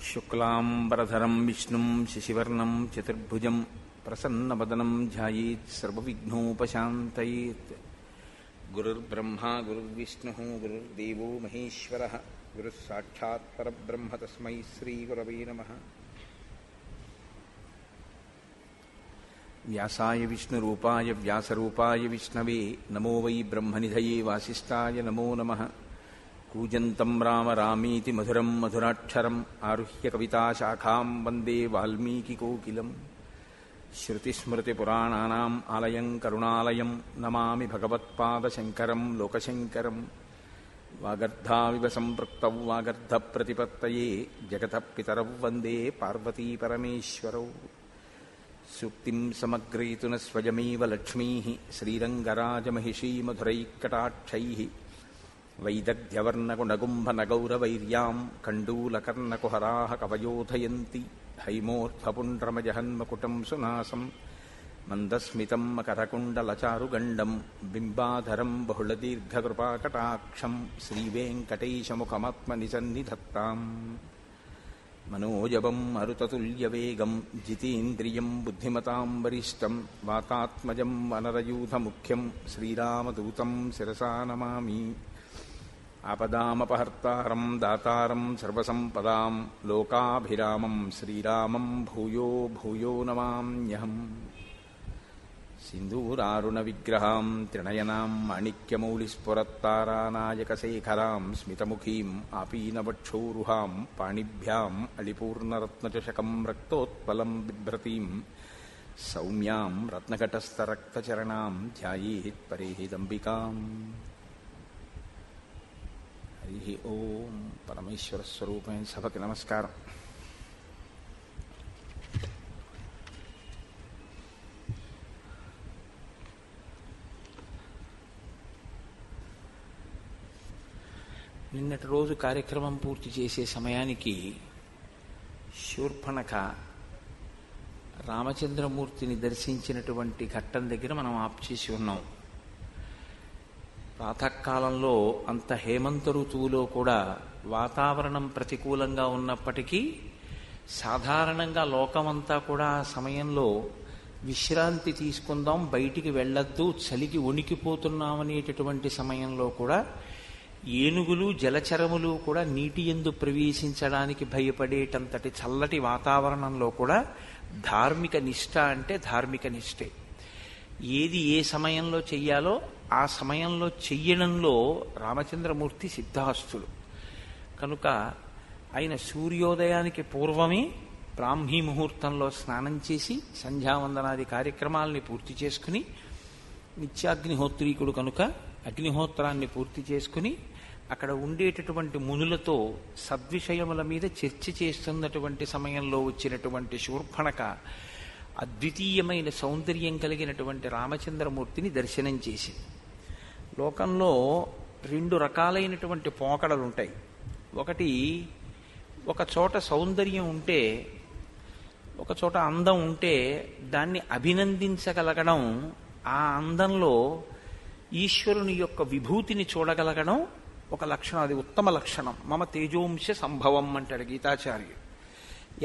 శుక్లాంబరధరం విష్ణుం శశివర్ణం చతుర్భుజం ప్రసన్నవదనం ధ్యాయేత్ సర్వవిఘ్నోపశాంతయేత్. గురుర్బ్రహ్మా గురుర్విష్ణుః గురుర్దేవో మహేశ్వరః గురుస్సాక్షాత్ పరబ్రహ్మ తస్మై శ్రీగురవే నమః. వ్యాసాయ విష్ణురూపాయ వ్యాసరూపాయ విష్ణవే నమో వై బ్రహ్మనిధయే వాసిష్ఠాయ నమో నమః. కూజంతం రామ రామీతి మధురం మధురాక్షరం ఆరుహ్య కవితాశాఖాం వందే వాల్మీకికోకిలం. శ్రుతిస్మృతిపురాణానాం ఆలయం కరుణాలయం నమామి భగవత్పాదశంకరం లోకశంకరం. వాగర్ధావివ సంపృక్తౌ వాగర్ధప్రతిపత్తయే జగతః పితరౌ వందే పార్వతీపరమేశ్వరౌ. సూక్తిం సమగ్రయతున స్వయమేవ లక్ష్మీః శ్రీరంగరాజమహిషీ మధురైకటాక్షైః. వైదగ్ధ్యవర్ణగుణగుంభనగౌరవైర్యాం కండూలకర్ణకుహరాः కవయోధయంతి. హైమోర్ధ్వపుండ్రమజహన్మకుటం సునాసం మందస్మితం మకరకుండలచారుగండం బింబాధరం బహుళదీర్ఘకృపాకటాక్షం శ్రీవేంకటేశముఖమాత్మని సన్నిధత్తాం. మనోజవం మరుతతుల్యవేగం జితేంద్రియం బుద్ధిమతాం వరిష్టం వాతాత్మజం వనరయూధముఖ్యం శ్రీరామదూతం శిరసా నమామి. ఆపదామపహర్తారం దాతారం సర్వసంపదాం లోకాభిరామం శ్రీరామం భూయో భూయో నమామ్యహం. సింధూరారుణవిగ్రహాం త్రినయనాం మాణిక్యమౌళిస్ఫురత్తారానాయకశేఖరాం స్మితముఖీం ఆపీనవక్షోరుహాం పాణిభ్యాం అళిపూర్ణరత్నచషకం రక్తోత్పలం బిభ్రతీం సౌమ్యాం రత్నఘటస్థరక్తచరణాం ధ్యాయేత్ పరేహిదంబికాం. హరి ఓం. పరమేశ్వర స్వరూపమైన సభకి నమస్కారం. నిన్నటి రోజు కార్యక్రమం పూర్తి చేసే సమయానికి శూర్పణఖ రామచంద్రమూర్తిని దర్శించినటువంటి ఘట్టం దగ్గర మనం ఆప్ చేసి ఉన్నాం. ప్రాతకాలంలో అంత హేమంత ఋతువులో కూడా వాతావరణం ప్రతికూలంగా ఉన్నప్పటికీ సాధారణంగా లోకమంతా కూడా ఆ సమయంలో విశ్రాంతి తీసుకుందాం, బయటికి వెళ్ళొద్దు, చలికి వణికిపోతున్నామనేటటువంటి సమయంలో కూడా ఏనుగులు జలచరములు కూడా నీటి యందు ప్రవేశించడానికి భయపడేటంతటి చల్లటి వాతావరణంలో కూడా ధార్మిక నిష్ఠ అంటే ధార్మిక నిష్ఠే. ఏది ఏ సమయంలో చెయ్యాలో ఆ సమయంలో చెయ్యడంలో రామచంద్రమూర్తి సిద్ధాస్తులు కనుక ఆయన సూర్యోదయానికి పూర్వమే బ్రాహ్మీ ముహూర్తంలో స్నానం చేసి సంధ్యావందనాది కార్యక్రమాలని పూర్తి చేసుకుని, నిత్యాగ్నిహోత్రీకుడు కనుక అగ్నిహోత్రాన్ని పూర్తి చేసుకుని అక్కడ ఉండేటటువంటి మునులతో సద్విషయముల మీద చర్చ చేస్తున్నటువంటి సమయంలో వచ్చినటువంటి శూర్పణఖ అద్వితీయమైన సౌందర్యం కలిగినటువంటి రామచంద్రమూర్తిని దర్శనం చేసి, లోకంలో రెండు రకాలైనటువంటి పోకడలుంటాయి. ఒకటి, ఒక చోట సౌందర్యం ఉంటే, ఒక చోట అందం ఉంటే దాన్ని అభినందించగలగడం, ఆ అందంలో ఈశ్వరుని యొక్క విభూతిని చూడగలగడం ఒక లక్షణం. అది ఉత్తమ లక్షణం. మమ తేజోంశ సంభవం అంటాడు గీతాచార్యుడు.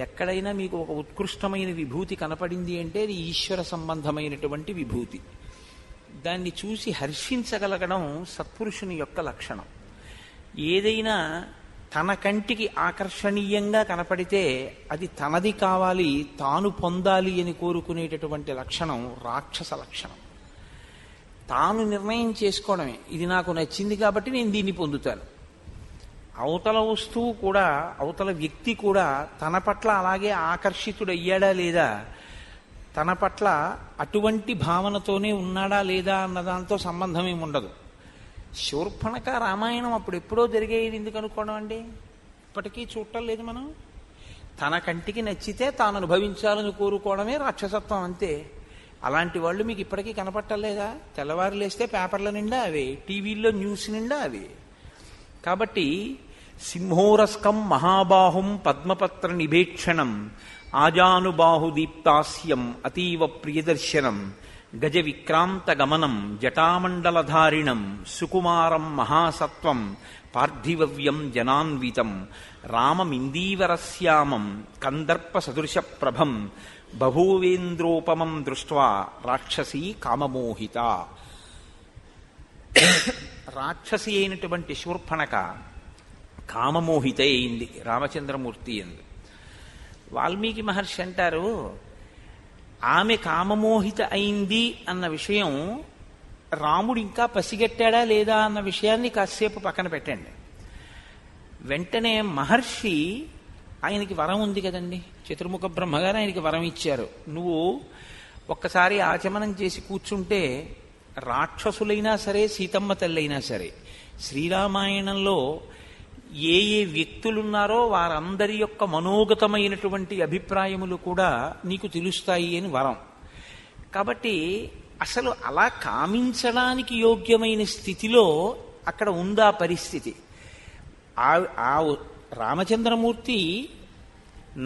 ఎక్కడైనా మీకు ఒక ఉత్కృష్టమైన విభూతి కనపడింది అంటే అది ఈశ్వర సంబంధమైనటువంటి విభూతి. దాన్ని చూసి హర్షించగలగడం సత్పురుషుని యొక్క లక్షణం. ఏదైనా తన కంటికి ఆకర్షణీయంగా కనపడితే అది తనది కావాలి, తాను పొందాలి అని కోరుకునేటటువంటి లక్షణం రాక్షస లక్షణం. తాను నిర్ణయం చేసుకోవడమే, ఇది నాకు నచ్చింది కాబట్టి నేను దీన్ని పొందుతాను. అవతల వస్తువు కూడా, అవతల వ్యక్తి కూడా తన పట్ల అలాగే ఆకర్షితుడయ్యాడా లేదా, తన పట్ల అటువంటి భావనతోనే ఉన్నాడా లేదా అన్న దాంతో సంబంధం ఏమి ఉండదు. శూర్పణఖ రామాయణం అప్పుడు ఎప్పుడో జరిగేది ఎందుకు అనుకోవడం అండి? ఇప్పటికీ చూడటం లేదు మనం. తన కంటికి నచ్చితే తాను అనుభవించాలని కోరుకోవడమే రాక్షసత్వం, అంతే. అలాంటి వాళ్ళు మీకు ఇప్పటికీ కనపట్టలేదా? తెల్లవారు లేస్తే పేపర్ల నిండా అవే, టీవీల్లో న్యూస్ నిండా అవే. కాబట్టి సింహోరస్కం మహాబాహుం పద్మపత్ర నిభేక్షణం ఆజానుబాహుదీప్తాస్యం అతీవ ప్రియదర్శనం గజ విక్రాంత గమనం జటామండలధారిణం సుకుమారం మహాసత్వం పార్థివవ్యం జనాన్వితం రామమిందీవరశ్యామం కందర్ప సదృశ ప్రభం బభూవేంద్రోపమం దృష్ట్వా రాక్షసీ కామమోహిత. రాక్షసి అయినటువంటి శూర్పణఖ కామమోహిత అయింది రామచంద్రమూర్తి ఎందు. వాల్మీకి మహర్షి అంటారు, ఆమె కామమోహిత అయింది అన్న విషయం రాముడు ఇంకా పసిగట్టాడా లేదా అన్న విషయాన్ని కాసేపు పక్కన పెట్టండి. వెంటనే మహర్షి, ఆయనకి వరం ఉంది కదండి, చతుర్ముఖ బ్రహ్మగారు ఆయనకి వరం ఇచ్చారు. నువ్వు ఒక్కసారి ఆచమనం చేసి కూర్చుంటే రాక్షసులైనా సరే, సీతమ్మ తల్లైనా సరే, శ్రీరామాయణంలో ఏ ఏ వ్యక్తులున్నారో వారందరి యొక్క మనోగతమైనటువంటి అభిప్రాయములు కూడా నీకు తెలుస్తాయి అని వరం. కాబట్టి అసలు అలా కామించడానికి యోగ్యమైన స్థితిలో అక్కడ ఉందా పరిస్థితి. ఆ రామచంద్రమూర్తి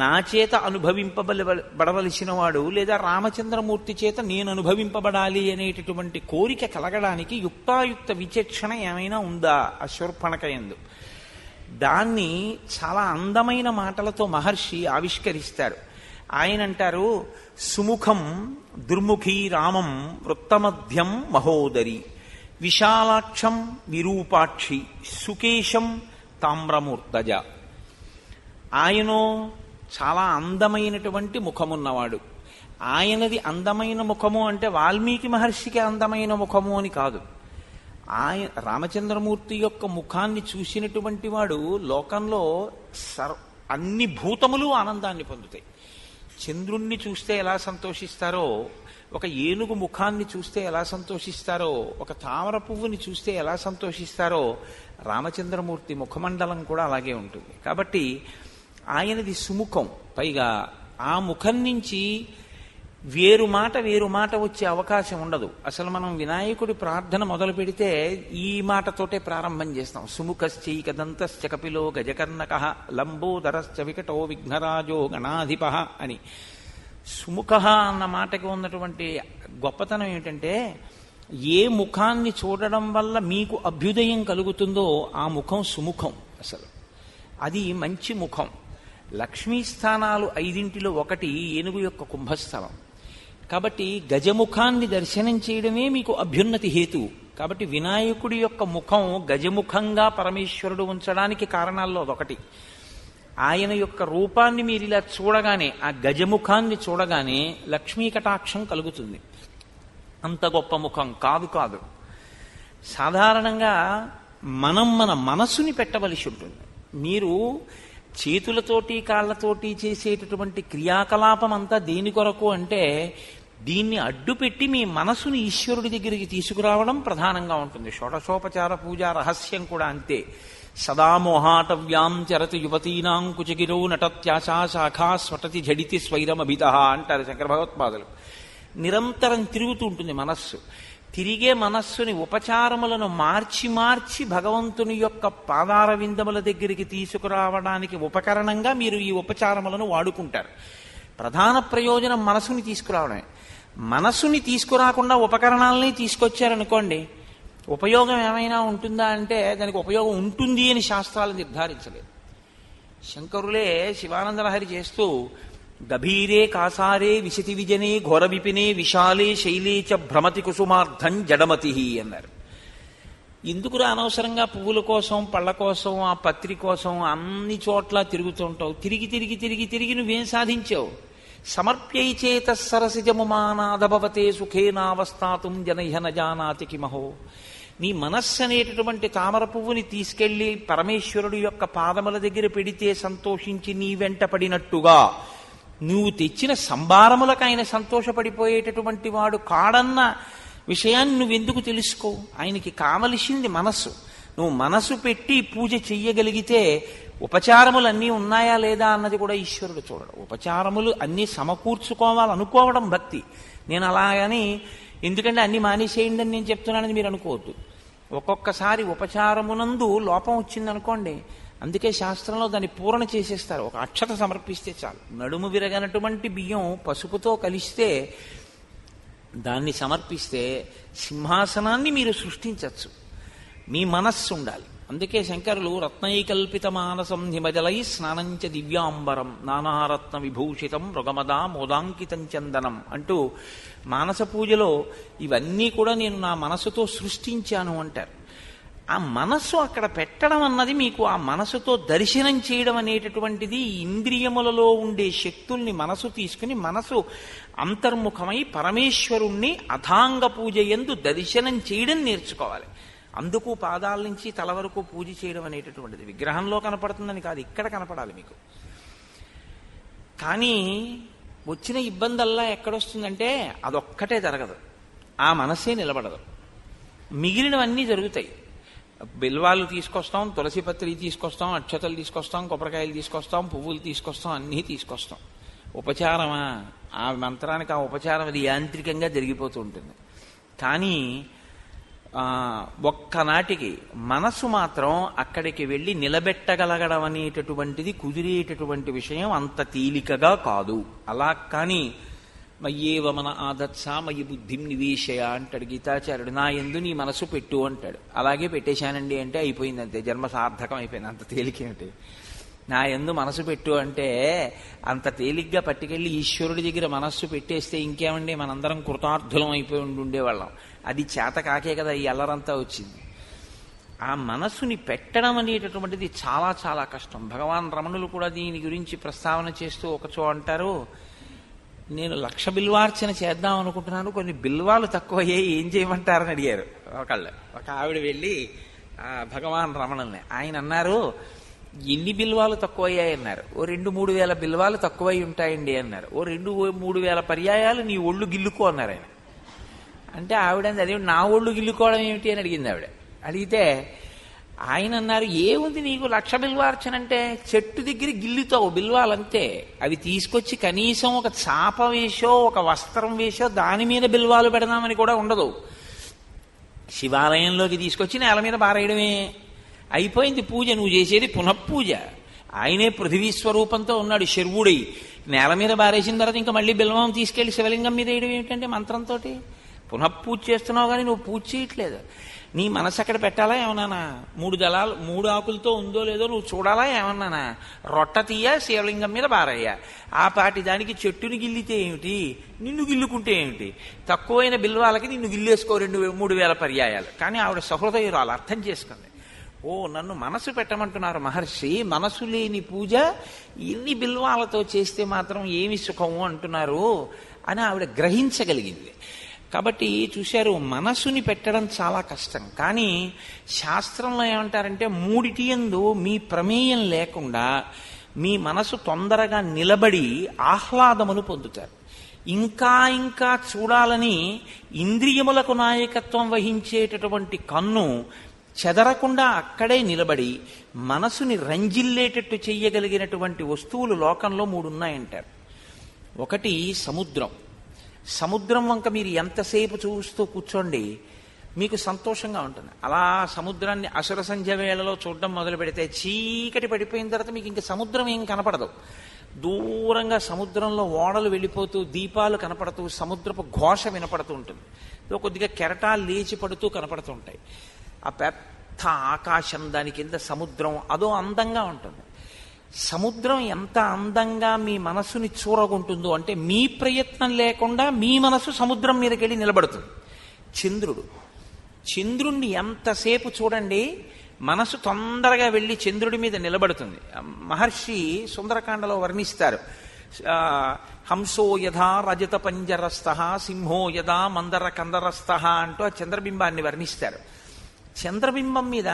నా చేత అనుభవింపబడవలసిన వాడు, లేదా రామచంద్రమూర్తి చేత నేను అనుభవింపబడాలి అనేటటువంటి కోరిక కలగడానికి యుక్తాయుక్త విచక్షణ ఏమైనా ఉందా ఆ శూర్పణఖ యందు? దాన్ని చాలా అందమైన మాటలతో మహర్షి ఆవిష్కరిస్తారు. ఆయన అంటారు, సుముఖం దుర్ముఖీ రామం వృత్తమధ్యం మహోదరి విశాలాక్షం విరూపాక్షి సుకేశం తామ్రమూర్తజ. ఆయనో చాలా అందమైనటువంటి ముఖమున్నవాడు. ఆయనది అందమైన ముఖము అంటే వాల్మీకి మహర్షికి అందమైన ముఖము అని కాదు. రామచంద్రమూర్తి యొక్క ముఖాన్ని చూసినటువంటి వాడు లోకంలో అన్ని భూతములు ఆనందాన్ని పొందుతాయి. చంద్రుణ్ణి చూస్తే ఎలా సంతోషిస్తారో, ఒక ఏనుగు ముఖాన్ని చూస్తే ఎలా సంతోషిస్తారో, ఒక తామర పువ్వుని చూస్తే ఎలా సంతోషిస్తారో, రామచంద్రమూర్తి ముఖమండలం కూడా అలాగే ఉంటుంది. కాబట్టి ఆయనది సుముఖం. పైగా ఆ ముఖం నుంచి వేరు మాట వచ్చే అవకాశం ఉండదు. అసలు మనం వినాయకుడి ప్రార్థన మొదలు పెడితే ఈ మాటతోటే ప్రారంభం చేస్తాం. సుముఖశ్చైకదంతశ్చ కపిలో గజకర్ణకః లంబోదరశ్చ వికటో విఘ్నరాజో గణాధిప అని. సుముఖ అన్న మాటకి ఉన్నటువంటి గొప్పతనం ఏమిటంటే, ఏ ముఖాన్ని చూడడం వల్ల మీకు అభ్యుదయం కలుగుతుందో ఆ ముఖం సుముఖం. అసలు అది మంచి ముఖం. లక్ష్మీ స్థానాలు 5 ఒకటి ఏనుగు యొక్క కుంభస్థలం. కాబట్టి గజముఖాన్ని దర్శనం చేయడమే మీకు అభ్యున్నతి హేతు. కాబట్టి వినాయకుడి యొక్క ముఖం గజముఖంగా పరమేశ్వరుడు ఉంచడానికి కారణాల్లో అదొకటి. ఆయన యొక్క రూపాన్ని మీరు ఇలా చూడగానే, ఆ గజముఖాన్ని చూడగానే లక్ష్మీ కటాక్షం కలుగుతుంది. అంత గొప్ప ముఖం కాదు. సాధారణంగా మనం మన మనసుని పెట్టవలసి ఉంటుంది. మీరు చేతులతోటి కాళ్లతోటి చేసేటటువంటి క్రియాకలాపం అంతా దేని కొరకు అంటే, దీన్ని అడ్డుపెట్టి మీ మనసుని ఈశ్వరుడి దగ్గరికి తీసుకురావడం ప్రధానంగా ఉంటుంది. షోడశోపచార పూజ రహస్యం కూడా అంతే. సదా మోహాటవ్యాం చరతి యువతీనాం కుచగిరో నటత్యాశా శాఖా స్వటతి జడితి స్వైరమభిత అంటారు శంకర భగవత్పాదులు. నిరంతరం తిరుగుతూ ఉంటుంది మనస్సు. తిరిగే మనస్సుని ఉపచారములను మార్చి భగవంతుని యొక్క పాదార విందముల దగ్గరికి తీసుకురావడానికి ఉపకరణంగా మీరు ఈ ఉపచారములను వాడుకుంటారు. ప్రధాన ప్రయోజనం మనసుని తీసుకురావడమే. మనసుని తీసుకురాకుండా ఉపకరణాలని తీసుకొచ్చారనుకోండి, ఉపయోగం ఏమైనా ఉంటుందా అంటే దానికి ఉపయోగం ఉంటుంది అని శాస్త్రాలు నిర్ధారించలేదు. శంకరులే శివానందలహరి చేస్తూ గభీరే కాసారే విశతి విజనే ఘోర విపినే విశాలే శైలే చ భ్రమతి కుసుమార్థం జడమతి అన్నారు. ఎందుకురా అనవసరంగా పువ్వుల కోసం, పళ్ళ కోసం, ఆ పత్రి కోసం అన్ని చోట్ల తిరుగుతుంటావు? తిరిగి నువ్వేం సాధించావు? సమర్ప్యై చేత సరసిజము మానాదభవతే సుఖేనావస్థాతుం జనైహ నజానాతి కిమహో. నీ మనస్సు అనేటటువంటి తామర పువ్వుని తీసుకెళ్లి పరమేశ్వరుడు యొక్క పాదముల దగ్గర పెడితే సంతోషించి నీ వెంట పడినట్టుగా నువ్వు తెచ్చిన సంభారములకు ఆయన సంతోషపడిపోయేటటువంటి వాడు కాడన్న విషయాన్ని నువ్వెందుకు తెలుసుకో? ఆయనకి కావలసింది మనస్సు. నువ్వు మనసు పెట్టి పూజ చెయ్యగలిగితే ఉపచారములన్నీ ఉన్నాయా లేదా అన్నది కూడా ఈశ్వరుడు చూడడు. ఉపచారములు అన్నీ సమకూర్చుకోవాలనుకోవడం భక్తి. నేను అలాగని ఎందుకంటే అన్ని మానేసేయండి అని నేను చెప్తున్నానని మీరు అనుకోవద్దు. ఒక్కొక్కసారి ఉపచారమునందు లోపం వచ్చిందనుకోండి, అందుకే శాస్త్రంలో దాన్ని పూరణ చేసేస్తారు. ఒక అక్షత సమర్పిస్తే చాలు. నడుము విరగనటువంటి బియ్యం పసుపుతో కలిస్తే దాన్ని సమర్పిస్తే సింహాసనాన్ని మీరు సృష్టించవచ్చు. మీ మనస్సు ఉండాలి. అందుకే శంకరులు రత్నైకల్పిత మానసం హిమజలై స్నానంచ దివ్యాంబరం నానారత్న విభూషితం మృగమదా మోదాంకితం చందనం అంటూ మానస పూజలో ఇవన్నీ కూడా నేను నా మనసుతో సృష్టించాను అంటారు. ఆ మనస్సు అక్కడ పెట్టడం అన్నది మీకు ఆ మనసుతో దర్శనం చేయడం అనేటటువంటిది ఇంద్రియములలో ఉండే శక్తుల్ని మనసు తీసుకుని మనసు అంతర్ముఖమై పరమేశ్వరుణ్ణి అథాంగ పూజ యందు దర్శనం చేయడం నేర్చుకోవాలి. అందుకు పాదాల నుంచి తల వరకు పూజ చేయడం అనేటటువంటిది విగ్రహంలో కనపడుతుందని కాదు, ఇక్కడ కనపడాలి మీకు. కానీ వచ్చిన ఇబ్బందల్లా ఎక్కడొస్తుందంటే అదొక్కటే జరగదు, ఆ మనసే నిలబడదు, మిగిలినవన్నీ జరుగుతాయి. బిల్వాలు తీసుకొస్తాం, తులసి పత్రి తీసుకొస్తాం, అక్షతలు తీసుకొస్తాం, కొబ్బరికాయలు తీసుకొస్తాం, పువ్వులు తీసుకొస్తాం, అన్నీ తీసుకొస్తాం. ఉపచారమా? ఆ మంత్రానికి ఆ ఉపచారం అది యాంత్రికంగా జరిగిపోతూ ఉంటుంది. కానీ ఒక్కనాటికి మనసు మాత్రం అక్కడికి వెళ్ళి నిలబెట్టగలగడం అనేటటువంటిది కుదిరేటటువంటి విషయం అంత తేలికగా కాదు. అలా కానీ మయ్యేవ మన ఆదత్సా మయ్యి బుద్ధిం నివేశయ అంటాడు గీతాచార్యుడు. నా యందు నీ మనసు పెట్టు అంటాడు. అలాగే పెట్టేశానండి అంటే అయిపోయింది, అంతే, జన్మ సార్థకం అయిపోయింది. అంత తేలికేమిటి? నా యందు మనసు పెట్టు అంటే అంత తేలిగ్గా పట్టుకెళ్ళి ఈశ్వరుడి దగ్గర మనస్సు పెట్టేస్తే ఇంకేమండి, మనందరం కృతార్థులం అయిపోయి ఉండేవాళ్ళం. అది చేత కాకే కదా ఈ అల్లరంతా వచ్చింది. ఆ మనస్సుని పెట్టడం అనేటటువంటిది చాలా చాలా కష్టం. భగవాన్ రమణులు కూడా దీని గురించి ప్రస్తావన చేస్తూ ఒకచో అంటారు, నేను 1,00,000 బిల్వార్చన చేద్దాం అనుకుంటున్నాను, కొన్ని బిల్వాలు తక్కువయ్యాయి, ఏం చేయమంటారని అడిగారు ఒక ఆవిడ వెళ్ళి భగవాన్ రమణుల్ని. ఆయన అన్నారు, ఎన్ని బిల్వాలు తక్కువయ్యాయి అన్నారు. ఓ 2-3 వేల బిల్వాలు తక్కువై ఉంటాయండి అన్నారు. ఓ 2-3 వేల పర్యాయాలు నీ ఒళ్ళు గిల్లుకో అన్నారు ఆయన. అంటే ఆవిడ అదే నా ఒళ్ళు గిల్లుకోవడం ఏమిటి అని అడిగింది ఆవిడ. అడిగితే ఆయన అన్నారు, ఏముంది నీకు 1,00,000 బిల్వార్చన అంటే చెట్టు దగ్గర గిల్లుతావు బిల్వాలంతే, అవి తీసుకొచ్చి కనీసం ఒక చాప వేసో ఒక వస్త్రం వేసో దాని మీద బిల్వాలు పెడదామని కూడా ఉండదు. శివాలయంలోకి తీసుకొచ్చి నేల మీద బారేయడమే, అయిపోయింది పూజ. నువ్వు చేసేది పునఃపూజ. ఆయనే పృథివీ స్వరూపంతో ఉన్నాడు శర్వుడై. నేల మీద బారేసిన తర్వాత ఇంకా మళ్ళీ బిల్వం తీసుకెళ్లి శివలింగం మీద వేయడం ఏమిటంటే మంత్రంతో పునఃపూజ చేస్తున్నావు, కానీ నువ్వు పూజ చేయట్లేదు. నీ మనసు అక్కడ పెట్టాలా ఏమన్నానా? 3 దళాలు 3 ఆకులతో ఉందో లేదో నువ్వు చూడాలా ఏమన్నానా? రొట్ట తీయ శివలింగం మీద బారయ్యా. ఆ పాటి దానికి చెట్టుని గిల్లితే ఏమిటి, నిన్ను గిల్లుకుంటే ఏమిటి? తక్కువైన బిల్వాలకి నిన్ను గిల్లేసుకో 2-3 వేల పర్యాయాలు. కానీ ఆవిడ సహృదయురాలు అర్థం చేసుకుంది. ఓ, నన్ను మనసు పెట్టమంటున్నారు మహర్షి, మనసు లేని పూజ ఇన్ని బిల్వాలతో చేస్తే మాత్రం ఏమి సుఖము అంటున్నారు అని ఆవిడ గ్రహించగలిగింది. కాబట్టి చూశారు, మనసుని పెట్టడం చాలా కష్టం. కానీ శాస్త్రంలో ఏమంటారంటే 3 యందు మీ ప్రమేయం లేకుండా మీ మనసు తొందరగా నిలబడి ఆహ్లాదమును పొందుతారు. ఇంకా ఇంకా చూడాలని ఇంద్రియములకు నాయకత్వం వహించేటటువంటి కన్ను చెదరకుండా అక్కడే నిలబడి మనసుని రంజిల్లేటట్టు చెయ్యగలిగినటువంటి వస్తువులు లోకంలో 3 ఉన్నాయంటారు. ఒకటి సముద్రం. సముద్రం వంక మీరు ఎంతసేపు చూస్తూ కూర్చోండి, మీకు సంతోషంగా ఉంటుంది. అలా సముద్రాన్ని అసుర సంధ్య వేళలో చూడడం మొదలు పెడితే చీకటి పడిపోయిన తర్వాత మీకు ఇంక సముద్రం ఏం కనపడదు. దూరంగా సముద్రంలో ఓడలు వెళ్ళిపోతూ దీపాలు కనపడుతూ సముద్రపు ఘోష వినపడుతూ ఉంటుంది. కొద్దిగా కెరటాలు లేచి పడుతూ కనపడుతూ ఉంటాయి. ఆ పెద్ద ఆకాశం, దాని కింద సముద్రం, అదో అందంగా ఉంటుంది. సముద్రం ఎంత అందంగా మీ మనసుని చూరగొంటుందో అంటే మీ ప్రయత్నం లేకుండా మీ మనసు సముద్రం మీదకి వెళ్ళి నిలబడుతుంది. చంద్రుణ్ణి ఎంతసేపు చూడండి, మనసు తొందరగా వెళ్ళి చంద్రుడి మీద నిలబడుతుంది. మహర్షి సుందరకాండలో వర్ణిస్తారు, హంసో యథా రజత పంజరస్థ సింహో యథా మందర కందరస్థ అంటూ ఆ చంద్రబింబాన్ని వర్ణిస్తారు. చంద్రబింబం మీద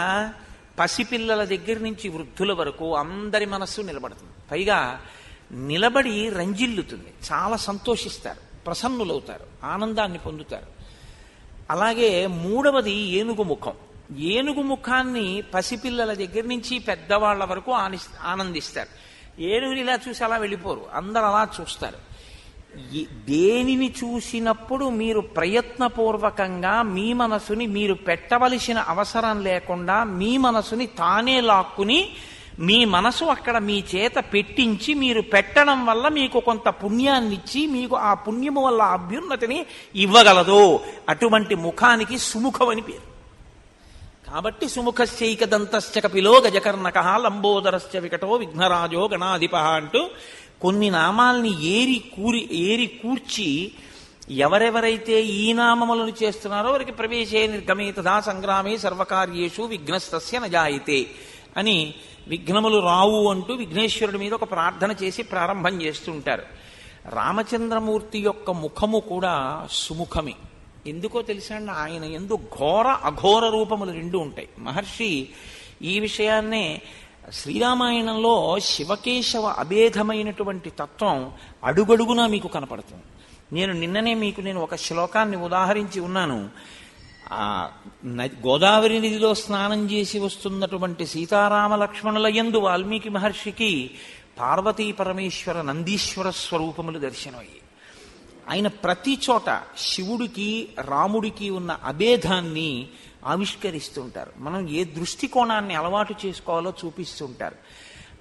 పసిపిల్లల దగ్గర నుంచి వృద్ధుల వరకు అందరి మనస్సు నిలబడుతుంది. పైగా నిలబడి రంజిల్లుతుంది, చాలా సంతోషిస్తారు, ప్రసన్నులవుతారు, ఆనందాన్ని పొందుతారు. అలాగే 3వది ఏనుగు ముఖం. ఏనుగు ముఖాన్ని పసిపిల్లల దగ్గర నుంచి పెద్దవాళ్ల వరకు ఆనందిస్తారు. ఏనుగుని ఇలా చూసి అలా వెళ్ళిపోరు, అందరు అలా చూస్తారు. దేనిని చూసినప్పుడు మీరు ప్రయత్నపూర్వకంగా మీ మనసుని మీరు పెట్టవలసిన అవసరం లేకుండా మీ మనసుని తానే లాక్కుని మీ మనసు అక్కడ మీ చేత పెట్టించి మీరు పెట్టడం వల్ల మీకు కొంత పుణ్యాన్ని ఇచ్చి మీకు ఆ పుణ్యము వల్ల అభ్యున్నతిని ఇవ్వగలదు. అటువంటి ముఖానికి సుముఖం అని పేరు. కాబట్టి సుముఖశ్చైకదంతశ్చ కపిలో గజకర్ణక లంబోదరశ్చ వికటో విఘ్నరాజో గణాధిప అంటూ కొన్ని నామాల్ని ఏరి కూర్చి ఎవరెవరైతే ఈ నామములను చేస్తున్నారో వారికి ప్రవేశే నిర్గమే తథా సంగ్రామే సర్వకార్యేషు విఘ్నస్తస్య నజాయితే అని విఘ్నములు రావు అంటూ విఘ్నేశ్వరుడి మీద ఒక ప్రార్థన చేసి ప్రారంభం చేస్తుంటారు. రామచంద్రమూర్తి యొక్క ముఖము కూడా సుముఖమే. ఎందుకో తెలుసా అండి, ఆయన ఎందు ఘోర అఘోర రూపములు రెండు ఉంటాయి. మహర్షి ఈ విషయాన్నే శ్రీరామాయణంలో శివకేశవ అభేదమైనటువంటి తత్వం అడుగడుగునా మీకు కనపడుతుంది. నేను ఒక శ్లోకాన్ని ఉదాహరించి ఉన్నాను. గోదావరి నదిలో స్నానం చేసి వస్తున్నటువంటి సీతారామ లక్ష్మణుల యందు వాల్మీకి మహర్షికి పార్వతీ పరమేశ్వర నందీశ్వర స్వరూపములు దర్శనమయ్యాయి. ఆయన ప్రతి చోట శివుడికి రాముడికి ఉన్న అభేదాన్ని ఆవిష్కరిస్తుంటారు. మనం ఏ దృష్టికోణాన్ని అలవాటు చేసుకోవాలో చూపిస్తుంటారు.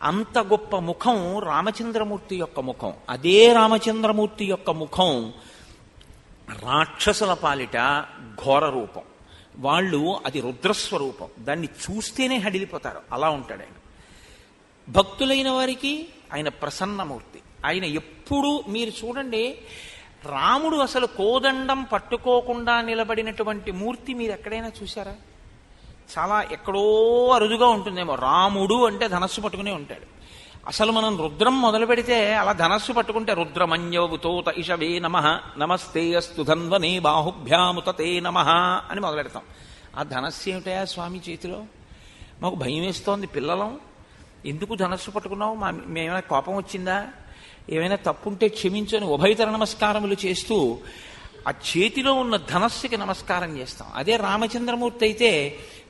అంత గొప్ప ముఖం రామచంద్రమూర్తి యొక్క ముఖం. అదే రామచంద్రమూర్తి యొక్క ముఖం రాక్షసుల పాలిట ఘోర రూపం. వాళ్ళు అది రుద్రస్వరూపం. దాన్ని చూస్తేనే హడిలిపోతారు. అలా ఉంటాడు ఆయన. భక్తులైన వారికి ఆయన ప్రసన్నమూర్తి. ఆయన ఎప్పుడూ మీరు చూడండి, రాముడు అసలు కోదండం పట్టుకోకుండా నిలబడినటువంటి మూర్తి మీరు ఎక్కడైనా చూసారా? చాలా ఎక్కడో అరుదుగా ఉంటుందేమో. రాముడు అంటే ధనస్సు పట్టుకునే ఉంటాడు. అసలు మనం రుద్రం మొదలు పెడితే అలా ధనస్సు పట్టుకుంటే రుద్రమన్యవుతోత ఇషవే నమః నమస్తే అస్తు ధన్వనే బాహుభ్యాముతతే నమః అని మొదలు పెడతాం. ఆ ధనస్సు ఏమిటయా స్వామి చేతిలో? మాకు భయం వేస్తోంది పిల్లలం. ఎందుకు ధనస్సు పట్టుకున్నావు? మేమైనా కోపం వచ్చిందా? ఏమైనా తప్పుంటే క్షమించని ఉభయతర నమస్కారములు చేస్తూ ఆ చేతిలో ఉన్న ధనస్సుకి నమస్కారం చేస్తాం. అదే రామచంద్రమూర్తి అయితే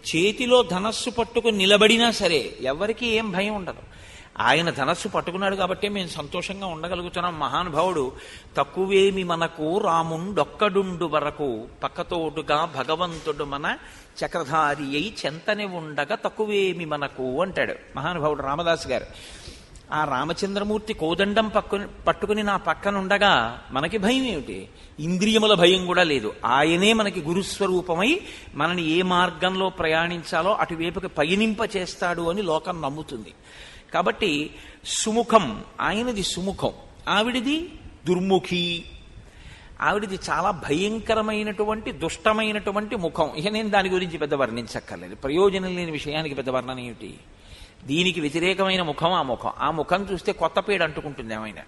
చేతిలో ధనస్సు పట్టుకుని నిలబడినా సరే ఎవరికి ఏం భయం ఉండదు. ఆయన ధనస్సు పట్టుకున్నాడు కాబట్టి మేము సంతోషంగా ఉండగలుగుతున్నాం. మహానుభావుడు తక్కువేమి మనకు రాముండొక్కడుండు వరకు పక్కతోడుగా భగవంతుడు మన చక్రధారి అయి చెంతనే ఉండగా తక్కువేమి మనకు అంటాడు మహానుభావుడు రామదాసు గారు. ఆ రామచంద్రమూర్తి కోదండం పట్టుకుని నా పక్కనుండగా మనకి భయం ఏమిటి? ఇంద్రియముల భయం కూడా లేదు. ఆయనే మనకి గురుస్వరూపమై మనని ఏ మార్గంలో ప్రయాణించాలో అటువైపుకి పయనింప చేస్తాడు అని లోకం నమ్ముతుంది. కాబట్టి సుముఖం, ఆయనది సుముఖం. ఆవిడిది దుర్ముఖి. ఆవిడిది చాలా భయంకరమైనటువంటి దుష్టమైనటువంటి ముఖం. ఇక నేను దాని గురించి పెద్ద వర్ణించక్కర్లేదు. ప్రయోజనం లేని విషయానికి పెద్ద వర్ణన ఏమిటి? దీనికి వ్యతిరేకమైన ముఖం ఆ ముఖం. ఆ ముఖం చూస్తే కొత్త పేడ అంటుకుంటుంది ఏమైనా.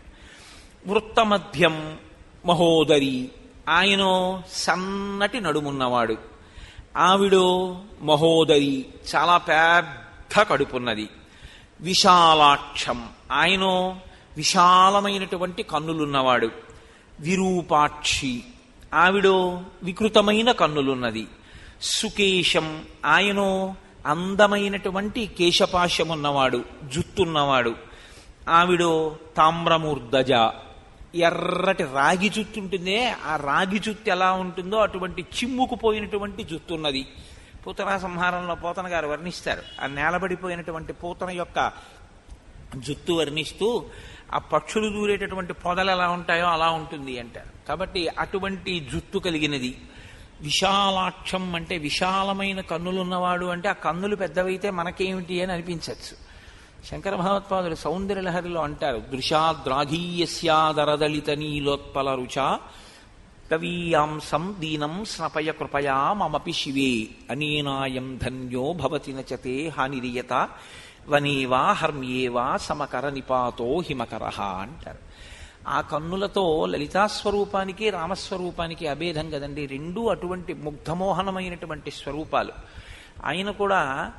వృత్తమధ్యం మహోదరి. ఆయనో సన్నటి నడుమున్నవాడు, ఆవిడో మహోదరి చాలా పెద్ద కడుపున్నది. విశాలాక్షం. ఆయనో విశాలమైనటువంటి కన్నులున్నవాడు. విరూపాక్షి. ఆవిడో వికృతమైన కన్నులున్నది. సుకేశం. ఆయనో అందమైనటువంటి కేశపాశమున్నవాడు, జుత్తున్నవాడు. ఆవిడో తామ్రమూర్ధజ. ఎర్రటి రాగి జుత్తు ఉంటుందే, ఆ రాగి జుత్తు ఎలా ఉంటుందో అటువంటి చిమ్ముకుపోయినటువంటి జుత్తున్నది. పూతన సంహారంలో పోతన గారు వర్ణిస్తారు. ఆ నేలబడిపోయినటువంటి పూతన యొక్క జుత్తు వర్ణిస్తూ ఆ పక్షులు దూరేటటువంటి పొదలు ఎలా ఉంటాయో అలా ఉంటుంది అంటారు. కాబట్టి అటువంటి జుత్తు కలిగినది. విశాలాక్షం అంటే విశాలమైన కన్నులున్నవాడు. అంటే ఆ కన్నులు పెద్దవైతే మనకేమిటి అని అనిపించవచ్చు. శంకర భగవత్పాదులు సౌందర్యలహరిలో అంటారు, దృశాద్రాఘీయస్యాదరదళిత నీలోత్పల రుచా కవీయాంసం దీనం స్నపయ కృపయా మమపి శివే అనేనాయం ధన్యో భవతి నచతే హానిరియత వనేవా హర్మ్యేవా సమకర నిపాతో హిమకరః అంటారు. ఆ కన్నులతో లలితాస్వరూపానికి రామస్వరూపానికి అభేదం కదండి. రెండూ అటువంటి ముగ్ధమోహనమైనటువంటి స్వరూపాలు. ఆయన కూడా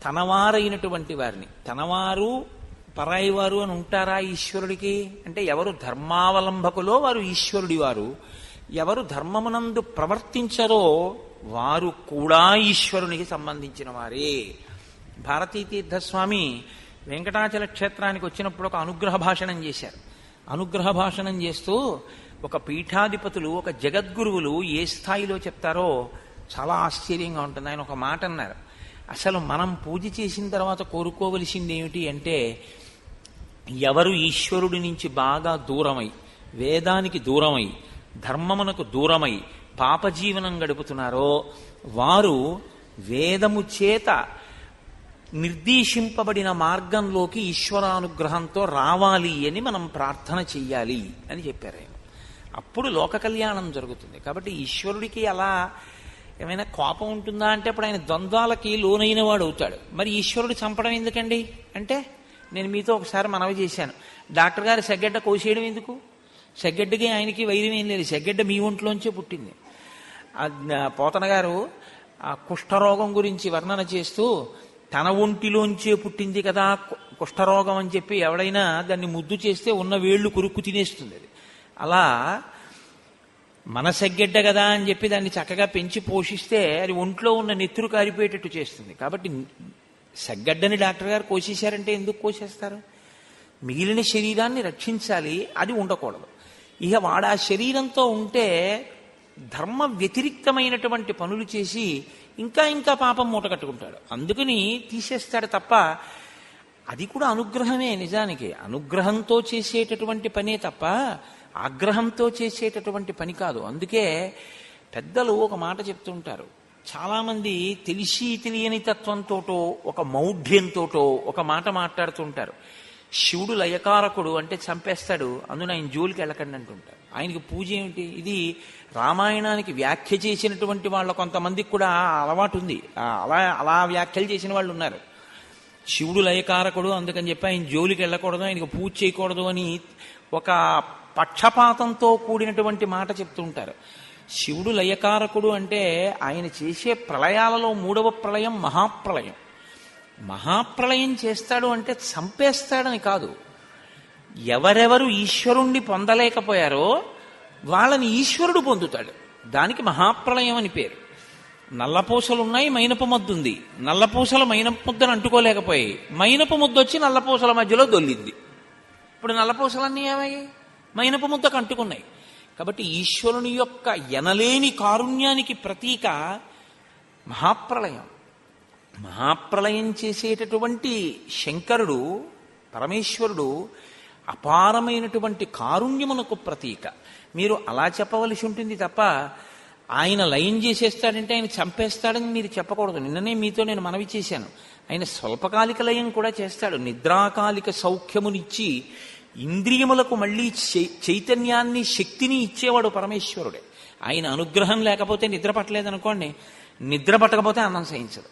తనవారైనటువంటి వారిని, తనవారు పరాయి వారు అని ఉంటారా ఈశ్వరుడికి? అంటే ఎవరు ధర్మావలంబకులో వారు ఈశ్వరుడి వారు, ఎవరు ధర్మమునందు ప్రవర్తించరో వారు కూడా ఈశ్వరునికి సంబంధించిన వారే. భారతీ తీర్థస్వామి వెంకటాచల క్షేత్రానికి వచ్చినప్పుడు ఒక అనుగ్రహ భాషణం చేశారు. అనుగ్రహ భాషణం చేస్తూ ఒక పీఠాధిపతులు, ఒక జగద్గురువులు ఏ స్థాయిలో చెప్తారో చాలా ఆశ్చర్యంగా ఉంటుంది. ఆయన ఒక మాట అన్నారు, అసలు మనం పూజ చేసిన తర్వాత కోరుకోవలసింది ఏమిటి అంటే, ఎవరు ఈశ్వరుడి నుంచి బాగా దూరమై, వేదానికి దూరమై, ధర్మమునకు దూరమై పాపజీవనం గడుపుతున్నారో వారు వేదము చేత నిర్దేశింపబడిన మార్గంలోకి ఈశ్వరానుగ్రహంతో రావాలి అని మనం ప్రార్థన చెయ్యాలి అని చెప్పారు ఆయన. అప్పుడు లోక కళ్యాణం జరుగుతుంది. కాబట్టి ఈశ్వరుడికి అలా ఏమైనా కోపం ఉంటుందా అంటే అప్పుడు ఆయన ద్వంద్వాలకి లోనైన వాడు అవుతాడు. మరి ఈశ్వరుడు చంపడం ఎందుకండి అంటే, నేను మీతో ఒకసారి మనవి చేశాను, డాక్టర్ గారు సెగ్గడ్డ కోసేయడం ఎందుకు? సెగ్గడ్డకి ఆయనకి వైరం ఏం లేదు, సెగ్గడ్డ మీ ఒంట్లోంచే పుట్టింది. పోతన గారు ఆ కుష్ఠరోగం గురించి వర్ణన చేస్తూ, తన ఒంటిలోంచే పుట్టింది కదా కుష్ఠరోగం అని చెప్పి ఎవడైనా దాన్ని ముద్దు చేస్తే ఉన్న వేళ్లు కొరుక్కు తినేస్తుంది అది. అలా మన సెగ్గడ్డ కదా అని చెప్పి దాన్ని చక్కగా పెంచి పోషిస్తే అది ఒంట్లో ఉన్న నెత్తురు కారిపోయేటట్టు చేస్తుంది. కాబట్టి సెగ్గడ్డని డాక్టర్ గారు కోసేశారంటే ఎందుకు కోసేస్తారు? మిగిలిన శరీరాన్ని రక్షించాలి, అది ఉండకూడదు. ఇక వాడు ఆ శరీరంతో ఉంటే ధర్మ వ్యతిరిక్తమైనటువంటి పనులు చేసి ఇంకా ఇంకా పాపం మూట కట్టుకుంటాడు. అందుకని తీసేస్తాడు తప్ప అది కూడా అనుగ్రహమే. నిజానికి అనుగ్రహంతో చేసేటటువంటి పనే తప్ప ఆగ్రహంతో చేసేటటువంటి పని కాదు. అందుకే పెద్దలు ఒక మాట చెప్తుంటారు, చాలామంది తెలిసి తెలియని తత్వంతోటో ఒక మౌఢ్యంతోటో ఒక మాట మాట్లాడుతుంటారు. శివుడు లయకారకుడు అంటే చంపేస్తాడు, అందున ఆయన జోలికి వెళ్ళకండి అంటుంటారు. ఆయనకి పూజ ఏమిటి? ఇది రామాయణానికి వ్యాఖ్య చేసినటువంటి వాళ్ళ కొంతమందికి కూడా అలవాటు ఉంది. అలా వ్యాఖ్యలు చేసిన వాళ్ళు ఉన్నారు. శివుడు లయకారకుడు అందుకని చెప్పి ఆయన జోలికి వెళ్ళకూడదు, ఆయనకు పూజ చేయకూడదు అని ఒక పక్షపాతంతో కూడినటువంటి మాట చెప్తుంటారు. శివుడు లయకారకుడు అంటే ఆయన చేసే ప్రళయాలలో 3వ ప్రళయం మహాప్రళయం. మహాప్రళయం చేస్తాడు అంటే చంపేస్తాడని కాదు. ఎవరెవరు ఈశ్వరుణ్ణి పొందలేకపోయారో వాళ్ళని ఈశ్వరుడు పొందుతాడు. దానికి మహాప్రళయం అని పేరు. నల్లపూసలున్నాయి, మైనపు ముద్దు ఉంది. నల్లపూసలు మైనపు ముద్దను అంటుకోలేకపోయాయి, మైనపు ముద్దు వచ్చి నల్లపూసల మధ్యలో దొల్లింది. ఇప్పుడు నల్లపూసలన్నీ ఏమయ్యాయి? మైనపు ముద్దకు అంటుకున్నాయి. కాబట్టి ఈశ్వరుని యొక్క ఎనలేని కారుణ్యానికి ప్రతీక మహాప్రళయం. మహాప్రళయం చేసేటటువంటి శంకరుడు పరమేశ్వరుడు అపారమైనటువంటి కారుణ్యమునకు ప్రతీక. మీరు అలా చెప్పవలసి ఉంటుంది తప్ప ఆయన లయం చేసేస్తాడంటే ఆయన చంపేస్తాడని మీరు చెప్పకూడదు. నిన్ననే మీతో నేను మనవి చేశాను, ఆయన స్వల్పకాలిక లయం కూడా చేస్తాడు. నిద్రాకాలిక సౌఖ్యమునిచ్చి ఇంద్రియములకు మళ్ళీ చైతన్యాన్ని శక్తిని ఇచ్చేవాడు పరమేశ్వరుడే. ఆయన అనుగ్రహం లేకపోతే నిద్ర పట్టలేదనుకోండి, నిద్ర పట్టకపోతే అన్నం సహించదు,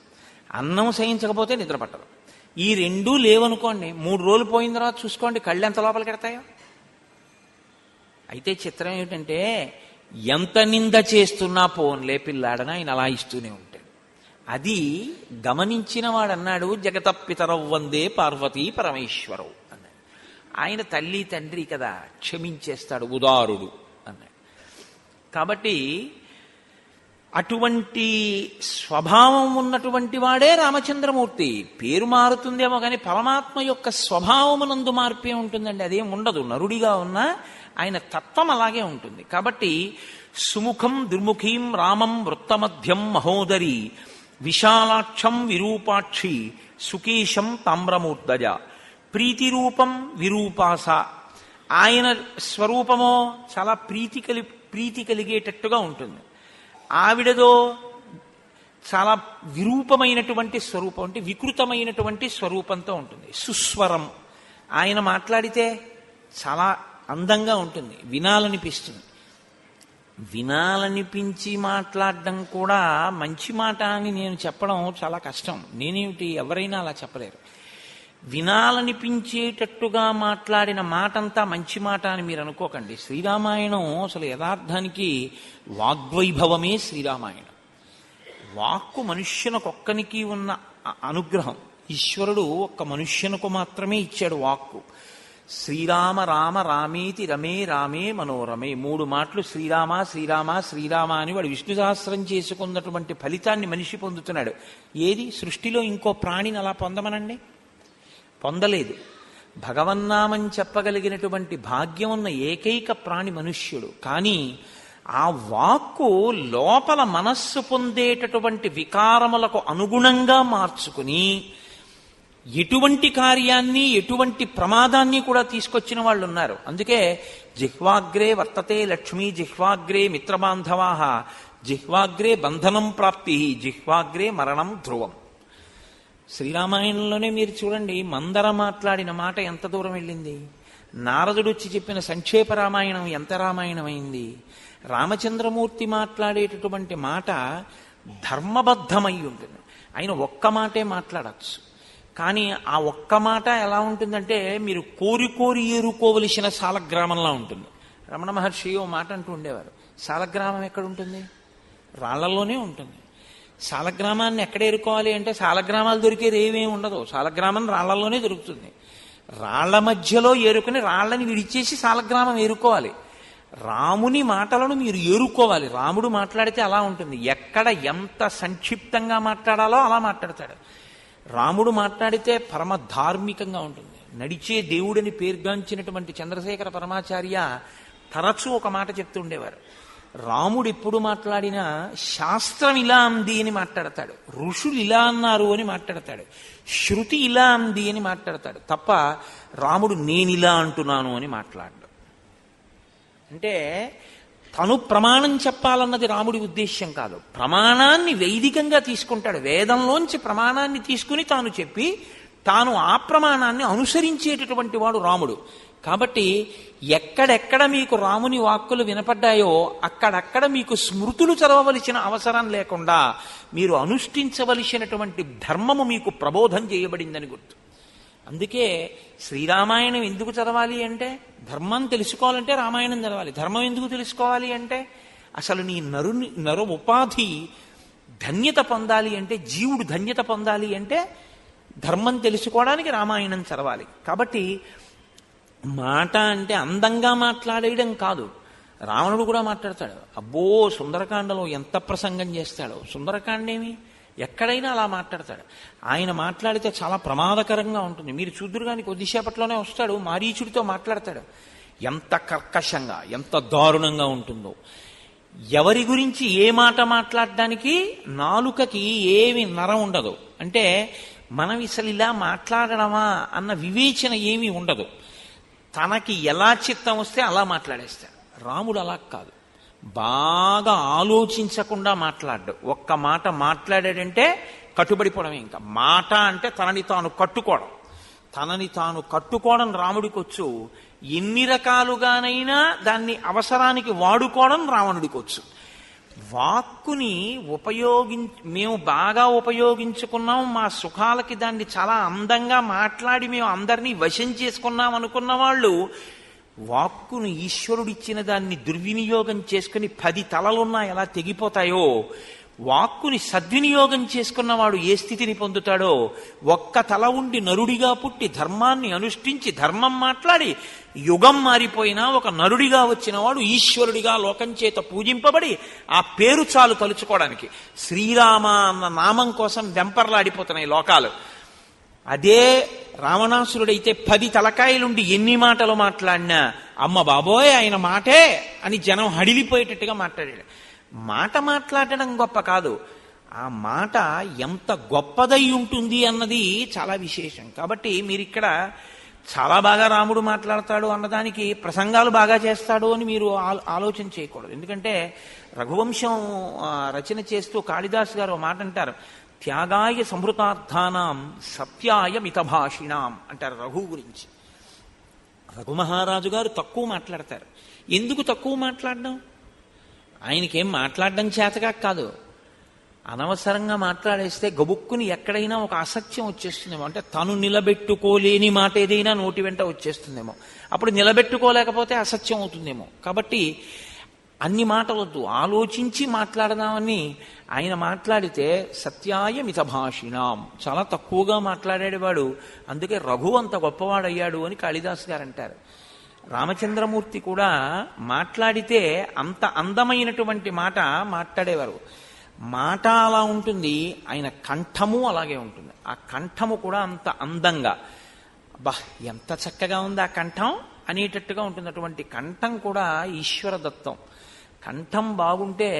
అన్నం సహించకపోతే నిద్ర పట్టదు. ఈ రెండూ లేవనుకోండి, 3 రోజులు పోయిన తర్వాత చూసుకోండి కళ్ళు ఎంత లోపలికి ఎడతాయో. అయితే చిత్రం ఏమిటంటే, ఎంత నింద చేస్తున్నా పోన్లే పిల్లాడని ఆయన అలా ఇస్తూనే ఉంటాడు. అది గమనించిన వాడన్నాడు, జగతపితరవ్ వందే పార్వతీ పరమేశ్వరవు అన్నాడు. ఆయన తల్లి తండ్రి కదా, క్షమించేస్తాడు, ఉదారుడు అన్నాడు. కాబట్టి అటువంటి స్వభావం ఉన్నటువంటి వాడే రామచంద్రమూర్తి. పేరు మారుతుందేమో కానీ పరమాత్మ యొక్క స్వభావమునందు మార్పే ఉంటుందండి, అదేం ఉండదు. నరుడిగా ఉన్నా ఆయన తత్వం అలాగే ఉంటుంది. కాబట్టి సుముఖం దుర్ముఖీం రామం వృత్తమధ్యం మహోదరి విశాలాక్షం విరూపాక్షి సుకేశం తామ్రమూర్ధజ ప్రీతిరూపం విరూపాస. ఆయన స్వరూపమో చాలా ప్రీతి కలిగేటట్టుగా ఉంటుంది. ఆవిడదో చాలా విరూపమైనటువంటి స్వరూపం, అంటే వికృతమైనటువంటి స్వరూపంతో ఉంటుంది. సుస్వరం, ఆయన మాట్లాడితే చాలా అందంగా ఉంటుంది, వినాలనిపిస్తుంది. వినాలనిపించి మాట్లాడడం కూడా మంచి మాట అని నేను చెప్పడం చాలా కష్టం. నేనేమిటి, ఎవరైనా అలా చెప్పలేరు. వినాలనిపించేటట్టుగా మాట్లాడిన మాటంతా మంచి మాట అని మీరు అనుకోకండి. శ్రీరామాయణం అసలు యథార్థానికి వాగ్వైభవమే శ్రీరామాయణం. వాక్కు మనుష్యునకొక్కనికి ఉన్న అనుగ్రహం. ఈశ్వరుడు ఒక్క మనుష్యునకు మాత్రమే ఇచ్చాడు వాక్కు. శ్రీరామ రామ రామేతి రమే రామే మనోరమే 3 మాటలు శ్రీరామ శ్రీరామ శ్రీరామ అని వాడు విష్ణు సహస్రం చేసుకున్నటువంటి ఫలితాన్ని మనిషి పొందుతున్నాడు. ఏది సృష్టిలో ఇంకో ప్రాణిని అలా పొందమనండి? పొందలేదు. భగవన్నామం చెప్పగలిగినటువంటి భాగ్యం ఉన్న ఏకైక ప్రాణి మనుష్యుడు. కానీ ఆ వాక్కు లోపల మనస్సు పొందేటటువంటి వికారములకు అనుగుణంగా మార్చుకుని ఎటువంటి కార్యాన్ని ఎటువంటి ప్రమాదాన్ని కూడా తీసుకొచ్చిన వాళ్ళు ఉన్నారు. అందుకే జిహ్వాగ్రే వర్తతే లక్ష్మీ జిహ్వాగ్రే మిత్రబాంధవాః జిహ్వాగ్రే బంధనం ప్రాప్తి, జిహ్వాగ్రే మరణం ధ్రువం. శ్రీరామాయణంలోనే మీరు చూడండి, మందర మాట్లాడిన మాట ఎంత దూరం వెళ్ళింది, నారదుడు వచ్చి చెప్పిన సంక్షేప రామాయణం ఎంత రామాయణమైంది. రామచంద్రమూర్తి మాట్లాడేటటువంటి మాట ధర్మబద్ధమై ఉంటుంది. ఆయన ఒక్క మాటే మాట్లాడచ్చు, కానీ ఆ ఒక్క మాట ఎలా ఉంటుందంటే మీరు కోరి కోరి ఏరుకోవలసిన సాలగ్రామంలా ఉంటుంది. రమణ మహర్షి ఓ మాట అంటూ ఉండేవారు, సాలగ్రామం ఎక్కడ ఉంటుంది? రాళ్లలోనే ఉంటుంది. సాలగ్రామాన్ని ఎక్కడ ఏరుకోవాలి అంటే సాలగ్రామాలు దొరికేది ఏమేమి ఉండదు, సాలగ్రామం రాళ్లలోనే దొరుకుతుంది. రాళ్ల మధ్యలో ఏరుకుని రాళ్లని విడిచేసి సాలగ్రామం ఏరుకోవాలి. రాముని మాటలను మీరు ఏరుకోవాలి. రాముడు మాట్లాడితే అలా ఉంటుంది, ఎక్కడ ఎంత సంక్షిప్తంగా మాట్లాడాలో అలా మాట్లాడతాడు. రాముడు మాట్లాడితే పరమ ధార్మికంగా ఉంటుంది. నడిచే దేవుడని పేర్గాంచినటువంటి చంద్రశేఖర పరమాచార్య తరచూ ఒక మాట చెప్తూ ఉండేవారు, రాముడు ఎప్పుడు మాట్లాడినా శాస్త్రం ఇలా అంది అని మాట్లాడతాడు, ఋషులు ఇలా అన్నారు అని మాట్లాడతాడు, శృతి ఇలా అంది అని మాట్లాడతాడు తప్ప రాముడు నేనిలా అంటున్నాను అని మాట్లాడు. అంటే తను ప్రమాణం చెప్పాలన్నది రాముడి ఉద్దేశ్యం కాదు, ప్రమాణాన్ని వైదికంగా తీసుకుంటాడు. వేదంలోంచి ప్రమాణాన్ని తీసుకుని తాను చెప్పి తాను ఆ ప్రమాణాన్ని అనుసరించేటటువంటి వాడు రాముడు. కాబట్టి ఎక్కడెక్కడ మీకు రాముని వాక్కులు వినపడ్డాయో అక్కడక్కడ మీకు స్మృతులు చదవవలసిన అవసరం లేకుండా మీరు అనుష్ఠించవలసినటువంటి ధర్మము మీకు ప్రబోధం చేయబడిందని గుర్తు. అందుకే శ్రీరామాయణం ఎందుకు చదవాలి అంటే, ధర్మం తెలుసుకోవాలంటే రామాయణం చదవాలి. ధర్మం ఎందుకు తెలుసుకోవాలి అంటే, అసలు నీ నర ఉపాధి ధన్యత పొందాలి అంటే, జీవుడు ధన్యత పొందాలి అంటే ధర్మం తెలుసుకోవడానికి రామాయణం చదవాలి. కాబట్టి మాట అంటే అందంగా మాట్లాడేయడం కాదు. రావణుడు కూడా మాట్లాడతాడు, అబ్బో సుందరకాండలో ఎంత ప్రసంగం చేస్తాడో. సుందరకాండేమి ఎక్కడైనా అలా మాట్లాడతాడు. ఆయన మాట్లాడితే చాలా ప్రమాదకరంగా ఉంటుంది. మీరు చూద్దురు కానీ కొద్దిసేపట్లోనే వస్తాడు, మారీచుడితో మాట్లాడతాడు. ఎంత కర్కశంగా, ఎంత దారుణంగా ఉంటుందో. ఎవరి గురించి ఏ మాట మాట్లాడడానికి నాలుకకి ఏమి నరం ఉండదు. అంటే మనం అసలు ఇలా మాట్లాడడమా అన్న వివేచన ఏమీ ఉండదు. తనకి ఎలా చిత్తం వస్తే అలా మాట్లాడేస్తాడు. రాముడు అలా కాదు, బాగా ఆలోచించకుండా మాట్లాడ్డు. ఒక్క మాట మాట్లాడాడంటే కట్టుబడిపోవడమే. ఇంకా మాట అంటే తనని తాను కట్టుకోవడం. తనని తాను కట్టుకోవడం రాముడికి వచ్చు. ఎన్ని రకాలుగానైనా దాన్ని అవసరానికి వాడుకోవడం రావణుడికి వచ్చు. వాక్కుని మేము బాగా ఉపయోగించుకున్నాం, మా సుఖాలకి దాన్ని చాలా అందంగా మాట్లాడి మేము అందరినీ వశం చేసుకున్నాం అనుకున్న వాళ్ళు వాక్కును ఈశ్వరుడిచ్చిన దాన్ని దుర్వినియోగం చేసుకుని 10 తలలున్నా ఎలా తెగిపోతాయో, వాక్కుని సద్వినియోగం చేసుకున్నవాడు ఏ స్థితిని పొందుతాడో, ఒక్క తల ఉండి నరుడిగా పుట్టి ధర్మాన్ని అనుష్ఠించి ధర్మం మాట్లాడి యుగం మారిపోయినా ఒక నరుడిగా వచ్చినవాడు ఈశ్వరుడిగా లోకం చేత పూజింపబడి ఆ పేరు చాలు తలుచుకోవడానికి. శ్రీరామ అన్న నామం కోసం వెంపర్లాడిపోతున్నాయి లోకాలు. అదే రావణాసురుడైతే 10 తలకాయలుండి ఎన్ని మాటలు మాట్లాడినా అమ్మ బాబోయ్ ఆయన మాటే అని జనం హడిలిపోయేటట్టుగా మాట్లాడాడు. మాట మాట్లాడడం గొప్ప కాదు, ఆ మాట ఎంత గొప్పదై ఉంటుంది అన్నది చాలా విశేషం. కాబట్టి మీరు ఇక్కడ చాలా బాగా రాముడు మాట్లాడతాడు అన్నదానికి ప్రసంగాలు బాగా చేస్తాడు అని మీరు ఆలోచన చేయకూడదు. ఎందుకంటే రఘువంశం రచన చేస్తూ కాళిదాస్ గారు మాట అంటారు, త్యాగాయ సంహృతార్థానాం సత్యాయ మితభాషిణాం అంటారు రఘు గురించి. రఘుమహారాజు గారు తక్కువ మాట్లాడతారు. ఎందుకు తక్కువ మాట్లాడడం? ఆయనకేం మాట్లాడడం చేతగా కాదు, అనవసరంగా మాట్లాడేస్తే గబుక్కుని ఎక్కడైనా ఒక అసత్యం వచ్చేస్తుందేమో. అంటే తను నిలబెట్టుకోలేని మాట ఏదైనా నోటి వెంట వచ్చేస్తుందేమో, అప్పుడు నిలబెట్టుకోలేకపోతే అసత్యం అవుతుందేమో. కాబట్టి అన్ని మాటలొద్దు, ఆలోచించి మాట్లాడదామని ఆయన మాట్లాడితే సత్యాయ మితభాషిణాం, చాలా తక్కువగా మాట్లాడేవాడు. అందుకే రఘు అంత గొప్పవాడయ్యాడు అని కాళిదాస్ గారు అంటారు. రామచంద్రమూర్తి కూడా మాట్లాడితే అంత అందమైనటువంటి మాట మాట్లాడేవారు. మాట అలా ఉంటుంది, ఆయన కంఠము అలాగే ఉంటుంది. ఆ కంఠము కూడా అంత అందంగా, బా ఎంత చక్కగా ఉంది ఆ కంఠం అనేటట్టుగా ఉంటుంది. అటువంటి కంఠం కూడా ఈశ్వర దత్తం. కంఠం బాగుంటే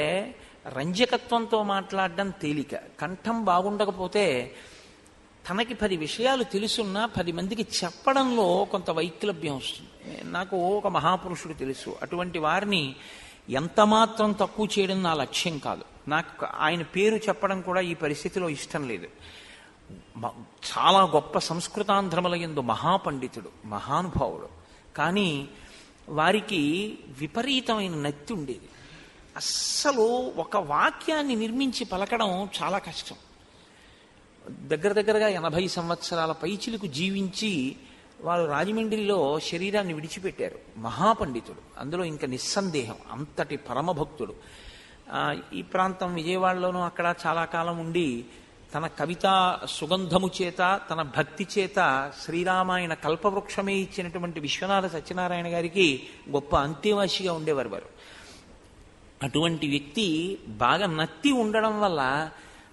రంజకత్వంతో మాట్లాడడం తేలిక. కంఠం బాగుండకపోతే తనకి 10 విషయాలు తెలుసున్నా 10 మందికి చెప్పడంలో కొంత వైక్లభ్యం వస్తుంది. నాకు ఒక మహాపురుషుడు తెలుసు, అటువంటి వారిని ఎంత మాత్రం తక్కువ చేయడం నా లక్ష్యం కాదు. నాకు ఆయన పేరు చెప్పడం కూడా ఈ పరిస్థితిలో ఇష్టం లేదు. చాలా గొప్ప సంస్కృతాంధ్రముల యందు మహాపండితుడు, మహానుభావుడు. కానీ వారికి విపరీతమైన నత్తి ఉండేది. అస్సలు ఒక వాక్యాన్ని నిర్మించి పలకడం చాలా కష్టం. దగ్గరగా 80 సంవత్సరాల పైచిలకు జీవించి వారు రాజమండ్రిలో శరీరాన్ని విడిచిపెట్టారు. మహాపండితుడు, అందులో ఇంకా నిస్సందేహం. అంతటి పరమభక్తుడు. ఈ ప్రాంతం విజయవాడలోనూ అక్కడ చాలా కాలం ఉండి తన కవితా సుగంధము చేత, తన భక్తి చేత శ్రీరామాయణ కల్పవృక్షమే ఇచ్చినటువంటి విశ్వనాథ సత్యనారాయణ గారికి గొప్ప అంతేవాసిగా ఉండేవారు వారు. అటువంటి వ్యక్తి బాగా నత్తి ఉండడం వల్ల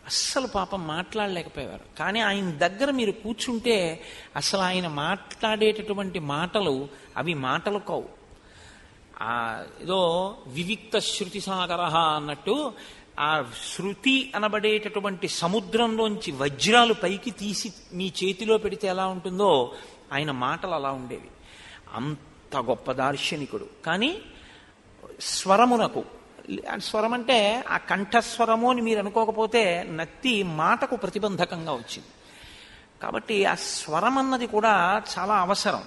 అస్సలు పాపం మాట్లాడలేకపోయేవారు. కానీ ఆయన దగ్గర మీరు కూర్చుంటే అసలు ఆయన మాట్లాడేటటువంటి మాటలు అవి మాటలు కావు. ఏదో వివిక్త శృతి సాగర అన్నట్టు ఆ శృతి అనబడేటటువంటి సముద్రంలోంచి వజ్రాలు పైకి తీసి మీ చేతిలో పెడితే ఎలా ఉంటుందో ఆయన మాటలు అలా ఉండేవి. అంత గొప్ప దార్శనికుడు. కానీ స్వరమునకు, స్వరం అంటే ఆ కంఠస్వరము అని మీరు అనుకోకపోతే నత్తి మాటకు ప్రతిబంధకంగా వచ్చింది. కాబట్టి ఆ స్వరం అన్నది కూడా చాలా అవసరం.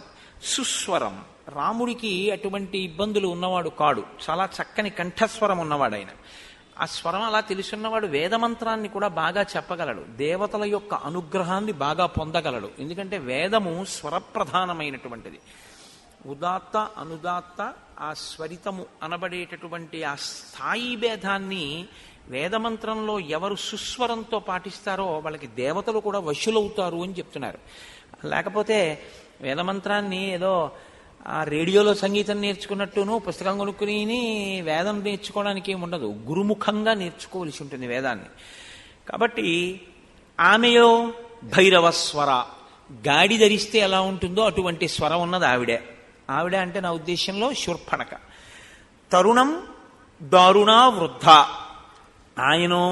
సుస్వరం. రాముడికి అటువంటి ఇబ్బందులు ఉన్నవాడు కాడు. చాలా చక్కని కంఠస్వరం ఉన్నవాడు ఆయన. ఆ స్వరం అలా తెలుసున్నవాడు వేదమంత్రాన్ని కూడా బాగా చెప్పగలడు. దేవతల యొక్క అనుగ్రహాన్ని బాగా పొందగలడు. ఎందుకంటే వేదము స్వరప్రధానమైనటువంటిది. ఉదాత్త అనుదాత్త ఆ స్వరితము అనబడేటటువంటి ఆ స్థాయి భేదాన్ని వేదమంత్రంలో ఎవరు సుస్వరంతో పాటిస్తారో వాళ్ళకి దేవతలు కూడా వశులవుతారు అని చెప్తున్నారు. లేకపోతే వేదమంత్రాన్ని ఏదో ఆ రేడియోలో సంగీతం నేర్చుకున్నట్టును పుస్తకం కొనుక్కుని వేదం నేర్చుకోవడానికి ఏమి ఉండదు. గురుముఖంగా నేర్చుకోవలసి ఉంటుంది వేదాన్ని. కాబట్టి ఆమెయో భైరవస్వర, గాడి ధరిస్తే ఎలా ఉంటుందో అటువంటి స్వరం ఉన్నది ఆవిడే. ఆవిడ అంటే నా ఉద్దేశంలో శూర్పణఖ. తరుణం దారుణా వృద్ధ. ఆయనో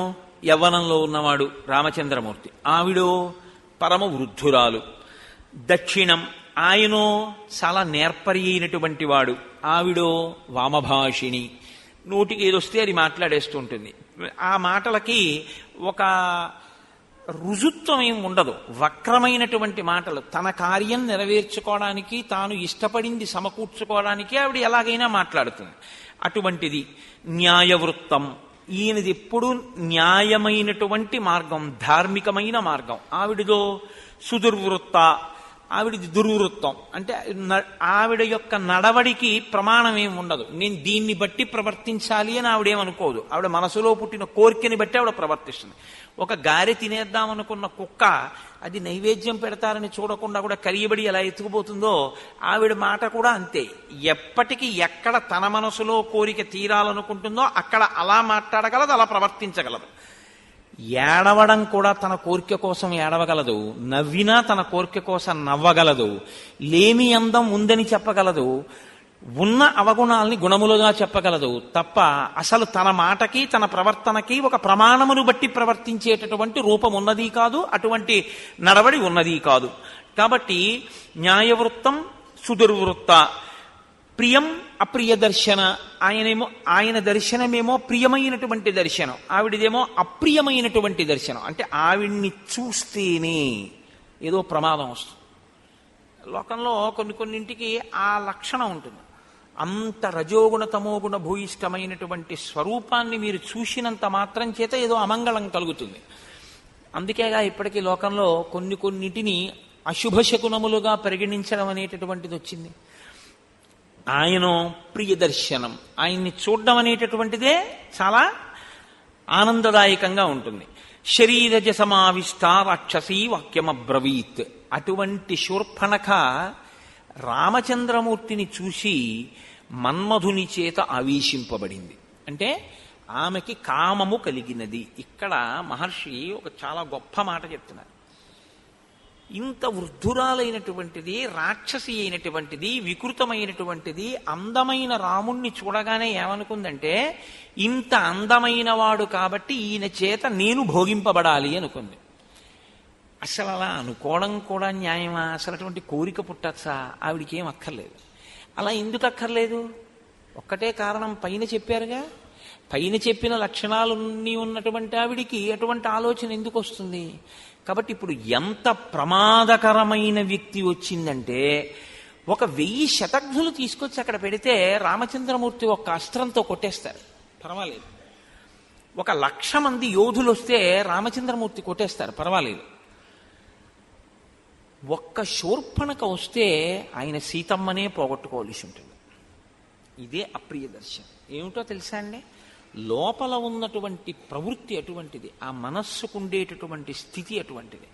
యవ్వనంలో ఉన్నవాడు రామచంద్రమూర్తి, ఆవిడో పరమ వృద్ధురాలు. దక్షిణం, ఆయనో చాలా నేర్పరి అయినటువంటి వాడు, ఆవిడో వామభాషిణి. నోటికి ఏదొస్తే అది మాట్లాడేస్తూ ఉంటుంది. ఆ మాటలకి ఒక రుజుత్వం ఏం ఉండదు. వక్రమైనటువంటి మాటలు. తన కార్యం నెరవేర్చుకోవడానికి, తాను ఇష్టపడింది సమకూర్చుకోవడానికి ఆవిడ ఎలాగైనా మాట్లాడుతుంది. అటువంటిది న్యాయవృత్తం. ఈయనది ఎప్పుడూ న్యాయమైనటువంటి మార్గం, ధార్మికమైన మార్గం. ఆవిడదో సుదుర్వృత్త, ఆవిడది దుర్వృత్తం. అంటే ఆవిడ యొక్క నడవడికి ప్రమాణం ఏమి ఉండదు. నేను దీన్ని బట్టి ప్రవర్తించాలి అని ఆవిడేమనుకోదు. ఆవిడ మనసులో పుట్టిన కోరికని బట్టి ఆవిడ ప్రవర్తిస్తుంది. ఒక గారె తినేద్దామనుకున్న కుక్క అది నైవేద్యం పెడతారని చూడకుండా కూడా కరియబడి ఎలా ఎత్తుకుపోతుందో ఆవిడ మాట కూడా అంతే. ఎప్పటికీ ఎక్కడ తన మనసులో కోరిక తీరాలనుకుంటుందో అక్కడ అలా మాట్లాడగలదు, అలా ప్రవర్తించగలదు. ఏడవడం కూడా తన కోరిక కోసం ఏడవగలదు, నవ్వినా తన కోరిక కోసం నవ్వగలదు, లేమి అందం ఉందని చెప్పగలదు, ఉన్న అవగుణాల్ని గుణములుగా చెప్పగలదు. తప్ప అసలు తన మాటకి తన ప్రవర్తనకి ఒక ప్రమాణమును బట్టి ప్రవర్తించేటటువంటి రూపం ఉన్నది కాదు, అటువంటి నడవడి ఉన్నది కాదు. కాబట్టి న్యాయవృత్తం సుదుర్వృత్త. ప్రియం అప్రియ దర్శన. ఆయన దర్శనమేమో ప్రియమైనటువంటి దర్శనం, ఆవిడదేమో అప్రియమైనటువంటి దర్శనం. అంటే ఆవిడ్ని చూస్తేనే ఏదో ప్రమాదం వస్తుంది. లోకంలో కొన్నింటికి ఆ లక్షణం ఉంటుంది. అంత రజోగుణ తమోగుణ భూయిష్టమైనటువంటి స్వరూపాన్ని మీరు చూసినంత మాత్రం చేత ఏదో అమంగళం కలుగుతుంది. అందుకేగా ఇప్పటికీ లోకంలో కొన్నింటిని అశుభ శకునములుగా పరిగణించడం అనేటటువంటిది వచ్చింది. ఆయన ప్రియ దర్శనం, ఆయన్ని చూడడం అనేటటువంటిదే చాలా ఆనందదాయకంగా ఉంటుంది. శరీరజ సమావిష్ట రాక్షసీ వాక్యమబ్రవీత్. అటువంటి శూర్పణఖ రామచంద్రమూర్తిని చూసి మన్మధుని చేత ఆవేశింపబడింది. అంటే ఆమెకి కామము కలిగినది. ఇక్కడ మహర్షి ఒక చాలా గొప్ప మాట చెప్తున్నారు. ఇంత వృద్ధురాలైనటువంటిది, రాక్షసి అయినటువంటిది, వికృతమైనటువంటిది అందమైన రాముణ్ణి చూడగానే ఏమనుకుందంటే ఇంత అందమైన వాడు కాబట్టి ఈయన చేత నేను భోగింపబడాలి అనుకుంది. అసలు అలా అనుకోవడం కూడా న్యాయమా? అసలు అటువంటి కోరిక పుట్టచ్చా? ఆవిడికి ఏం అక్కర్లేదు. అలా ఎందుకు అక్కర్లేదు? ఒక్కటే కారణం పైన చెప్పారుగా. పైన చెప్పిన లక్షణాలన్నీ ఉన్నటువంటి ఆవిడికి అటువంటి ఆలోచన ఎందుకు వస్తుంది? కాబట్టి ఇప్పుడు ఎంత ప్రమాదకరమైన వ్యక్తి వచ్చిందంటే, ఒక 1000 శతఘ్నులు తీసుకొచ్చి అక్కడ పెడితే రామచంద్రమూర్తి ఒక్క అస్త్రంతో కొట్టేస్తారు, పర్వాలేదు. 1,00,000 మంది యోధులు వస్తే రామచంద్రమూర్తి కొట్టేస్తారు, పర్వాలేదు. ఒక్క శూర్పణఖ వస్తే ఆయన సీతమ్మనే పోగొట్టుకోవలసి ఉంటుంది. ఇదే అప్రియ దర్శనం. ఏమిటో తెలుసా అండి? లోపల ఉన్నటువంటి ప్రవృత్తి అటువంటిది, ఆ మనస్సుకు ఉండేటటువంటి స్థితి అటువంటిది.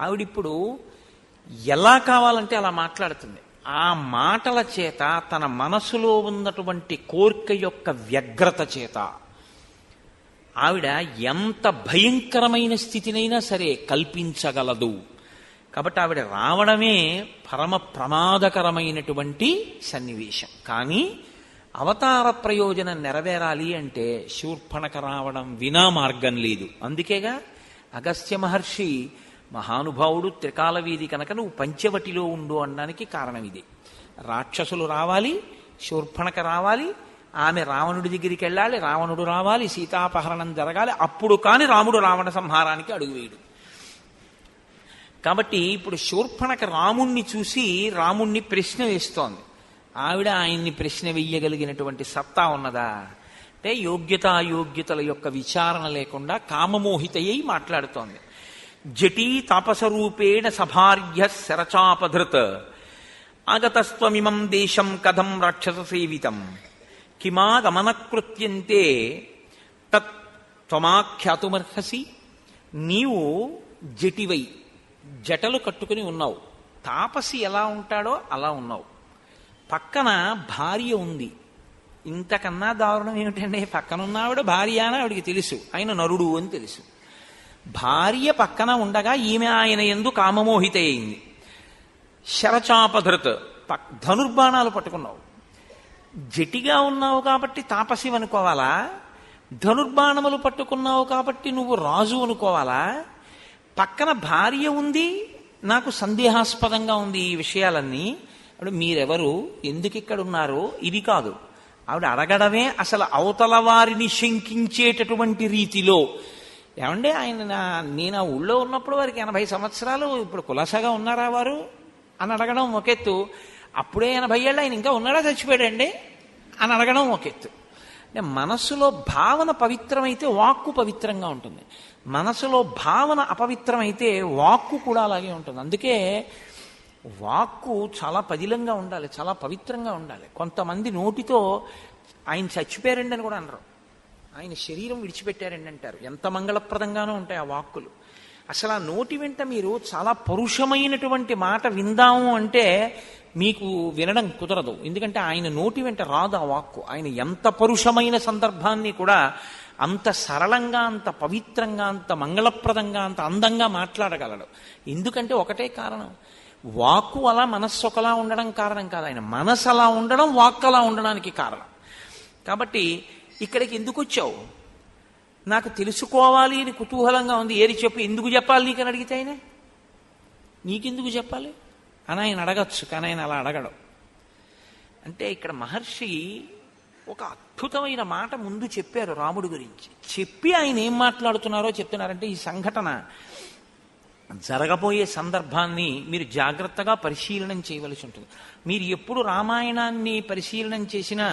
ఆవిడిప్పుడు ఎలా కావాలంటే అలా మాట్లాడుతుంది. ఆ మాటల చేత తన మనసులో ఉన్నటువంటి కోరిక యొక్క వ్యగ్రత చేత ఆవిడ ఎంత భయంకరమైన స్థితినైనా సరే కల్పించగలదు. కాబట్టి ఆవిడ రావడమే పరమ ప్రమాదకరమైనటువంటి సన్నివేశం. కానీ అవతార ప్రయోజనం నెరవేరాలి అంటే శూర్పణఖ రావడం వినా మార్గం లేదు. అందుకేగా అగస్త్య మహర్షి మహానుభావుడు, త్రికాల వీధి కనుక నువ్వు పంచవటిలో ఉండు అనడానికి కారణం ఇది. రాక్షసులు రావాలి, శూర్పణఖ రావాలి, ఆమె రావణుడి దగ్గరికి వెళ్ళాలి, రావణుడు రావాలి, సీతాపహరణం జరగాలి, అప్పుడు కాని రాముడు రావణ సంహారానికి అడుగువేయడు. కాబట్టి ఇప్పుడు శూర్పణఖ రాముణ్ణి చూసి రాముణ్ణి ప్రశ్న వేస్తోంది. ఆవిడ ఆయన్ని ప్రశ్న వెయ్యగలిగినటువంటి సత్తా ఉన్నదా అంటే యోగ్యతాయోగ్యతల యొక్క విచారణ లేకుండా కామమోహితయ్యి మాట్లాడుతోంది. జటీ తాపసరూపేణ సభార్య శరచాపధృత్ ఆగతస్త్వమిమం దేశం కథం రాక్షస సేవితం కిమాగమనకృత్యంతే తత్ త్వమాఖ్యాతుమర్హసి. నీవు జటివై జటలు కట్టుకుని ఉన్నావు, తాపసి ఎలా ఉంటాడో అలా ఉన్నావు. పక్కన భార్య ఉంది. ఇంతకన్నా దారుణం ఏమిటండి? పక్కనున్న ఆవిడ భార్య అని ఆవిడికి తెలుసు, ఆయన నరుడు అని తెలుసు. భార్య పక్కన ఉండగా ఈమె ఆయన యందు కామమోహిత అయింది. శరచాపధృత్ ధనుర్బాణాలు పట్టుకున్నావు. జటిగా ఉన్నావు కాబట్టి తాపసి అనుకోవాలా? ధనుర్బాణములు పట్టుకున్నావు కాబట్టి నువ్వు రాజు అనుకోవాలా? పక్కన భార్య ఉంది, నాకు సందేహాస్పదంగా ఉంది ఈ విషయాలన్నీ. అప్పుడు మీరెవరు, ఎందుకు ఇక్కడ ఉన్నారో ఇది కాదు. ఆవిడ అడగడమే అసలు అవతల వారిని శంకించేటటువంటి రీతిలో. ఏమంటే ఆయన నేను ఆ ఊళ్ళో ఉన్నప్పుడు వారికి 80 సంవత్సరాలు, ఇప్పుడు కులాసాగా ఉన్నారా వారు అని అడగడం ఒక ఎత్తు. అప్పుడే 80 ఏళ్ళు ఆయన ఇంకా ఉన్నాడా చచ్చిపోయాడండి అని అడగడం ఒక ఎత్తు. అంటే మనస్సులో భావన పవిత్రమైతే వాక్కు పవిత్రంగా ఉంటుంది, మనసులో భావన అపవిత్రమైతే వాక్కు కూడా అలాగే ఉంటుంది. అందుకే వాక్కు చాలా పదిలంగా ఉండాలి, చాలా పవిత్రంగా ఉండాలి. కొంతమంది నోటితో ఆయన చచ్చిపోయారండి అని కూడా అనరు, ఆయన శరీరం విడిచిపెట్టారండి అంటారు. ఎంత మంగళప్రదంగానూ ఉంటాయి ఆ వాక్కులు. అసలు ఆ నోటి వెంట మీరు చాలా పరుషమైనటువంటి మాట విందాము అంటే మీకు వినడం కుదరదు. ఎందుకంటే ఆయన నోటి వెంట రాదు ఆ వాక్కు. ఆయన ఎంత పరుషమైన సందర్భాన్ని కూడా అంత సరళంగా, అంత పవిత్రంగా, అంత మంగళప్రదంగా, అంత అందంగా మాట్లాడగలడు. ఎందుకంటే ఒకటే కారణం, వాక్కు అలా మనస్సు ఒకలా ఉండడం కారణం కాదు, ఆయన మనసు అలా ఉండడం వాక్కు అలా ఉండడానికి కారణం. కాబట్టి ఇక్కడికి ఎందుకు వచ్చావు, నాకు తెలుసుకోవాలి అని కుతూహలంగా ఉంది, ఏది చెప్పు, ఎందుకు చెప్పాలి నీకని అడిగితే ఆయన నీకెందుకు చెప్పాలి అని ఆయన అడగచ్చు, కానీ ఆయన అలా అడగడం. అంటే ఇక్కడ మహర్షి ఒక అద్భుతమైన మాట ముందు చెప్పారు రాముడి గురించి. చెప్పి ఆయన ఏం మాట్లాడుతున్నారో చెప్తున్నారంటే, ఈ సంఘటన జరగబోయే సందర్భాన్ని మీరు జాగ్రత్తగా పరిశీలనం చేయవలసి ఉంటుంది. మీరు ఎప్పుడు రామాయణాన్ని పరిశీలనం చేసినా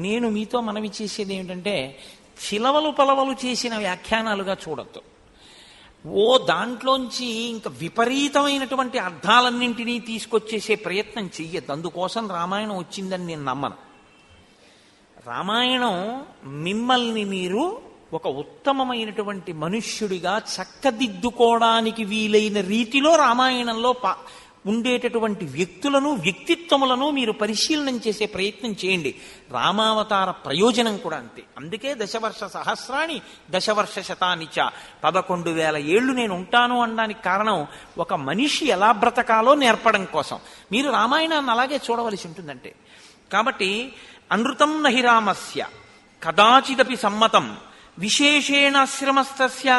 నేను మీతో మనవి చేసేది ఏమిటంటే, చిలవలు పలవలు చేసిన వ్యాఖ్యానాలుగా చూడద్దు. ఓ దాంట్లోంచి ఇంకా విపరీతమైనటువంటి అర్థాలన్నింటినీ తీసుకొచ్చేసే ప్రయత్నం చెయ్యద్దు. అందుకోసం రామాయణం వచ్చిందని నేను నమ్మను. రామాయణం మిమ్మల్ని మీరు ఒక ఉత్తమమైనటువంటి మనుష్యుడిగా చక్కదిద్దుకోవడానికి వీలైన రీతిలో రామాయణంలో ఉండేటటువంటి వ్యక్తులను, వ్యక్తిత్వములను మీరు పరిశీలనం చేసే ప్రయత్నం చేయండి. రామావతార ప్రయోజనం కూడా అంతే. అందుకే 10 వర్ష సహస్రాణి 10 వర్ష శతానిచ, 11,000 ఏళ్ళు నేను ఉంటాను అనడానికి కారణం ఒక మనిషి ఎలా బ్రతకాలో నేర్పడం కోసం. మీరు రామాయణాన్ని అలాగే చూడవలసి ఉంటుందంటే. కాబట్టి అనృతం నహి రామస్య కదాచిదపి సమ్మతం విశేషేణాశ్రమస్తస్య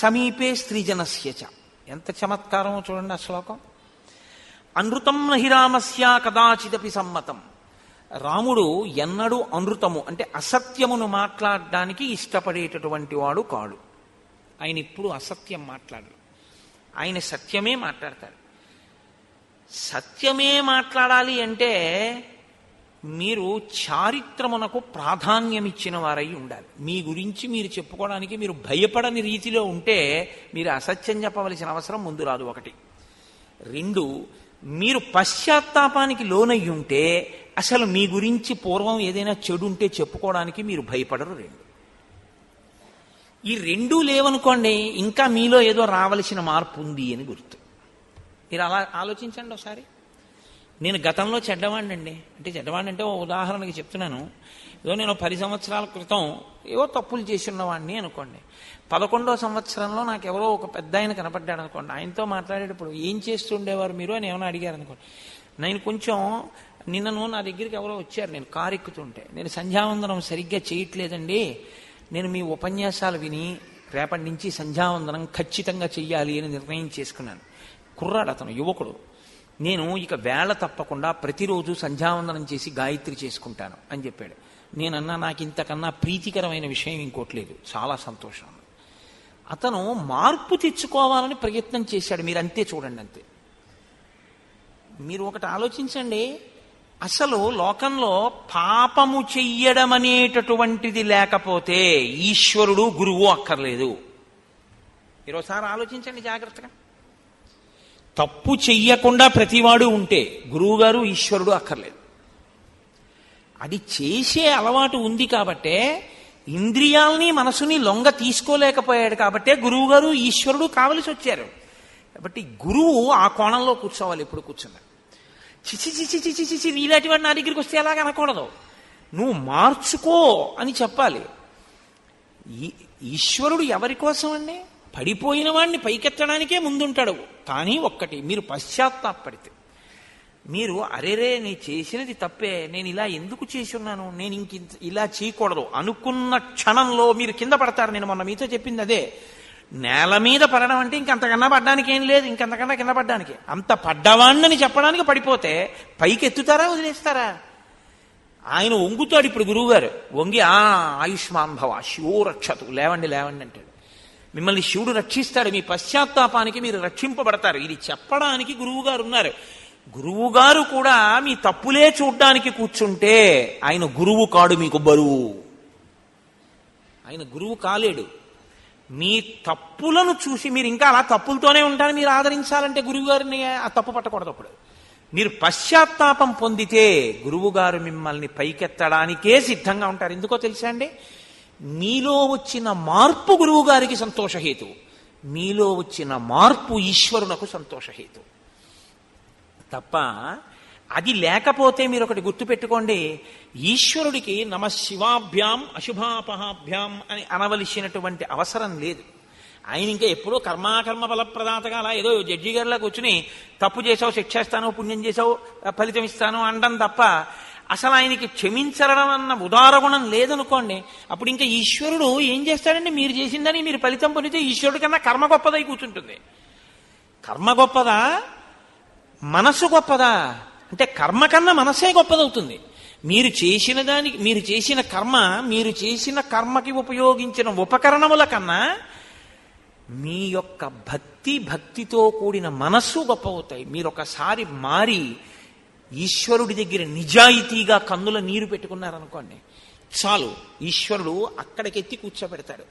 సమీపే స్త్రీజనస్య చ. ఎంత చమత్కారమో చూడండి ఆ శ్లోకం. అనృతం నహి రామస్య కదాచిదపి సమ్మతం. రాముడు ఎన్నడూ అనృతము అంటే అసత్యమును మాట్లాడడానికి ఇష్టపడేటటువంటి వాడు కాడు. ఆయన ఇప్పుడు అసత్యం మాట్లాడరు, ఆయన సత్యమే మాట్లాడతాడు. సత్యమే మాట్లాడాలి అంటే మీరు చారిత్రమునకు ప్రాధాన్యం ఇచ్చిన వారై ఉండాలి. మీ గురించి మీరు చెప్పుకోవడానికి మీరు భయపడని రీతిలో ఉంటే మీరు అసత్యం చెప్పవలసిన అవసరం ముందు రాదు. ఒకటి. రెండు, మీరు పశ్చాత్తాపానికి లోనయ్యి ఉంటే అసలు మీ గురించి పూర్వం ఏదైనా చెడు ఉంటే చెప్పుకోవడానికి మీరు భయపడరు. రెండు. ఈ రెండూ లేవనుకోండి, ఇంకా మీలో ఏదో రావలసిన మార్పు ఉంది అని గుర్తు. మీరు అలా ఆలోచించండి ఒకసారి. నేను గతంలో చెడ్డవాడినండి, అంటే చెడ్డవాడిని అంటే ఓ ఉదాహరణకి చెప్తున్నాను. ఏదో నేను 10 సంవత్సరాల క్రితం ఏవో తప్పులు చేసి ఉన్నవాడిని అనుకోండి. 11వ సంవత్సరంలో నాకు ఎవరో ఒక పెద్ద ఆయన కనపడ్డాడు అనుకోండి. ఆయనతో మాట్లాడేటప్పుడు ఏం చేస్తుండేవారు మీరు అని ఏమైనా అడిగారు అనుకోండి. నేను కొంచెం నిన్నను నా దగ్గరికి ఎవరో వచ్చారు, నేను కారు ఎక్కుతుంటే, నేను సంధ్యావందనం సరిగ్గా చేయట్లేదండి, నేను మీ ఉపన్యాసాలు విని రేపటి నుంచి సంధ్యావందనం ఖచ్చితంగా చెయ్యాలి అని నిర్ణయం చేసుకున్నాను. కుర్రాడు అతను, యువకుడు. నేను ఇక వేళ తప్పకుండా ప్రతిరోజు సంధ్యావందనం చేసి గాయత్రి చేసుకుంటాను అని చెప్పాడు. నేనన్నా నాకు ఇంతకన్నా ప్రీతికరమైన విషయం ఇంకోటి లేదు, చాలా సంతోషం. అతను మార్పు తెచ్చుకోవాలని ప్రయత్నం చేశాడు. మీరు అంతే చూడండి, అంతే. మీరు ఒకటి ఆలోచించండి, అసలు లోకంలో పాపము చెయ్యడం అనేటటువంటిది లేకపోతే ఈశ్వరుడు గురువు అక్కర్లేదు. మీరు ఒకసారి ఆలోచించండి జాగ్రత్తగా. తప్పు చెయ్యకుండా ప్రతివాడు ఉంటే గురువుగారు ఈశ్వరుడు అక్కర్లేదు. అది చేసే అలవాటు ఉంది కాబట్టే ఇంద్రియాల్ని మనసుని లొంగ తీసుకోలేకపోయాడు కాబట్టే గురువుగారు ఈశ్వరుడు కావలసి వచ్చారు. కాబట్టి గురువు ఆ కోణంలో కూర్చోవాలి. ఎప్పుడు కూర్చున్నారు చిచి చిచి చిచి చిచి నీలాంటి వాడు నా దగ్గరికి వస్తే ఎలాగ అనకూడదు, నువ్వు మార్చుకో అని చెప్పాలి. ఈశ్వరుడు ఎవరి కోసం అండి? పడిపోయిన వాడిని పైకెత్తడానికే ముందుంటాడు. కానీ ఒక్కటి, మీరు పశ్చాత్తాపడితే, మీరు అరేరే నేను చేసినది తప్పే, నేను ఇలా ఎందుకు చేసి ఉన్నాను, నేను ఇంక ఇలా చేయకూడదు అనుకున్న క్షణంలో మీరు కింద పడతారు. నేను మొన్న మీతో చెప్పింది అదే. నేల మీద పడడం అంటే ఇంకంతకన్నా పడ్డానికి ఏం లేదు, ఇంకంతకన్నా కింద పడ్డానికి. అంత పడ్డవాణ్ణని చెప్పడానికి పడిపోతే పైకి ఎత్తుతారా వదిలేస్తారా? ఆయన వంగుతాడు. ఇప్పుడు గురువుగారు వంగి ఆయుష్మాన్ భవ శివో రక్షతు, లేవండి లేవండి అంటాడు. మిమ్మల్ని శివుడు రక్షిస్తాడు. మీ పశ్చాత్తాపానికి మీరు రక్షింపబడతారు. ఇది చెప్పడానికి గురువుగారు ఉన్నారు. గురువుగారు కూడా మీ తప్పులే చూడ్డానికి కూర్చుంటే ఆయన గురువు కాడు, మీకు బరువు. ఆయన గురువు కాలేడు. మీ తప్పులను చూసి మీరు ఇంకా అలా తప్పులతోనే ఉంటారు. మీరు ఆదరించాలంటే గురువుగారిని ఆ తప్పు పట్టకూడదు. అప్పుడు మీరు పశ్చాత్తాపం పొందితే గురువుగారు మిమ్మల్ని పైకెత్తడానికే సిద్ధంగా ఉంటారు. ఎందుకో తెలుసా అండి? మీలో వచ్చిన మార్పు గురువు గారికి సంతోషహేతు, మీలో వచ్చిన మార్పు ఈశ్వరునకు సంతోషహేతు తప్ప అది లేకపోతే మీరు ఒకటి గుర్తుపెట్టుకోండి, ఈశ్వరుడికి నమ శివాభ్యాం అశుభాపహాభ్యాం అని అనవలసినటువంటి అవసరం లేదు. ఆయన ఇంకా ఎప్పుడో కర్మాకర్మ ఫలప్రదాతగా అలా ఏదో జడ్జి గారిలా కూర్చుని తప్పు చేసావు శిక్షేస్తాను, పుణ్యం చేసావు ఫలితం ఇస్తాను అనడం తప్ప అసలు ఆయనకి క్షమించడం అన్న ఉదారగుణం లేదనుకోండి. అప్పుడు ఇంకా ఈశ్వరుడు ఏం చేస్తాడండి? మీరు చేసిందని మీరు ఫలితం పొందితే ఈశ్వరుడి కన్నా కర్మ గొప్పదై కూర్చుంటుంది. కర్మ గొప్పదా, మనసు గొప్పదా అంటే కర్మ కన్నా మనసే గొప్పదవుతుంది. మీరు చేసిన దానికి, మీరు చేసిన కర్మ, మీరు చేసిన కర్మకి ఉపయోగించిన ఉపకరణముల కన్నా మీ యొక్క భక్తితో కూడిన మనస్సు గొప్ప అవుతాయి. మీరు ఒకసారి మారి ఈశ్వరుడి దగ్గర నిజాయితీగా కన్నుల నీరు పెట్టుకున్నారనుకోండి, చాలు, ఈశ్వరుడు అక్కడికెత్తి కూర్చోబెడతాడు.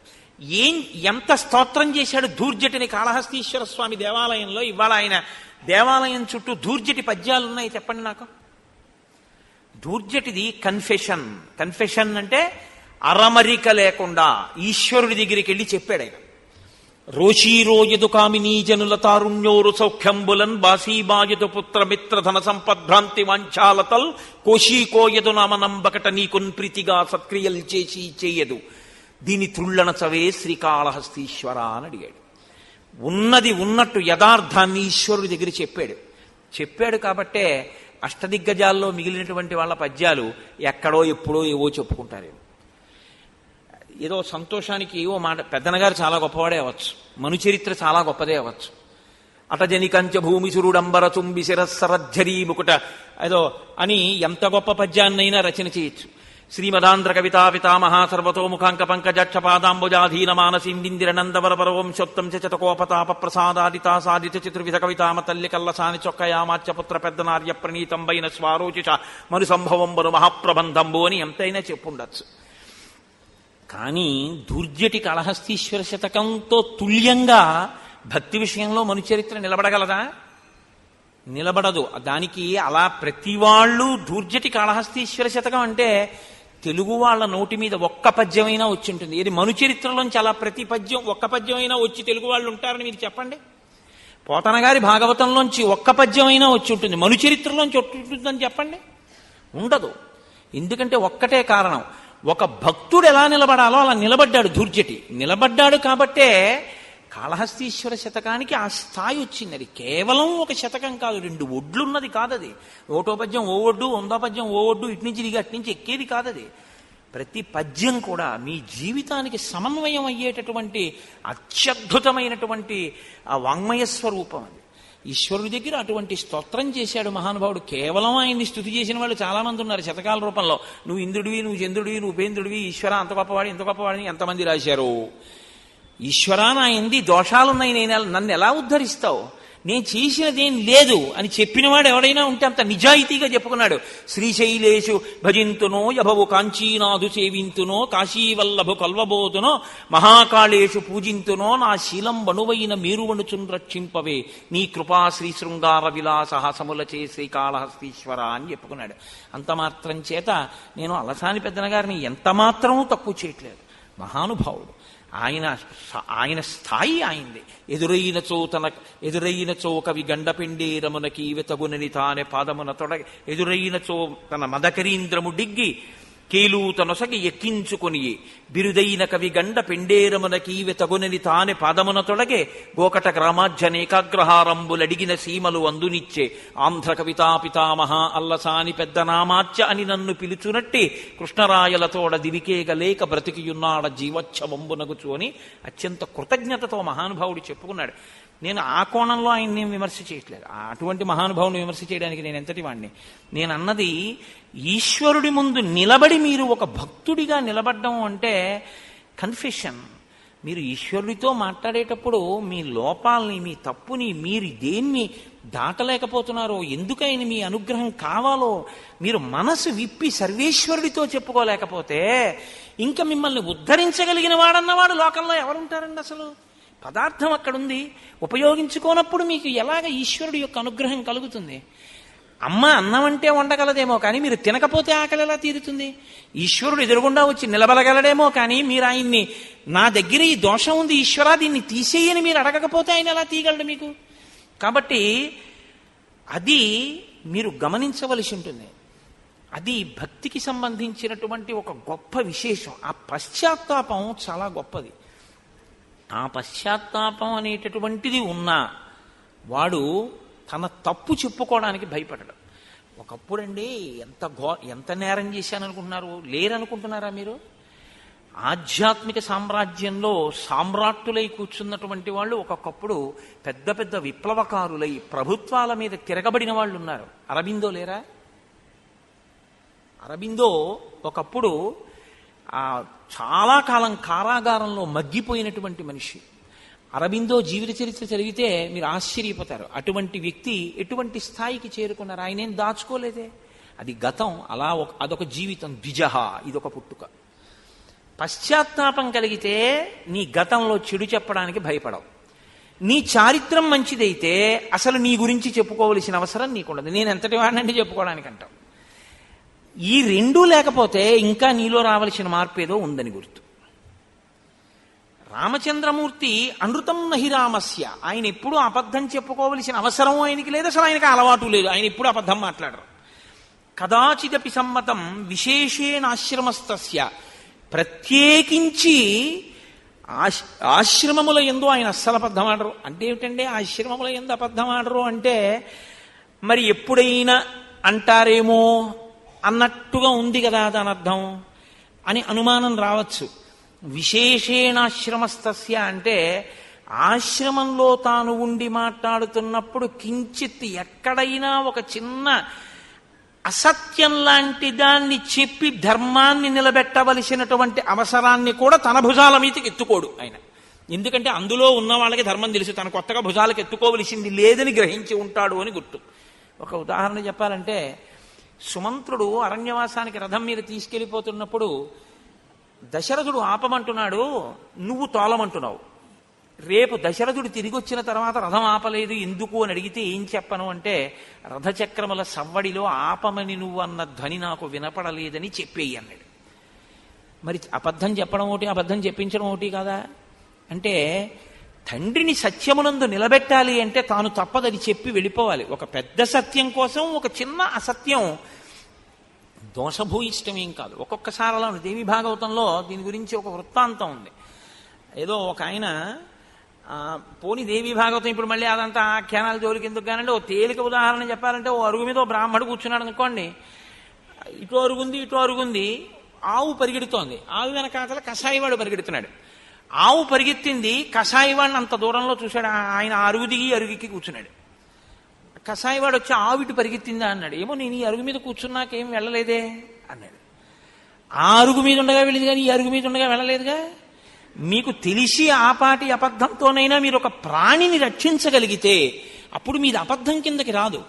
ఎంత స్తోత్రం చేశాడు ధూర్జటిని కాళహస్తీశ్వర స్వామి దేవాలయంలో. ఇవాళ ఆయన దేవాలయం చుట్టూ ధూర్జటి పద్యాలు ఉన్నాయి. చెప్పండి నాకు. ధూర్జటిది కన్ఫెషన్ అంటే అరమరిక లేకుండా ఈశ్వరుడి దగ్గరికి వెళ్ళి చెప్పాడు ఆయన. రోషీరోయదు కామినీ జనుల తారుణ్యోరు సౌఖ్యంబులన్ బాసీబాయదు పుత్ర మిత్ర ధన సంపద్భ్రాంతి వాంఛాలతల్ కోశీకోయదు నామనంబకట నీకున్ ప్రీతిగా సత్క్రియలు చేసి చేయదు దీని త్రుళ్ళన చవే శ్రీకాళహస్తీశ్వర అని అడిగాడు. ఉన్నది ఉన్నట్టు యథార్థాన్ని ఈశ్వరుడి దగ్గర చెప్పాడు కాబట్టే అష్టదిగ్గజాల్లో మిగిలినటువంటి వాళ్ళ పద్యాలు ఎక్కడో ఎప్పుడో ఏవో చెప్పుకుంటారు. ఏదో సంతోషానికి ఏవో మాట, పెద్దనగారు చాలా గొప్పవాడే అవ్వచ్చు, మనుచరిత్ర చాలా గొప్పదే అవ్వచ్చు, అటజని కంచ భూమి సురుడంబర చుంబి శిరస్సరజ్జరీ ముకుట ఏదో అని ఎంత గొప్ప పద్యాన్నైనా రచన చేయొచ్చు. శ్రీమదాంధ్ర కవితా పితామహ సర్వతోముఖాంక పంకజక్ష పాదాంబుజాధీన మానసిందిందిర నందవర పరవంశోత్తం చతకోపతాప ప్రసాదాదితా సాధిత చతుర్విధ కవితామ తల్లి కల్లసాని చొక్కయామాచ్యపుత్ర పెద్దనార్య ప్రణీతంబైన స్వారోచిష మరు సంభవంబరు మహాప్రబంధంబు అని ఎంతైనా చెప్పుండొచ్చు. కానీ దుర్జటి కాళహస్తీశ్వర శతకంతో తుల్యంగా భక్తి విషయంలో మనుచరిత్ర నిలబడగలదా? నిలబడదు. దానికి అలా ప్రతి వాళ్ళు దుర్జటి కాళహస్తీశ్వర శతకం అంటే తెలుగు వాళ్ళ నోటి మీద ఒక్క పద్యమైనా వచ్చి ఉంటుంది. ఇది మనుచరిత్రలోంచి అలా ప్రతి పద్యం ఒక్క పద్యమైనా వచ్చి తెలుగు వాళ్ళు ఉంటారని మీరు చెప్పండి. పోతన గారి భాగవతంలోంచి ఒక్క పద్యమైనా వచ్చి ఉంటుంది, మనుచరిత్రలోంచి ఉంటుందని చెప్పండి. ఉండదు. ఎందుకంటే ఒక్కటే కారణం, ఒక భక్తుడు ఎలా నిలబడాలో అలా నిలబడ్డాడు దుర్జటి. నిలబడ్డాడు కాబట్టే కాళహస్తీశ్వర శతకానికి ఆ స్థాయి వచ్చింది. అది కేవలం ఒక శతకం కాదు, 2 ఒడ్లున్నది కాదది. ఓటో పద్యం ఓ ఒడ్డు, 100 పద్యం ఓ ఒడ్డు, ఇటు నుంచి దిగి అటు నుంచి ఎక్కేది కాదది. ప్రతి పద్యం కూడా మీ జీవితానికి సమన్వయం అయ్యేటటువంటి అత్యద్భుతమైనటువంటి ఆ వాంగ్మయ స్వరూపం అది. ఈశ్వరుడి దగ్గర అటువంటి స్తోత్రం చేశాడు మహానుభావుడు. కేవలం ఆయన్ని స్తుతి చేసిన వాళ్ళు చాలా మంది ఉన్నారు శతకాల రూపంలో. నువ్వు ఇంద్రుడివి, నువ్వు చంద్రుడివి, నువ్వు ఉపేంద్రుడివి, ఈశ్వర అంత గొప్పవాడి ఇంత గొప్పవాడిని ఎంతమంది రాశారు. ఈశ్వరా నా ఎంది దోషాలున్నాయి, నన్ను ఎలా ఉద్ధరిస్తావు, నేను చేసినదేం లేదు అని చెప్పినవాడు ఎవడైనా ఉంటే అంత నిజాయితీగా చెప్పుకున్నాడు. శ్రీశైలేషు భజింతునో యభవు కాంచీనాథు సేవింతునో కాశీవల్లభు కల్వబోతునో మహాకాళేషు పూజింతునో నా శీలం వణువైన మీరువణుచున్ రక్షింపవే నీ కృపా శ్రీ శృంగార విలాస సములచే శ్రీకాళహస్తీశ్వర అని చెప్పుకున్నాడు. అంత మాత్రం చేత నేను అలసాని పెద్దన గారిని ఎంత మాత్రమూ తక్కువ చేయట్లేదు. మహానుభావుడు. ఆయన స్థాయి ఆయనది. ఎదురైనచో కవి గండపిండేరమునకి వెతగునని తానే పాదమున తొడగ ఎదురైనచో తన మదకరీంద్రము డిగ్గి కేలూతనొసగి ఎక్కించుకొని బిరుదైన కవి గండ పెండేరమునకి వెతగునని తానే పాదమున తొడగే గోకట గ్రామాజ్యనేకాగ్రహారంబులడిగిన సీమలు అందునిచ్చే ఆంధ్ర కవితా పితామహ అల్లసాని పెద్దనామాచ్య అని నన్ను పిలుచునట్టి కృష్ణరాయలతోడ దివికేగలేక బ్రతికియున్నాడ జీవోత్సవంబునగుచు అని అత్యంత కృతజ్ఞతతో మహానుభావుడు చెప్పుకున్నాడు. నేను ఆ కోణంలో ఆయన్ని విమర్శ చేయట్లేదు. అటువంటి మహానుభావుని విమర్శ చేయడానికి నేను ఎంతటి వాడిని. నేను అన్నది ఈశ్వరుడి ముందు నిలబడి మీరు ఒక భక్తుడిగా నిలబడ్డం అంటే కన్ఫెషన్. మీరు ఈశ్వరుడితో మాట్లాడేటప్పుడు మీ లోపాలని, మీ తప్పుని, మీరు దేన్ని దాటలేకపోతున్నారో, ఎందుకైనా మీ అనుగ్రహం కావాలో మీరు మనసు విప్పి సర్వేశ్వరుడితో చెప్పుకోలేకపోతే ఇంకా మిమ్మల్ని ఉద్ధరించగలిగిన వాడన్నవాడు లోకంలో ఎవరుంటారండి? అసలు పదార్థం అక్కడుంది, ఉపయోగించుకోనప్పుడు మీకు ఎలాగ ఈశ్వరుడి యొక్క అనుగ్రహం కలుగుతుంది? అమ్మ అన్నం అంటే వండగలదేమో కానీ మీరు తినకపోతే ఆకలి ఎలా తీరుతుంది? ఈశ్వరుడు ఎదురుగుండా వచ్చి నిలబడగలడేమో కానీ మీరు ఆయన్ని నా దగ్గర ఈ దోషం ఉంది ఈశ్వరా దీన్ని తీసేయని మీరు అడగకపోతే ఆయన ఎలా తీయగలడు మీకు? కాబట్టి అది మీరు గమనించవలసి ఉంటుంది. అది భక్తికి సంబంధించినటువంటి ఒక గొప్ప విశేషం. ఆ పశ్చాత్తాపం చాలా గొప్పది. ఆ పశ్చాత్తాపం అనేటటువంటిది ఉన్నా వాడు తన తప్పు చెప్పుకోవడానికి భయపడడు. ఒకప్పుడండి ఎంత నేరం చేశాననుకుంటున్నారు? లేరనుకుంటున్నారా మీరు? ఆధ్యాత్మిక సామ్రాజ్యంలో సామ్రాట్టులై కూర్చున్నటువంటి వాళ్ళు ఒకప్పుడు పెద్ద పెద్ద విప్లవకారులై ప్రభుత్వాల మీద తిరగబడిన వాళ్ళు ఉన్నారు. అరబిందో లేరా? అరబిందో ఒకప్పుడు చాలా కాలం కారాగారంలో మగ్గిపోయినటువంటి మనిషి. అరబిందో జీవిత చరిత్ర చదివితే మీరు ఆశ్చర్యపోతారు. అటువంటి వ్యక్తి ఎటువంటి స్థాయికి చేరుకున్నారు? ఆయన ఏం దాచుకోలేదే. అది గతం. అలా అదొక జీవితం. ద్విజహ, ఇదొక పుట్టుక. పశ్చాత్తాపం కలిగితే నీ గతంలో చెడు చెప్పడానికి భయపడవు. నీ చారిత్రం మంచిదైతే అసలు నీ గురించి చెప్పుకోవలసిన అవసరం నీకుండదు. నేను ఎంతటి వాడినండి చెప్పుకోవడానికి అంటావు. ఈ రెండూ లేకపోతే ఇంకా నీలో రావలసిన మార్పు ఏదో ఉందని గుర్తు. రామచంద్రమూర్తి అనృతం నహి రామస్య. ఆయన ఎప్పుడూ అబద్ధం చెప్పుకోవలసిన అవసరం ఆయనకి లేదు, అసలు ఆయనకి అలవాటు లేదు. ఆయన ఎప్పుడు అబద్ధం మాట్లాడరు. కదాచిదపి సమ్మతం విశేషేణాశ్రమస్తస్య. ప్రత్యేకించి ఆశ్రమముల యందు ఆయన అస్సలు అబద్ధం ఆడరు. అంటే ఏమిటండి ఆశ్రమముల యందు అబద్ధం ఆడరు అంటే? మరి ఎప్పుడైనా అంటారేమో అన్నట్టుగా ఉంది కదా దాని అర్థం అని అనుమానం రావచ్చు. విశేషేణాశ్రమస్తస్య అంటే ఆశ్రమంలో తాను ఉండి మాట్లాడుతున్నప్పుడు కించిత్ ఎక్కడైనా ఒక చిన్న అసత్యం లాంటి దాన్ని చెప్పి ధర్మాన్ని నిలబెట్టవలసినటువంటి అవసరాన్ని కూడా తన భుజాల మీదకి ఎత్తుకోడు ఆయన. ఎందుకంటే అందులో ఉన్న వాళ్ళకి ధర్మం తెలుసు, తన కొత్తగా భుజాలకు ఎత్తుకోవలసింది లేదని గ్రహించి ఉంటాడు అని గుర్తు. ఒక ఉదాహరణ చెప్పాలంటే, సుమంత్రుడు అరణ్యవాసానికి రథం మీద తీసుకెళ్ళిపోతున్నప్పుడు దశరథుడు ఆపమంటున్నాడు, నువ్వు తోలమంటున్నావు. రేపు దశరథుడు తిరిగి వచ్చిన తర్వాత రథం ఆపలేదు ఎందుకు అని అడిగితే ఏం చెప్పను అంటే, రథచక్రముల సవ్వడిలో ఆపమని నువ్వు అన్న ధ్వని నాకు వినపడలేదని చెప్పేయి అన్నాడు. మరి అబద్ధం చెప్పడం ఒకటి, అబద్ధం చెప్పించడం ఒకటి కాదా? అంటే తండ్రిని సత్యమునందు నిలబెట్టాలి అంటే తాను తప్పదని చెప్పి వెళ్ళిపోవాలి. ఒక పెద్ద సత్యం కోసం ఒక చిన్న అసత్యం దోషభూయిష్టమేం కాదు. ఒక్కొక్కసారి అలా ఉంది. దేవి భాగవతంలో దీని గురించి ఒక వృత్తాంతం ఉంది. ఏదో ఒక ఆయన పోని దేవి భాగవతం ఇప్పుడు మళ్ళీ అదంతా ఆఖ్యానాల జోలికి ఎందుకు కానండి, ఓ తేలిక ఉదాహరణ చెప్పాలంటే, ఓ అరుగు మీద ఓ బ్రాహ్మడు కూర్చున్నాడు అనుకోండి, ఇటు అరుగుంది ఇటు అరుగుంది, ఆవు పరిగెడుతోంది, ఆవు వెనకాతల కషాయివాడు పరిగెడుతున్నాడు. ఆవు పరిగెత్తింది, కషాయివాడిని అంత దూరంలో చూశాడు. ఆయన అరుగు దిగి అరుగుకి కూర్చున్నాడు. కషాయివాడు వచ్చి ఆవు ఇటు పరిగెత్తిందా అన్నాడు. ఏమో నేను ఈ అరుగు మీద కూర్చున్నాకేం వెళ్ళలేదే అన్నాడు. ఆ అరుగు మీద ఉండగా వెళ్ళింది కానీ ఈ అరుగు మీద ఉండగా వెళ్ళలేదుగా. మీకు తెలిసి ఆపాటి అబద్ధంతోనైనా మీరు ఒక ప్రాణిని రక్షించగలిగితే అప్పుడు మీది అబద్ధం కిందకి రాదు,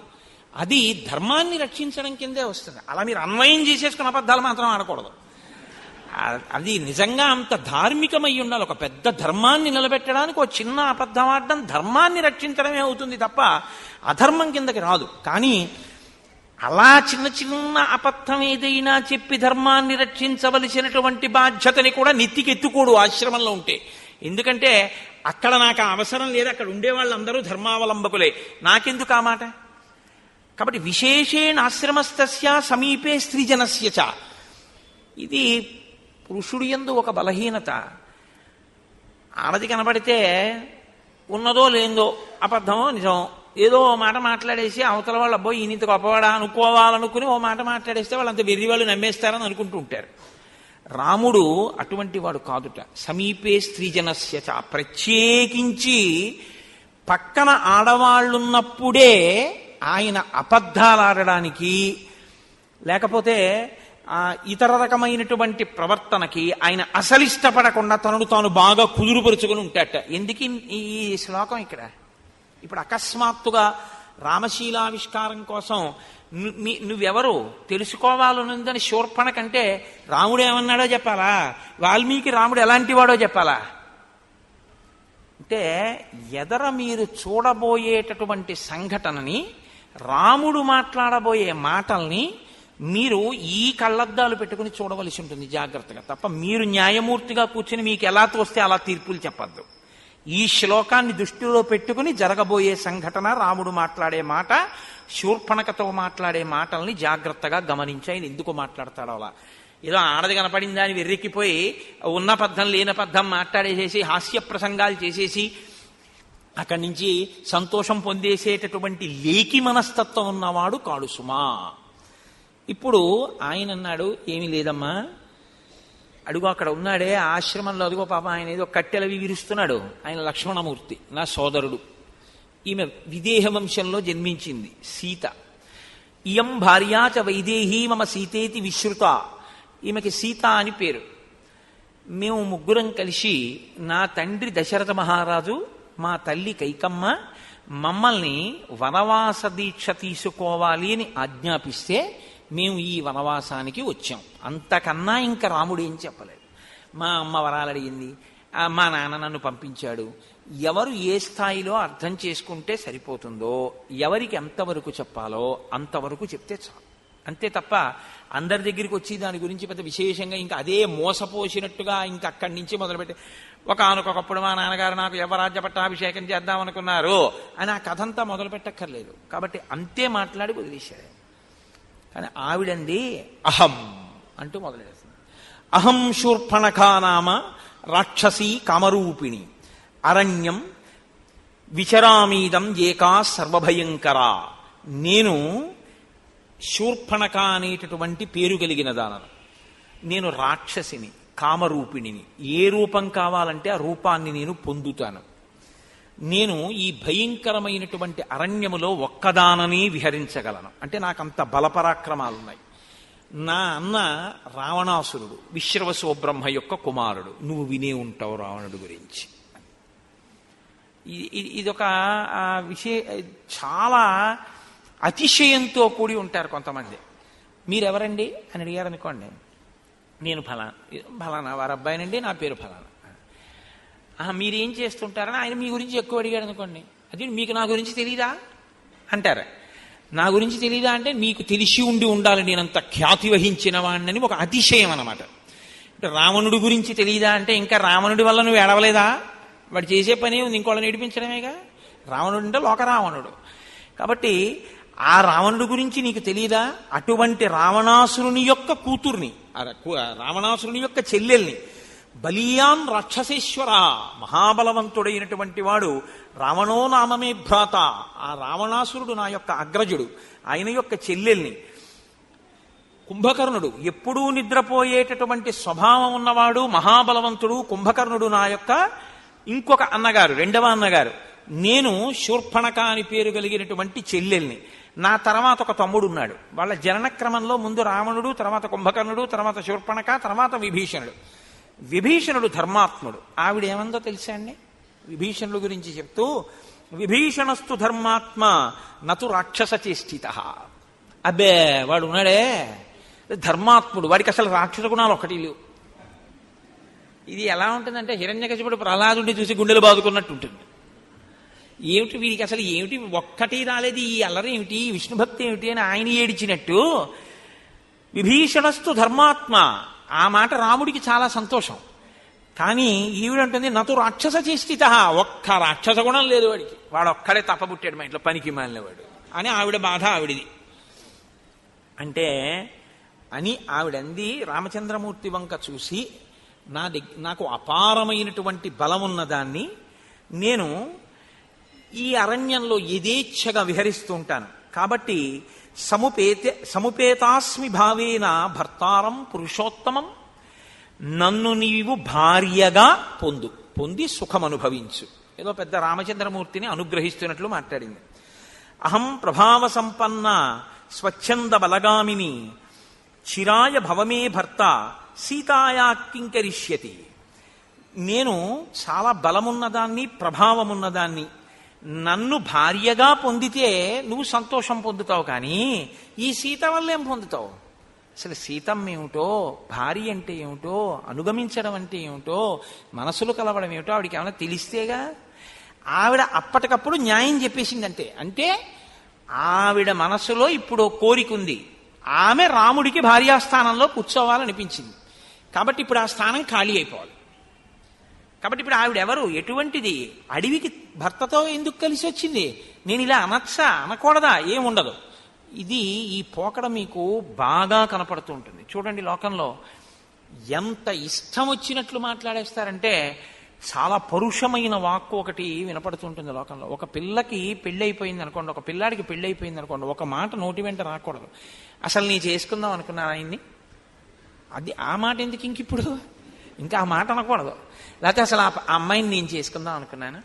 అది ధర్మాన్ని రక్షించడం కిందే వస్తుంది. అలా మీరు అన్వయం చేసేసుకున్న అబద్ధాలు మాత్రం ఆడకూడదు. అది నిజంగా అంత ధార్మికమై ఉండాలి. ఒక పెద్ద ధర్మాన్ని నిలబెట్టడానికి ఒక చిన్న అబద్ధం ఆడడం ధర్మాన్ని రక్షించడమే అవుతుంది తప్ప అధర్మం కిందకి రాదు. కానీ అలా చిన్న చిన్న అబద్ధం ఏదైనా చెప్పి ధర్మాన్ని రక్షించవలసినటువంటి బాధ్యతని కూడా నెత్తికెత్తుకోడు ఆశ్రమంలో ఉంటే. ఎందుకంటే అక్కడ నాకు అవసరం లేదు, అక్కడ ఉండే వాళ్ళందరూ ధర్మావలంబకులే, నాకెందుకు ఆ మాట. కాబట్టి విశేషేణ ఆశ్రమస్తస్య సమీపే స్త్రీజనస్య చ. ఇది పురుషుడి యందు ఒక బలహీనత. ఆడది కనబడితే ఉన్నదో లేదో, అబద్ధమో నిజమో, ఏదో ఓ మాట మాట్లాడేసి అవతల వాళ్ళు అబ్బో ఈయనంత గొప్పవాడా అనుకోవాలనుకుని ఓ మాట మాట్లాడేస్తే వాళ్ళంత వెర్రి వాళ్ళు నమ్మేస్తారని అనుకుంటూ ఉంటారు. రాముడు అటువంటి వాడు కాదుట. సమీపే స్త్రీజనస్య చ. ప్రత్యేకించి పక్కన ఆడవాళ్ళున్నప్పుడే ఆయన అబద్ధాలాడడానికి లేకపోతే ఇతర రకమైనటువంటి ప్రవర్తనకి ఆయన అసలిష్టపడకుండా తనను తాను బాగా కుదురుపరుచుకుని ఉంటాట. ఎందుకు ఈ శ్లోకం ఇక్కడ? ఇప్పుడు అకస్మాత్తుగా రామశీలావిష్కారం కోసం నువ్వెవరు తెలుసుకోవాలనుందని శూర్పణ కంటే రాముడు ఏమన్నాడో చెప్పాలా, వాల్మీకి రాముడు ఎలాంటి వాడో చెప్పాలా? అంటే ఎదర మీరు చూడబోయేటటువంటి సంఘటనని, రాముడు మాట్లాడబోయే మాటల్ని మీరు ఈ కళ్ళద్దాలు పెట్టుకుని చూడవలసి ఉంటుంది జాగ్రత్తగా. తప్ప మీరు న్యాయమూర్తిగా కూర్చుని మీకు ఎలా తోస్తే అలా తీర్పులు చెప్పద్దు. ఈ శ్లోకాన్ని దృష్టిలో పెట్టుకుని జరగబోయే సంఘటన, రాముడు మాట్లాడే మాట, శూర్పణకతో మాట్లాడే మాటల్ని జాగ్రత్తగా గమనించి ఆయన ఎందుకు మాట్లాడతాడో అలా. ఏదో ఆడది కనపడిందా అని వెర్రెక్కిపోయి ఉన్న పద్ధం లేని పద్ధం మాట్లాడేసేసి హాస్య ప్రసంగాలు చేసేసి అక్కడి నుంచి సంతోషం పొందేసేటటువంటి లేకి మనస్తత్వం ఉన్నవాడు కాడు సుమా. ఇప్పుడు ఆయన అన్నాడు, ఏమీ లేదమ్మా, అడుగు అక్కడ ఉన్నాడే ఆశ్రమంలో, అదిగో పాప ఆయన ఏదో కట్టెలవి విరుస్తున్నాడు, ఆయన లక్ష్మణమూర్తి, నా సోదరుడు. ఈమె విదేహ వంశంలో జన్మించింది సీత. ఇయం భార్యాచ వైదేహీ మమ సీతేతి విశ్రుత. ఈమెకి సీత అని పేరు. మేము ముగ్గురం కలిసి, నా తండ్రి దశరథ మహారాజు, మా తల్లి కైకమ్మ మమ్మల్ని వనవాస దీక్ష తీసుకోవాలి అని ఆజ్ఞాపిస్తే మేము ఈ వనవాసానికి వచ్చాం. అంతకన్నా ఇంకా రాముడు ఏం చెప్పలేదు. మా అమ్మ వరాలు అడిగింది, మా నాన్న నన్ను పంపించాడు. ఎవరు ఏ స్థాయిలో అర్థం చేసుకుంటే సరిపోతుందో, ఎవరికి ఎంతవరకు చెప్పాలో అంతవరకు చెప్తే చాలు. అంతే తప్ప అందరి దగ్గరికి వచ్చి దాని గురించి పెద్ద విశేషంగా ఇంకా అదే మోసపోసినట్టుగా ఇంకా అక్కడి నుంచి మొదలుపెట్టి ఒకనొకప్పుడు మా నాన్నగారు నాకు యవరాజ్య పట్టాభిషేకం చేద్దామనుకున్నారు అని ఆ కథంతా మొదలు పెట్టక్కర్లేదు. కాబట్టి అంతే మాట్లాడి వదిలేశాడు. కానీ ఆవిడంది అహం అంటూ మొదలెడుతుంది. అహం శూర్పణఖా నామ రాక్షసీ కామరూపిణి అరణ్యం విచరామీదం ఏకా సర్వభయంకరా. నేను శూర్పణఖ అనేటటువంటి పేరు కలిగిన దానను. నేను రాక్షసిని, కామరూపిణిని. ఏ రూపం కావాలంటే ఆ రూపాన్ని నేను పొందుతాను. నేను ఈ భయంకరమైనటువంటి అరణ్యములో ఒక్కదానని విహరించగలను. అంటే నాకంత బలపరాక్రమాలున్నాయి. నా అన్న రావణాసురుడు విశ్రవసో బ్రహ్మ యొక్క కుమారుడు. నువ్వు వినే ఉంటావు రావణుడు గురించి. ఇదొక చాలా అతిశయంతో కూడి ఉంటారు కొంతమంది. మీరెవరండి అని అడిగారు అనుకోండి, నేను ఫలానా వారి అబ్బాయినండి, నా పేరు ఫలానా. మీరేం చేస్తుంటారని ఆయన మీ గురించి ఎక్కువ అడిగాడు అనుకోండి, అది మీకు నా గురించి తెలీదా అంటారు. నా గురించి తెలీదా అంటే మీకు తెలిసి ఉండాలి నేనంత ఖ్యాతి వహించిన వాడిని ఒక అతిశయం అన్నమాట. రావణుడి గురించి తెలీదా అంటే ఇంకా రావణుడి వల్ల నువ్వు ఏడవలేదా? వాడు చేసే పని ఉంది ఇంకోళ్ళని ఏడిపించడమేగా. రావణుడు అంటే లోకరావణుడు. కాబట్టి ఆ రావణుడి గురించి నీకు తెలీదా? అటువంటి రావణాసురుని యొక్క కూతుర్ని, రావణాసురుని యొక్క చెల్లెల్ని, బలియాన్ రాక్షసేశ్వర, మహాబలవంతుడైనటువంటి వాడు రావణో నామమే భ్రాత, ఆ రావణాసురుడు నా యొక్క అగ్రజుడు, ఆయన యొక్క చెల్లెల్ని, కుంభకర్ణుడు ఎప్పుడూ నిద్రపోయేటటువంటి స్వభావం ఉన్నవాడు మహాబలవంతుడు కుంభకర్ణుడు నా యొక్క ఇంకొక అన్నగారు, రెండవ అన్నగారు. నేను శూర్పణఖ అని పేరు కలిగినటువంటి చెల్లెల్ని. నా తర్వాత ఒక తమ్ముడు ఉన్నాడు. వాళ్ళ జనన క్రమంలో ముందు రావణుడు, తర్వాత కుంభకర్ణుడు, తర్వాత శూర్పణఖ, తర్వాత విభీషణుడు. విభీషణుడు ధర్మాత్ముడు. ఆవిడ ఏమందో తెలుసా అండి విభీషణుడు గురించి చెప్తూ, విభీషణస్తు ధర్మాత్మ నతు రాక్షస చేష్టిత. అబ్బే వాడు ఉన్నాడే ధర్మాత్ముడు, వాడికి అసలు రాక్షస గుణాలు ఒకటి లేవు. ఇది ఎలా ఉంటుందంటే హిరణ్యకశిపుడు ప్రహ్లాదుడిని చూసి గుండెలు బాదుకున్నట్టు ఉంటుంది. ఏమిటి వీడికి అసలు ఏమిటి ఒక్కటి రాలేదు, ఈ అల్లరి ఏమిటి, విష్ణు భక్తి ఏమిటి అని ఆయన ఏడిచినట్టు విభీషణస్తు ధర్మాత్మ. ఆ మాట రాముడికి చాలా సంతోషం. కానీ ఈవిడంటుంది నతు రాక్షస చేష్టిత, ఒక్క రాక్షస గుణం లేదు వాడికి, వాడు ఒక్కడే తప్పబుట్టాడు మా ఇంట్లో పనికి మాలినవాడు అని ఆవిడ బాధ ఆవిడిది. అంటే అని ఆవిడంది. రామచంద్రమూర్తి వంక చూసి నాకు అపారమైనటువంటి బలం ఉన్నదాన్ని, నేను ఈ అరణ్యంలో యథేచ్ఛగా విహరిస్తూ ఉంటాను. కాబట్టి సముపేతాస్మి భావేన భర్తారం పురుషోత్తమం, నన్ను నీవు భార్యగా పొంది సుఖమనుభవించు. ఏదో పెద్ద రామచంద్రమూర్తిని అనుగ్రహిస్తున్నట్లు మాట్లాడింది. అహం ప్రభావ సంపన్న స్వచ్ఛంద బలగామిని చిరాయ భవమే భర్త సీతాయా కింకరిష్యతి. నేను చాలా బలమున్నదాన్ని, ప్రభావమున్నదాన్ని, నన్ను భార్యగా పొందితే నువ్వు సంతోషం పొందుతావు, కానీ ఈ సీత వల్ల ఏం పొందుతావు? అసలు సీతం ఏమిటో, భార్య అంటే ఏమిటో, అనుగమించడం అంటే ఏమిటో, మనసులు కలవడం ఏమిటో ఆవిడికి ఏమైనా తెలిస్తేగా. ఆవిడ అప్పటికప్పుడు న్యాయం చెప్పేసిందంటే, అంటే ఆవిడ మనసులో ఇప్పుడు కోరిక ఉంది, ఆమె రాముడికి భార్యాస్థానంలో కూర్చోవాలనిపించింది. కాబట్టి ఇప్పుడు ఆ స్థానం ఖాళీ అయిపోవాలి. కాబట్టి ఇప్పుడు ఆవిడెవరు, ఎటువంటిది, అడవికి భర్తతో ఎందుకు కలిసి వచ్చింది, నేను ఇలా అనొచ్చా అనకూడదా, ఏముండదు. ఇది ఈ పోకడ మీకు బాగా కనపడుతూ ఉంటుంది. చూడండి లోకంలో ఎంత ఇష్టం వచ్చినట్లు మాట్లాడేస్తారంటే, చాలా పరుషమైన వాక్కు ఒకటి వినపడుతుంటుంది లోకంలో. ఒక పిల్లకి పెళ్ళైపోయింది అనుకోండి, ఒక పిల్లాడికి పెళ్ళైపోయింది అనుకోండి, ఒక మాట నోటి వెంట రాకూడదు. అసలు నీ చేసుకుందాం అనుకున్నా ఆయన్ని, అది ఆ మాట ఎందుకు ఇంకిప్పుడు, ఇంకా ఆ మాట అనకూడదు. లేకపోతే అసలు ఆ అమ్మాయిని నేను చేసుకుందాం అనుకున్నాను.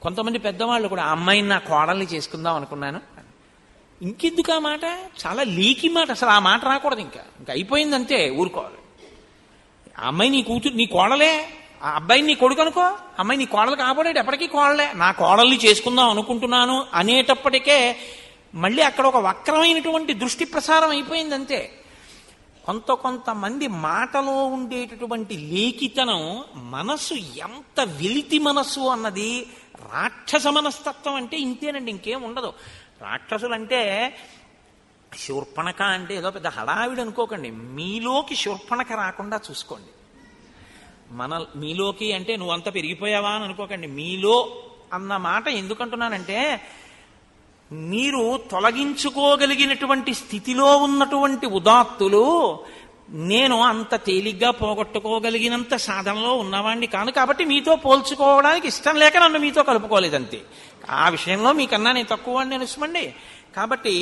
కొంతమంది పెద్దవాళ్ళు కూడా ఆ అమ్మాయిని నా కోడల్ని చేసుకుందాం అనుకున్నాను. ఇంకెందుకు ఆ మాట, చాలా లీకి మాట, అసలు ఆ మాట రాకూడదు. ఇంకా అయిపోయిందంతే, ఊరుకోవాలి. ఆ అమ్మాయి నీ కూతురు, నీ కోడలే, ఆ అబ్బాయిని నీ కొడుకు అనుకో, అమ్మాయి నీ కోడలు కాబోడేటి ఎప్పటికీ కోడలే, నా కోడల్ని చేసుకుందాం అనుకుంటున్నాను అనేటప్పటికే మళ్ళీ అక్కడ ఒక వక్రమైనటువంటి దృష్టి ప్రసారం అయిపోయిందంతే. కొంతమంది మాటలో ఉండేటటువంటి లేఖితనం, మనసు ఎంత వెలితి మనస్సు అన్నది, రాక్షస మనస్తత్వం అంటే ఇంతేనండి, ఇంకేం ఉండదు. రాక్షసులంటే శూర్పణఖ అంటే ఏదో పెద్ద హడావిడి అనుకోకండి. మీలోకి శూర్పణఖ రాకుండా చూసుకోండి. మీలోకి అంటే నువ్వంత పెరిగిపోయావా అని అనుకోకండి. మీలో అన్న మాట ఎందుకంటున్నానంటే, మీరు తొలగించుకోగలిగినటువంటి స్థితిలో ఉన్నటువంటి ఉదాత్తులు నేను అంత తేలిగ్గా పోగొట్టుకోగలిగినంత సాధనలో ఉన్నవాడిని కాను. కాబట్టి మీతో పోల్చుకోవడానికి ఇష్టం లేక నన్ను మీతో కలుపుకోలేదంతే. ఆ విషయంలో మీకన్నా నేను తక్కువ వాడిని అనుసమండి. కాబట్టి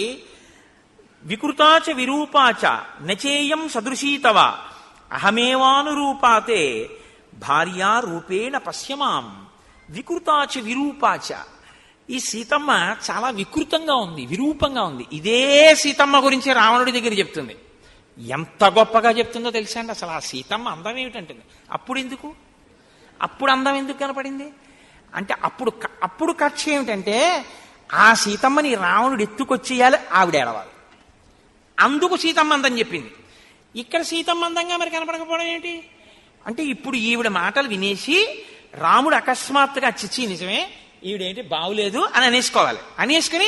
వికృతాచ విరూపాచ నచేయం సదృశీతవ అహమేవానురూపాతే భార్యా రూపేణ పశ్యమాం వికృతాచ విరూపాచ. ఈ సీతమ్మ చాలా వికృతంగా ఉంది, విరూపంగా ఉంది. ఇదే సీతమ్మ గురించి రావణుడి దగ్గర చెప్తుంది. ఎంత గొప్పగా చెప్తుందో తెలుసా అండి. అసలు ఆ సీతమ్మ అందం ఏమిటంటుంది. అప్పుడు అందం ఎందుకు కనపడింది అంటే అప్పుడు కక్ష ఏమిటంటే ఆ సీతమ్మని రావణుడు ఎత్తుకొచ్చేయాలి, ఆవిడ ఏడవాలి. అందుకు సీతమ్మ అందం చెప్పింది. ఇక్కడ సీతమ్మ అందంగా మరి కనపడకపోవడం ఏమిటి అంటే ఇప్పుడు ఈవిడ మాటలు వినేసి రాముడు అకస్మాత్తుగా చిచ్చి నిజమే ఈవిడేంటి బాగులేదు అని అనేసుకుని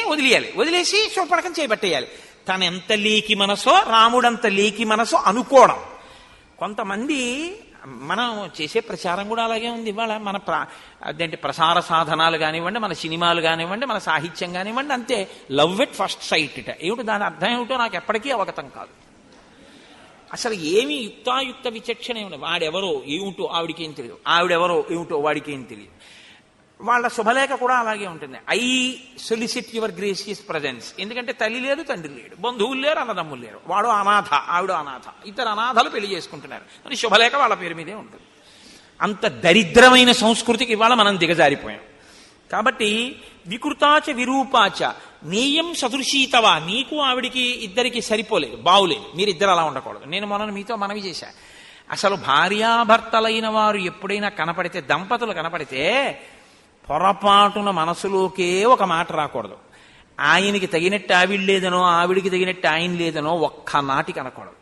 వదిలేసి శూర్పణఖను చేపట్టేయాలి. తను ఎంత లేకి మనసో రాముడంత లేకి మనసో అనుకోవడం. కొంతమంది మనం చేసే ప్రచారం కూడా అలాగే ఉంది. ఇవాళ మన అదేంటి ప్రసార సాధనాలు కానివ్వండి, మన సినిమాలు కానివ్వండి, మన సాహిత్యం కానివ్వండి, అంతే లవ్ ఎట్ ఫస్ట్ సైట్ ఇట. ఏమిటో దాని అర్థం ఏమిటో నాకు ఎప్పటికీ అవగతం కాదు. అసలు ఏమి యుక్తాయుక్త విచక్షణ ఏమి. వాడెవరో ఏమిటో ఆవిడికేం తెలియదు, ఆవిడెవరో ఏమిటో వాడికేం తెలియదు. వాళ్ళ శుభలేఖ కూడా అలాగే ఉంటుంది. I solicit your gracious presence. ఎందుకంటే తల్లి లేరు, తండ్రి లేడు, బంధువులు లేరు, అన్నదమ్ములు లేరు. వాడు అనాథ, ఆవిడ అనాథ, ఇద్దరు అనాథలు పెళ్లి చేసుకుంటున్నారు అని శుభలేఖ వాళ్ళ పేరు మీదే ఉంటుంది. అంత దరిద్రమైన సంస్కృతికి ఇవాళ మనం దిగజారిపోయాం. కాబట్టి వికృతాచ విరూపాచ నేయం సదృశీతవా. నీకు ఆవిడికి ఇద్దరికి సరిపోలేదు, బావులేదు, మీరిద్దరు అలా ఉండకూడదు. నేను మొన్న మీతో మనవి చేశా. అసలు భార్యాభర్తలైన వారు ఎప్పుడైనా కనపడితే, దంపతులు కనపడితే పొరపాటున మనసులోకే ఒక మాట రాకూడదు. ఆయనకి తగినట్టు ఆవిడ లేదనో, ఆవిడికి తగినట్టు ఆయన లేదనో ఒక్కనాటికి అనకూడదు.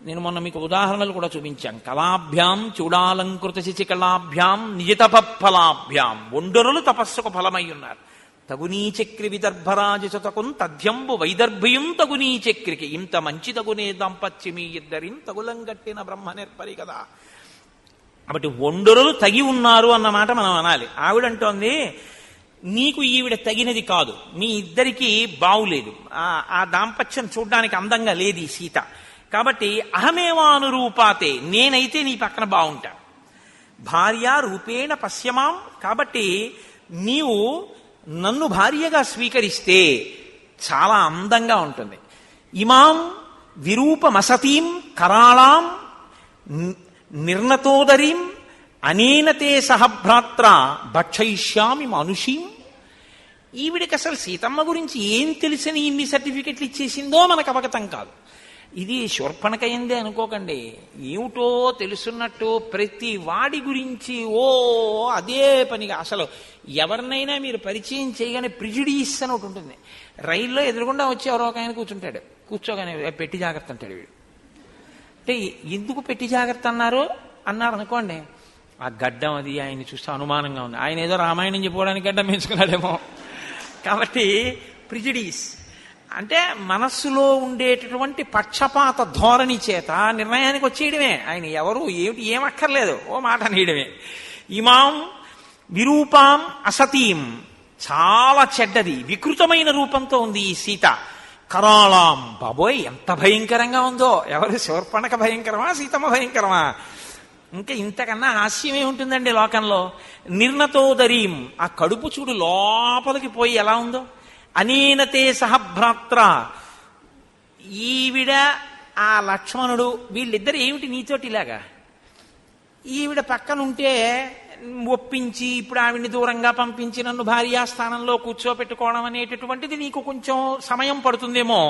నేను మొన్న మీకు ఉదాహరణలు కూడా చూపించాను. కళాభ్యాం చూడాలంకృత శిచికళాభ్యాం నిజితపఫలాభ్యాం. ఒండరులు తపస్సుకు ఫలమై ఉన్నారు. తగునీ చక్రి విదర్భరాజసుతకున్ తథ్యంబు వైదర్భియం తగునీ చక్రికి. ఇంత మంచి తగునే దాంపత్యమీ ఇద్దరిం తగులంగట్టిన బ్రహ్మ నేర్పరి కదా. కాబట్టి ఒండరులు తగి ఉన్నారు అన్నమాట మనం అనాలి. ఆవిడంటోంది నీకు ఈవిడ తగినది కాదు, మీ ఇద్దరికీ బావులేదు, ఆ దాంపత్యం చూడ్డానికి అందంగా లేదు ఈ సీత. కాబట్టి అహమేవానురూపాతే, నేనైతే నీ పక్కన బాగుంటా. భార్య రూపేణ పశ్యమాం. కాబట్టి నీవు నన్ను భార్యగా స్వీకరిస్తే చాలా అందంగా ఉంటుంది. ఇమాం విరూపమసతీం కరాళాం నిర్ణతోదరీం అనేనతే సహభ్రాత్ర భక్షయిష్యామి మనుషీం. ఈవిడికి అసలు సీతమ్మ గురించి ఏం తెలిసని ఇన్ని సర్టిఫికెట్లు ఇచ్చేసిందో మనకు అవగతం కాదు. ఇది శూర్పణఖ అయిందే అనుకోకండి. ఏమిటో తెలుసున్నట్టు ప్రతి వాడి గురించి అదే పనిగా. అసలు ఎవరినైనా మీరు పరిచయం చేయగానే ప్రిజుడీస్ అని ఒకటి ఉంటుంది. రైల్లో ఎదురుగుండా వచ్చి ఎవరో ఒక ఆయన కూర్చోగానే పెట్టి జాగ్రత్త అంటాడు వీడు. అంటే ఎందుకు పెట్టి జాగ్రత్త అన్నారు అనుకోండి, ఆ గడ్డం అది ఆయన్ని చూస్తే అనుమానంగా ఉంది, ఆయన ఏదో రామాయణం చెప్పుకోవడానికి గడ్డం పెంచుకున్నాడేమో. కాబట్టి ప్రిజుడీస్ అంటే మనస్సులో ఉండేటటువంటి పక్షపాత ధోరణి చేత నిర్ణయానికి వచ్చేయడమే. ఆయన ఎవరు ఏమిటి ఏమక్కర్లేదు, ఓ మాట అనేయడమే. ఇమాం విరూపాం అసతీం, చాలా చెడ్డది వికృతమైన రూపంతో ఉంది ఈ సీత. కరాళాం, బాబోయ్ ఎంత భయంకరంగా ఉందో. ఎవరు శూర్పణఖ భయంకరమా, సీతమ్మ భయంకరమా? ఇంకా ఇంతకన్నా హాస్యమే ఉంటుందండి లోకంలో. నిర్ణతోదరీం, ఆ కడుపు చూడు లోపలికి పోయి ఎలా ఉందో. అనేనతే సహభ్రాత్ర, ఈవిడ ఆ లక్ష్మణుడు వీళ్ళిద్దరు ఏమిటి నీతోటి ఇలాగా. ఈవిడ పక్కనుంటే ఒప్పించి ఇప్పుడు ఆవిడ్ని దూరంగా పంపించి నన్ను భార్యాస్థానంలో కూర్చోపెట్టుకోవడం అనేటటువంటిది నీకు కొంచెం సమయం పడుతుందేమో.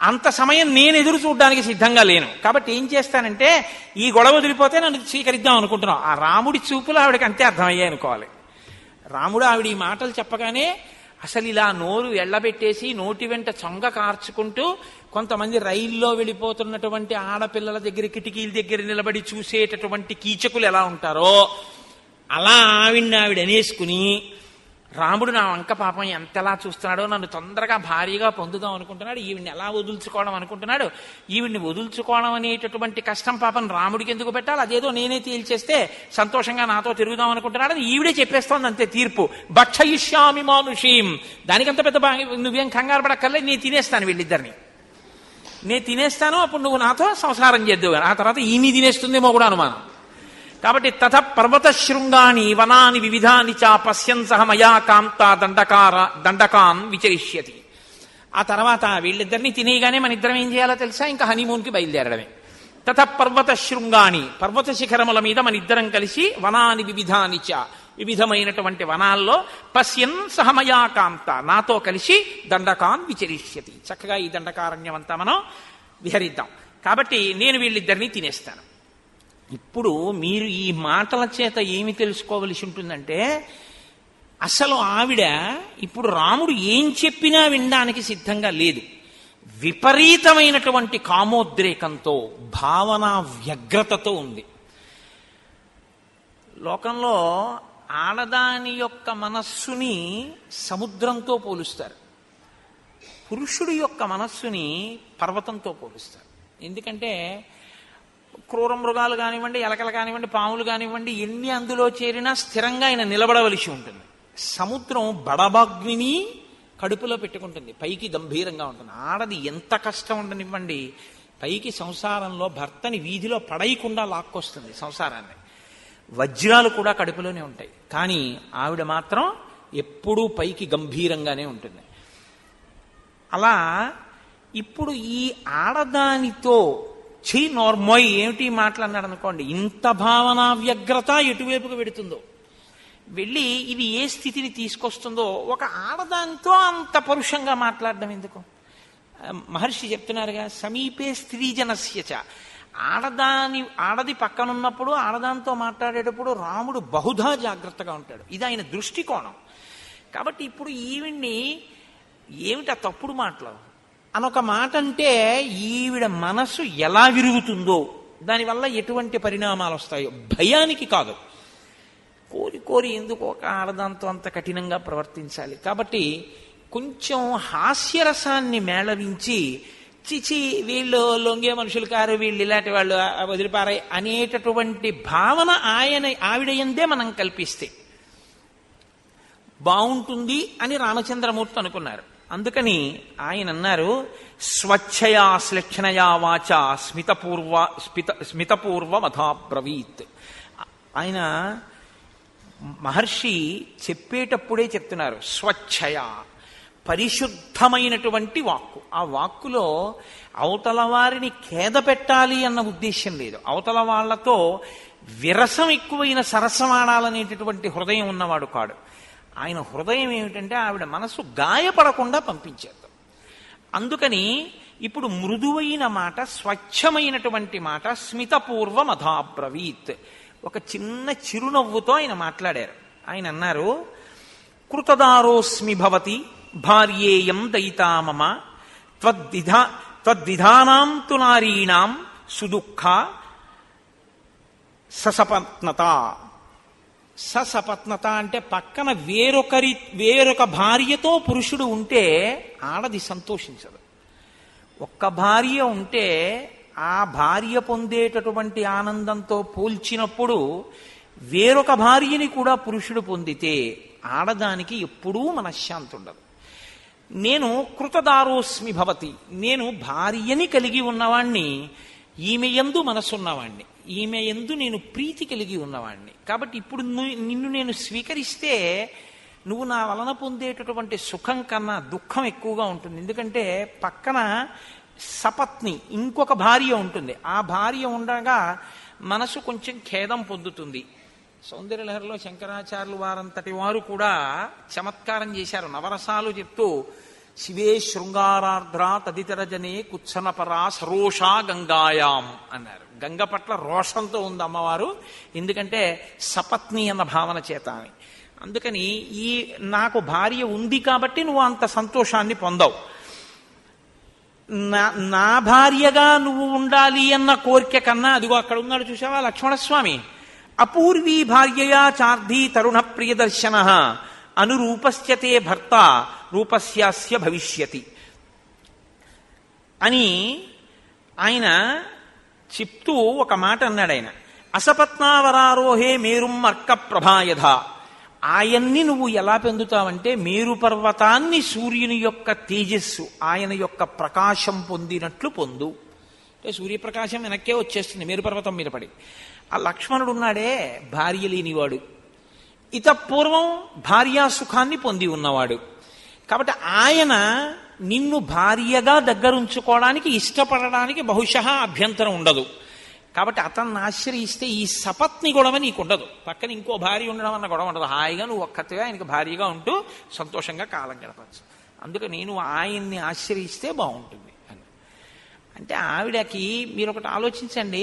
అంత సమయం నేను ఎదురు చూడడానికి సిద్ధంగా లేను. కాబట్టి ఏం చేస్తానంటే ఈ గొడవ వదిలిపోతే నన్ను స్వీకరిద్దాం అనుకుంటున్నాం. ఆ రాముడి చూపులు ఆవిడకి అంతే అర్థమయ్యాయి అనుకోవాలి. రాముడు ఆవిడ ఈ మాటలు చెప్పగానే అసలు ఇలా నోరు ఎళ్లబెట్టేసి నోటి వెంట చొంగ కార్చుకుంటూ, కొంతమంది రైల్లో వెళ్ళిపోతున్నటువంటి ఆడపిల్లల దగ్గర కిటికీల దగ్గర నిలబడి చూసేటటువంటి కీచకులు ఎలా ఉంటారో అలా ఆవిడ అనేసుకుని, రాముడు నా వంక పాపం ఎంతలా చూస్తున్నాడో, నన్ను తొందరగా భారీగా పొందుదాం అనుకుంటున్నాడు, ఈవిడ్ని ఎలా వదుల్చుకోవడం అనుకుంటున్నాడు, ఈవిడ్ని వదుల్చుకోవడం అనేటటువంటి కష్టం పాపం రాముడికి ఎందుకు పెట్టాలి, అదేదో నేనే తేల్చేస్తే సంతోషంగా నాతో తిరుగుదాం అనుకుంటున్నాడు అని ఈవిడే చెప్పేస్తోంది అంతే తీర్పు. భక్షయిష్యామి మానుషీం, దానికంత పెద్ద నువ్వేం కంగారు పడక్కర్లేదు, నేను తినేస్తాను వీళ్ళిద్దరిని, నేను తినేస్తాను, అప్పుడు నువ్వు నాతో సంసారం చేద్దావు. ఆ తర్వాత ఈయన్ని తినేస్తుందేమో కూడా అనుమానం. కాబట్టి తథ పర్వత శృంగాని వనాని వివిధాని చ పశ్యన్ సహ మయా కాంత దండకాన్ విచరిష్యతి. ఆ తర్వాత వీళ్ళిద్దరినీ తినేయగానే మన ఇద్దరం ఏం చేయాలో తెలుసా, ఇంకా హనీమూన్కి బయలుదేరడమే. తథ పర్వత శృంగాని, పర్వత శిఖరముల మీద మన ఇద్దరం కలిసి, వనాని వివిధాని చ, వివిధమైనటువంటి వనాల్లో పశ్యన్ సహమయా కాంత, నాతో కలిసి దండకాన్ విచరిష్యతి. చక్కగా ఈ దండకారణ్యం అంతా మనం విహరిద్దాం. కాబట్టి నేను వీళ్ళిద్దరినీ తినేస్తాను. ఇప్పుడు మీరు ఈ మాటల చేత ఏమి తెలుసుకోవలసి ఉంటుందంటే, అసలు ఆవిడ ఇప్పుడు రాముడు ఏం చెప్పినా వినడానికి సిద్ధంగా లేదు. విపరీతమైనటువంటి కామోద్రేకంతో, భావన వ్యగ్రతతో ఉంది. లోకంలో ఆడదాని యొక్క మనస్సుని సముద్రంతో పోలుస్తారు, పురుషుడి యొక్క మనస్సుని పర్వతంతో పోలుస్తారు. ఎందుకంటే క్రూర మృగాలు కానివ్వండి, ఎలకలు కానివ్వండి, పాములు కానివ్వండి, ఎన్ని అందులో చేరినా స్థిరంగా ఆయన నిలబడవలసి ఉంటుంది. సముద్రం బడబాగ్నిని కడుపులో పెట్టుకుంటుంది, పైకి గంభీరంగా ఉంటుంది. ఆడది ఎంత కష్టం ఉండనివ్వండి, పైకి సంసారంలో భర్తని వీధిలో పడేయకుండా లాక్కొస్తుంది సంసారాన్ని. వజ్రాలు కూడా కడుపులోనే ఉంటాయి, కానీ ఆవిడ మాత్రం ఎప్పుడూ పైకి గంభీరంగానే ఉంటుంది. అలా ఇప్పుడు ఈ ఆడదానితో నోర్మోయ్ ఏమిటి మాట్లాడినాడు అనుకోండి, ఇంత భావనా వ్యగ్రత ఎటువైపుకు వెడుతుందో, వెళ్ళి ఇది ఏ స్థితిని తీసుకొస్తుందో. ఒక ఆడదానితో అంత పరుషంగా మాట్లాడడం ఎందుకు? మహర్షి చెప్తున్నారుగా, సమీపే స్త్రీజనస్యచ. ఆడది పక్కనున్నప్పుడు ఆడదానితో మాట్లాడేటప్పుడు రాముడు బహుధా జాగ్రత్తగా ఉంటాడు. ఇది ఆయన దృష్టికోణం. కాబట్టి ఇప్పుడు ఈవిడ్ని ఏమిటా తప్పుడు మాటలు అనొక మాట అంటే, ఈవిడ మనసు ఎలా విరుగుతుందో, దానివల్ల ఎటువంటి పరిణామాలు వస్తాయో భయానికి కాదు. కోరి కోరి ఎందుకు ఒక ఆడదాంతో అంత కఠినంగా ప్రవర్తించాలి? కాబట్టి కొంచెం హాస్యరసాన్ని మేళవించి, చిచి వీళ్ళు లొంగే మనుషులు కారు, వీళ్ళు ఇలాంటి వాళ్ళు వదిలిపారాయి అనేటటువంటి భావన ఆవిడ యందే మనం కల్పిస్తే బాగుంటుంది అని రామచంద్రమూర్తి అనుకున్నారు. అందుకని ఆయన అన్నారు, స్వచ్ఛయా శ్లక్షణయా వాచ స్మితపూర్వమథాబ్రవీత్. ఆయన మహర్షి చెప్పేటప్పుడే చెప్తున్నారు, స్వచ్ఛయ, పరిశుద్ధమైనటువంటి వాక్కు. ఆ వాక్కులో అవతల వారిని ఖేద పెట్టాలి అన్న ఉద్దేశం లేదు. అవతల వాళ్లతో విరసం ఎక్కువైన సరసమాడాలనేటటువంటి హృదయం ఉన్నవాడు కాడు. ఆయన హృదయం ఏమిటంటే ఆవిడ మనసు గాయపడకుండా పంపించేద్దాం. అందుకని ఇప్పుడు మృదువైన మాట, స్వచ్ఛమైనటువంటి మాట, స్మితపూర్వమథాబ్రవీత్, ఒక చిన్న చిరునవ్వుతో ఆయన మాట్లాడారు. ఆయన అన్నారు, కృతదారోస్మి భవతి భార్యేయం దయితా మమ త్వద్విధానాం తు నారీణాం సుదుఃఖ ససపత్నత. ససపత్నత అంటే పక్కన వేరొక భార్యతో పురుషుడు ఉంటే ఆడది సంతోషించదు. ఒక్క భార్య ఉంటే ఆ భార్య పొందేటటువంటి ఆనందంతో పోల్చినప్పుడు వేరొక భార్యని కూడా పురుషుడు పొందితే ఆడదానికి ఎప్పుడూ మనశ్శాంతి ఉండదు. నేను కృతదారోస్మి భవతి, నేను భార్యని కలిగి ఉన్నవాణ్ణి, ఈమె యందు మనసున్నవాణ్ణి, ఈమె యందు నేను ప్రీతి కలిగి ఉన్నవాణ్ణి. కాబట్టి ఇప్పుడు నిన్ను నేను స్వీకరిస్తే నువ్వు నా వలన పొందేటటువంటి సుఖం కన్నా దుఃఖం ఎక్కువగా ఉంటుంది. ఎందుకంటే పక్కన సపత్ని ఇంకొక భార్య ఉంటుంది. ఆ భార్య ఉండగా మనసు కొంచెం ఖేదం పొందుతుంది. సౌందర్యలహరిలో శంకరాచార్యులు వారంతటి వారు కూడా చమత్కారం చేశారు. నవరసాలు చెప్తూ, శివే శృంగారార్ద్ర తదితర జనే కుత్సనపరా సరోషా గంగాయాం అన్నారు. గంగ పట్ల రోషంతో ఉంది అమ్మవారు, ఎందుకంటే సపత్ని అన్న భావన చేత. అందుకని ఈ నాకు భార్య ఉంది కాబట్టి నువ్వు అంత సంతోషాన్ని పొందవు. నా భార్యగా నువ్వు ఉండాలి అన్న కోరిక కన్నా, అదిగో అక్కడ ఉన్నాడు చూసావా లక్ష్మణస్వామి, అపూర్వీ భార్యయా చార్ధీ తరుణ ప్రియదర్శన అనురూపస్యతే భర్త రూపస్యాస్య భవిష్యతి అని ఆయన చెప్తూ ఒక మాట అన్నాడు. ఆయన అసపత్నావరారోహే మేరుం అర్క ప్రభాయధ. ఆయన్ని నువ్వు ఎలా పొందుతావంటే మేరు పర్వతాన్ని సూర్యుని యొక్క తేజస్సు, ఆయన యొక్క ప్రకాశం పొందినట్లు పొందు. అంటే సూర్యప్రకాశం వెనక్కే వచ్చేస్తుంది మేరు పర్వతం మీద పడి. ఆ లక్ష్మణుడు ఉన్నాడే భార్య లేనివాడు, ఇతపూర్వం భార్యా సుఖాన్ని పొంది ఉన్నవాడు. కాబట్టి ఆయన నిన్ను భార్యగా దగ్గరుంచుకోవడానికి ఇష్టపడడానికి బహుశः అభ్యంతరం ఉండదు. కాబట్టి అతన్ని ఆశ్రయిస్తే ఈ సపత్ని గొడవ నీకు ఉండదు. పక్కన ఇంకో భార్య ఉండడం అన్న గొడవ ఉండదు. హాయిగా నువ్వు ఒక్కతిగా ఆయనకు భార్యగా ఉంటూ సంతోషంగా కాలం గడపచ్చు. అందుకే నేను ఆయన్ని ఆశ్రయిస్తే బాగుంటుంది అని. అంటే ఆవిడకి మీరు ఒకటి ఆలోచించండి,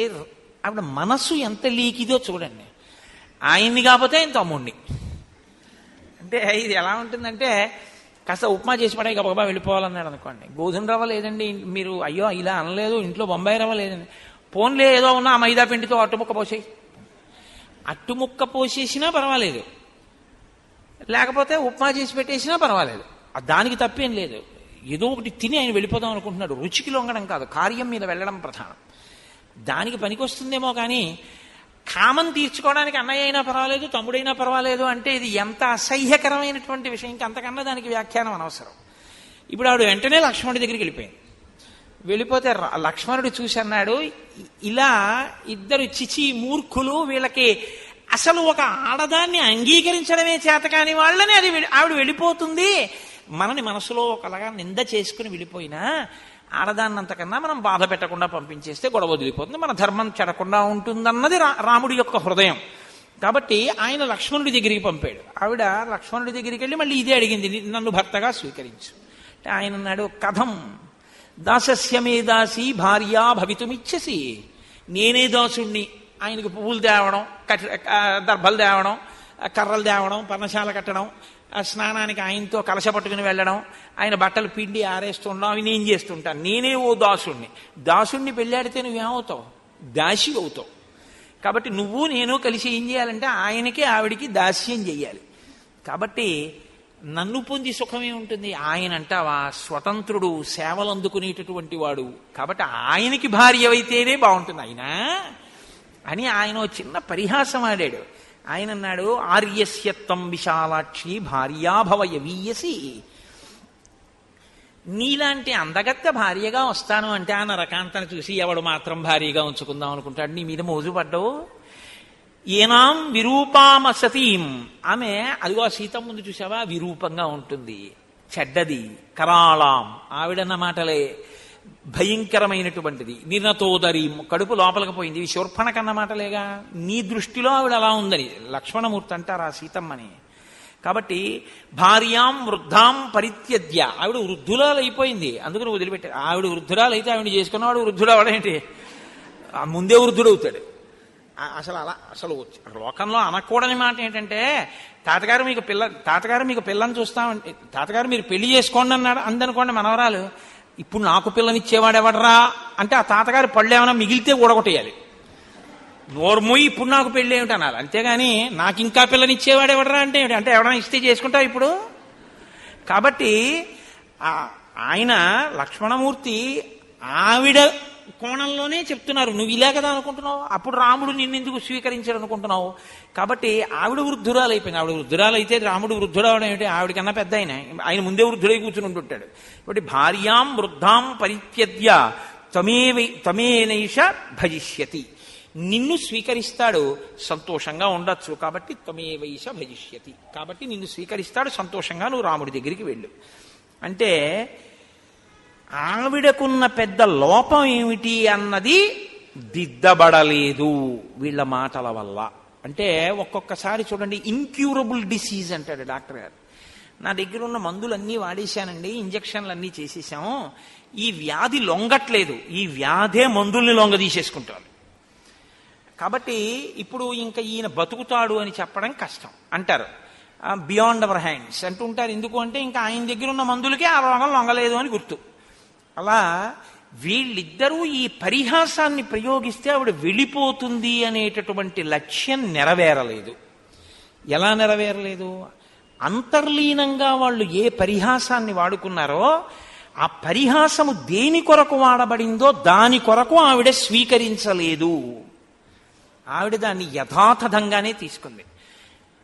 ఆవిడ మనసు ఎంత లీకిదో చూడండి. ఆయన్ని కాకపోతే ఆయన తమ్ముడిని. అంటే ఇది ఎలా ఉంటుందంటే, కాస్త ఉప్మా చేసి పడే గబగబా వెళ్ళిపోవాలన్నాడు అనుకోండి. గోధుమ రవ్వ లేదండి, మీరు అయ్యో ఇలా అనలేదు, ఇంట్లో బొంబాయి రవ్వ లేదండి, పోన్లే ఏదో ఉన్నా ఆ మైదా పిండితో అట్టుముక్క పోసేయి. అట్టుముక్క పోసేసినా పర్వాలేదు, లేకపోతే ఉప్మా చేసి పెట్టేసినా పర్వాలేదు, దానికి తప్పేం లేదు. ఏదో ఒకటి తిని ఆయన వెళ్ళిపోదాం అనుకుంటున్నాడు. రుచికి లొంగడం కాదు, కార్యం మీద వెళ్ళడం ప్రధానం. దానికి పనికొస్తుందేమో కానీ కామం తీర్చుకోవడానికి అన్నయ్య అయినా పర్వాలేదు, తమ్ముడైనా పర్వాలేదు అంటే ఇది ఎంత అసహ్యకరమైనటువంటి విషయం. అంతకన్నా దానికి వ్యాఖ్యానం అనవసరం. ఇప్పుడు ఆవిడ వెంటనే లక్ష్మణుడి దగ్గరికి వెళ్ళిపోయింది. వెళ్ళిపోతే లక్ష్మణుడు చూసి అన్నాడు, ఇలా ఇద్దరు చిచి మూర్ఖులు, వీళ్ళకి అసలు ఒక ఆడదాన్ని అంగీకరించడమే చేతకాని వాళ్ళని అది ఆవిడ వెళ్ళిపోతుంది. మనని మనసులో ఒకలాగా నింద చేసుకుని వెళ్ళిపోయినా ఆడదాన్నంతకన్నా మనం బాధ పెట్టకుండా పంపించేస్తే గొడవ వదిలిపోతుంది, మన ధర్మం చెడకుండా ఉంటుందన్నది రాముడి యొక్క హృదయం. కాబట్టి ఆయన లక్ష్మణుడి దగ్గరికి పంపాడు. ఆవిడ లక్ష్మణుడి దగ్గరికి వెళ్ళి మళ్ళీ ఇదే అడిగింది, నన్ను భర్తగా స్వీకరించు. అంటే ఆయన అన్నాడు, కథం దాసస్యమే దాసి భార్యా భవితుమిచ్చసి. నేనే దాసుణ్ణి, ఆయనకు పువ్వులు తేవడం, దర్భలు తేవడం, కర్రలు తేవడం, పర్ణశాల కట్టడం, స్నానానికి ఆయనతో కలశ పట్టుకుని వెళ్ళడం, ఆయన బట్టలు పిండి ఆరేస్తుండడం, అవి నేను చేస్తుంటాను. నేనే ఓ దాసుణ్ణి. దాసుణ్ణి పెళ్ళాడితే నువ్వేమవుతావు? దాసి అవుతావు. కాబట్టి నువ్వు నేను కలిసి ఏం చేయాలంటే ఆయనకి ఆవిడికి దాస్యం చెయ్యాలి. కాబట్టి నన్ను పొంది సుఖమే ఉంటుంది. ఆయన అంటావా స్వతంత్రుడు, సేవలు అందుకునేటటువంటి వాడు, కాబట్టి ఆయనకి భార్య అయితేనే బాగుంటుంది ఆయన అని ఆయన చిన్న పరిహాసం ఆడాడు. ఆయన అన్నాడు, ఆర్యస్యత్వం విశాలాక్షి భార్యాభవయ వీయసి. నీలాంటి అందగత్త భార్యగా వస్తాను అంటే ఆ నరకాంతను చూసి ఎవడు మాత్రం భార్యగా ఉంచుకుందాం అనుకుంటాడు? నీ మీద మోజు పడ్డావు. ఏనాం విరూపామ సతీం, ఆమె అదిగో సీతం ముందు చూసావా విరూపంగా ఉంటుంది, చెడ్డది. కరాళాం, ఆవిడన్న మాటలే భయంకరమైనటువంటిది. నిరతోదరి, కడుపు లోపలికి పోయింది. ఇవి శూర్పణకన్న మాటలేగా. నీ దృష్టిలో ఆవిడ అలా ఉందని లక్ష్మణమూర్తి అంటారు ఆ సీతమ్మని. కాబట్టి భార్యాం వృద్ధాం పరిత్యజ్య, ఆవిడ వృద్ధురాలు అయిపోయింది, అందుకని వదిలిపెట్టారు. ఆవిడ వృద్ధురాలు అయితే ఆవిడ చేసుకున్నవాడు వృద్ధుడు అవడేంటి, ముందే వృద్ధుడవుతాడు. అసలు లోకంలో అనకూడని మాట ఏంటంటే, తాతగారు మీకు పిల్లని చూస్తామంటే, తాతగారు మీరు పెళ్లి చేసుకోండి అన్నాడు అందనుకోండి మనవరాలు, ఇప్పుడు నాకు పిల్లనిచ్చేవాడెవడరా అంటే ఆ తాతగారు పళ్ళు ఏమైనా మిగిలితే ఊడగొట్టేయాలి. నోర్మోయి ఇప్పుడు నాకు పెళ్ళి ఏమిటి అనాలి. అంతేగాని నాకు ఇంకా పిల్లనిచ్చేవాడెవడరా అంటే ఏమిటి, అంటే ఎవడన్నా ఇస్తే చేసుకుంటావు ఇప్పుడు. కాబట్టి ఆయన లక్ష్మణమూర్తి ఆవిడ కోణంలోనే చెప్తున్నారు. నువ్వు ఇలా కదా అనుకుంటున్నావు, అప్పుడు రాముడు నిన్నెందుకు స్వీకరించాడు అనుకుంటున్నావు. కాబట్టి ఆవిడ వృద్ధురాలు అయిపోయింది. ఆవిడ వృద్ధురాలు అయితే రాముడు వృద్ధుడవడం ఏమిటి, ఆవిడకన్నా పెద్ద ఆయన ముందే వృద్ధుడై కూర్చుని ఉంటుంటాడు. కాబట్టి భార్యాం వృద్ధాం పరిత్యజ్య త్వమేనైష భజిష్యతి, నిన్ను స్వీకరిస్తాడు, సంతోషంగా ఉండొచ్చు. కాబట్టి త్వమేవైష భజిష్యతి, కాబట్టి నిన్ను స్వీకరిస్తాడు, సంతోషంగా నువ్వు రాముడి దగ్గరికి వెళ్ళు. అంటే ఆవిడకున్న పెద్ద లోపం ఏమిటి అన్నది దిద్దబడలేదు వీళ్ళ మాటల వల్ల. అంటే ఒక్కొక్కసారి చూడండి, ఇన్క్యూరబుల్ డిసీజ్ అంటాడు డాక్టర్ గారు. నా దగ్గర ఉన్న మందులన్నీ వాడేశానండి, ఇంజక్షన్లు అన్నీ చేసేసాము, ఈ వ్యాధి లొంగట్లేదు, ఈ వ్యాధే మందుల్ని లొంగ తీసేసుకుంటారు. కాబట్టి ఇప్పుడు ఇంకా ఈయన బతుకుతాడు అని చెప్పడం కష్టం అంటారు. బియాండ్ అవర్ హ్యాండ్స్ అంటుంటారు. ఎందుకు అంటే ఇంకా ఆయన దగ్గర ఉన్న మందులకే ఆ రోగం లొంగలేదు అని గుర్తు. అలా వీళ్ళిద్దరూ ఈ పరిహాసాన్ని ప్రయోగిస్తే ఆవిడ వెళ్ళిపోతుంది అనేటటువంటి లక్ష్యం నెరవేరలేదు. ఎలా నెరవేరలేదు? అంతర్లీనంగా వాళ్ళు ఏ పరిహాసాన్ని వాడుకున్నారో ఆ పరిహాసము దేని కొరకు వాడబడిందో దాని కొరకు ఆవిడ స్వీకరించలేదు. ఆవిడ దాన్ని యథాతథంగానే తీసుకుంది.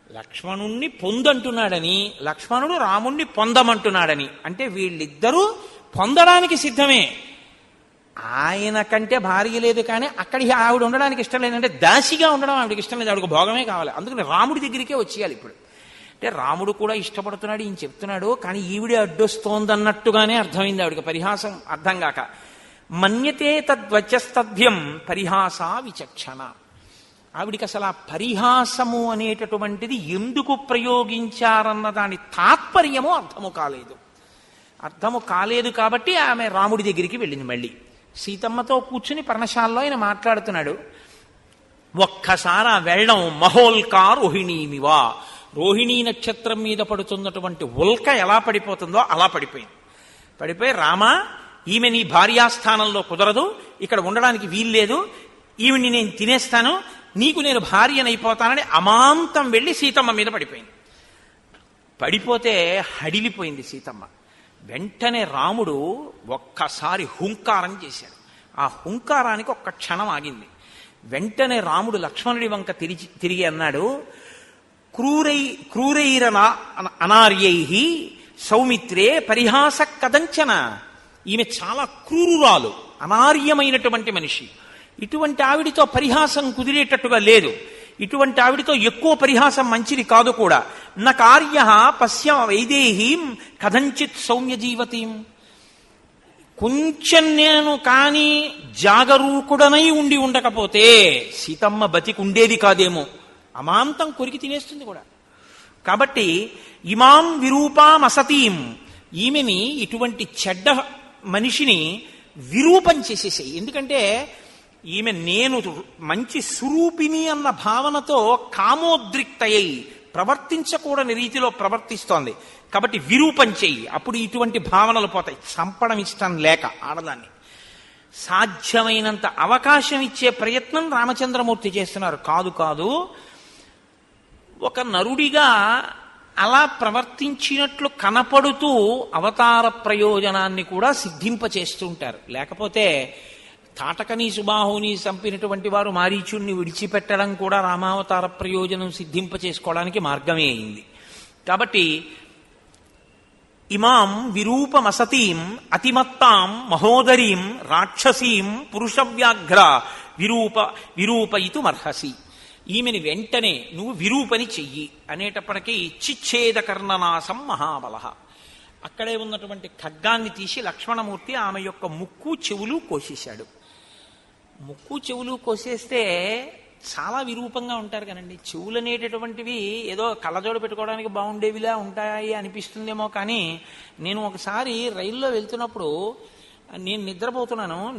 లక్ష్మణుణ్ణి పొందంటున్నాడని, లక్ష్మణుడు రాముణ్ణి పొందమంటున్నాడని, అంటే వీళ్ళిద్దరూ పొందడానికి సిద్ధమే. ఆయన కంటే భార్య లేదు, కానీ అక్కడికి ఆవిడ ఉండడానికి ఇష్టం లేదంటే దాసిగా ఉండడం ఆవిడకి ఇష్టం లేదు, ఆవిడకు భోగమే కావాలి. అందుకని రాముడి దగ్గరికే వచ్చేయాలి ఇప్పుడు. అంటే రాముడు కూడా ఇష్టపడుతున్నాడు, ఈయన చెప్తున్నాడు, కానీ ఈవిడే అడ్డొస్తోందన్నట్టుగానే అర్థమైంది ఆవిడకి. పరిహాసం అర్థం కాక మన్యతే తద్వచస్తభ్యం పరిహాసా విచక్షణ. ఆవిడికి అసలు ఆ పరిహాసము అనేటటువంటిది ఎందుకు ప్రయోగించారన్న దాని తాత్పర్యము అర్థము కాలేదు కాబట్టి ఆమె రాముడి దగ్గరికి వెళ్ళింది. మళ్ళీ సీతమ్మతో కూర్చుని పర్ణశాలలో ఆయన మాట్లాడుతున్నాడు. ఒక్కసారి ఆ వెళ్ళడం మహోల్కా రోహిణీమివా, రోహిణీ నక్షత్రం మీద పడుతున్నటువంటి ఉల్క ఎలా పడిపోతుందో అలా పడిపోయి రామా, ఈమె నీ భార్యాస్థానంలో కుదరదు, ఇక్కడ ఉండడానికి వీల్లేదు, ఈమెని నేను తినేస్తాను, నీకు నేను భార్యనైపోతానని అమాంతం వెళ్ళి సీతమ్మ మీద పడిపోతే హడిలిపోయింది సీతమ్మ. వెంటనే రాముడు ఒక్కసారి హుంకారం చేశాడు. ఆ హుంకారానికి ఒక్క క్షణం ఆగింది. వెంటనే రాముడు లక్ష్మణుడి వంక తిరిగి అన్నాడు, క్రూరైరనా అనార్యై సౌమిత్రే పరిహాస కదంచన. ఈమె చాలా క్రూరురాలు, అనార్యమైనటువంటి మనిషి. ఇటువంటి ఆవిడితో పరిహాసం కుదిరేటట్టుగా లేదు. ఇటువంటి ఆవిడితో ఎక్కువ పరిహాసం మంచిది కాదు కూడా. న కార్య పశ్య వైదేహీం కథంచిత్ సౌమ్య జీవతీం. కొంచెం నేను కానీ జాగరూకుడనై ఉండకపోతే సీతమ్మ బతికుండేది కాదేమో, అమాంతం కొరికి తినేస్తుంది కూడా. కాబట్టి ఇమాం విరూపాం అసతీం, ఈమెని ఇటువంటి చెడ్డ మనిషిని విరూపం చేసేసాయి. ఎందుకంటే ఈమె నేను మంచి స్వరూపిణి అన్న భావనతో కామోద్రిక్తయ్యి ప్రవర్తించకూడని రీతిలో ప్రవర్తిస్తోంది. కాబట్టి విరూపం చెయ్యి, అప్పుడు ఇటువంటి భావనలు పోతాయి. చంపడం ఇష్టం లేక ఆడదాన్ని సాధ్యమైనంత అవకాశం ఇచ్చే ప్రయత్నం రామచంద్రమూర్తి చేస్తున్నారు. కాదు ఒక నరుడిగా అలా ప్రవర్తించినట్లు కనపడుతూ అవతార ప్రయోజనాన్ని కూడా సిద్ధింపచేస్తుంటారు. లేకపోతే తాటకని సుబాహుని చంపినటువంటి వారు మారీచుణ్ణి విడిచిపెట్టడం కూడా రామావతార ప్రయోజనం సిద్ధింపచేసుకోవడానికి మార్గమే అయింది. కాబట్టి ఇమాం విరూపమసతీం అతిమత్తాం మహోదరీం రాక్షసీం పురుషవ్యాఘ్ర విరూపయితుమర్హసి. ఈమెని వెంటనే నువ్వు విరూపని చెయ్యి అనేటప్పటికీ చిచ్ఛేదకర్ణనాశం మహాబల. అక్కడే ఉన్నటువంటి ఖడ్గాన్ని తీసి లక్ష్మణమూర్తి ఆమె యొక్క ముక్కు చెవులు కోసేశాడు. ముక్కు చెవులు కోసేస్తే చాలా విరూపంగా ఉంటారు కదండి. చెవులు అనేటటువంటివి ఏదో కళ్ళజోడు పెట్టుకోవడానికి బాగుండేవిలా ఉంటాయి అనిపిస్తుందేమో, కానీ నేను ఒకసారి రైల్లో వెళ్తున్నప్పుడు నేను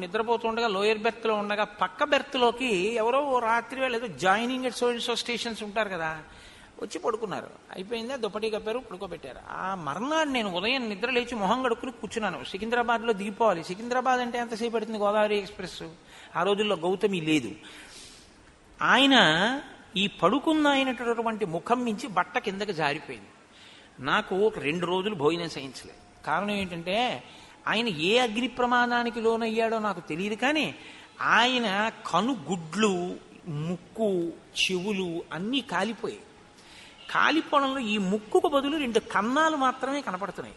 నిద్రపోతుండగా లోయర్ బెర్త్లో ఉండగా పక్క బెర్త్లోకి ఎవరో రాత్రి వేళ ఏదో జాయినింగ్ ఎట్ సో స్టేషన్స్ ఉంటారు కదా, వచ్చి పడుకున్నారు. అయిపోయిందా, దుప్పటి కప్పారు, పడుకోబెట్టారు. ఆ మర్నాడు నేను ఉదయం నిద్ర లేచి మొహం గడుక్కుని కూర్చున్నాను. సికింద్రాబాద్లో దిగిపోవాలి. సికింద్రాబాద్ అంటే ఎంతసేపు పడుతుంది? గోదావరి ఎక్స్ప్రెస్. ఆ రోజుల్లో గౌతమి లేదు. ఆయన ఈ పడుకున్న అయినటువంటి ముఖం నుంచి బట్ట కిందకి జారిపోయింది. నాకు 2 రోజులు భోజనం సహించలేదు. కారణం ఏంటంటే ఆయన ఏ అగ్ని ప్రమాదానికి లోనయ్యాడో నాకు తెలియదు, కానీ ఆయన కనుగుడ్లు, ముక్కు, చెవులు అన్నీ కాలిపోయాయి. కాలిపోవడంలో ఈ ముక్కుకు బదులు 2 కన్నాలు మాత్రమే కనపడుతున్నాయి.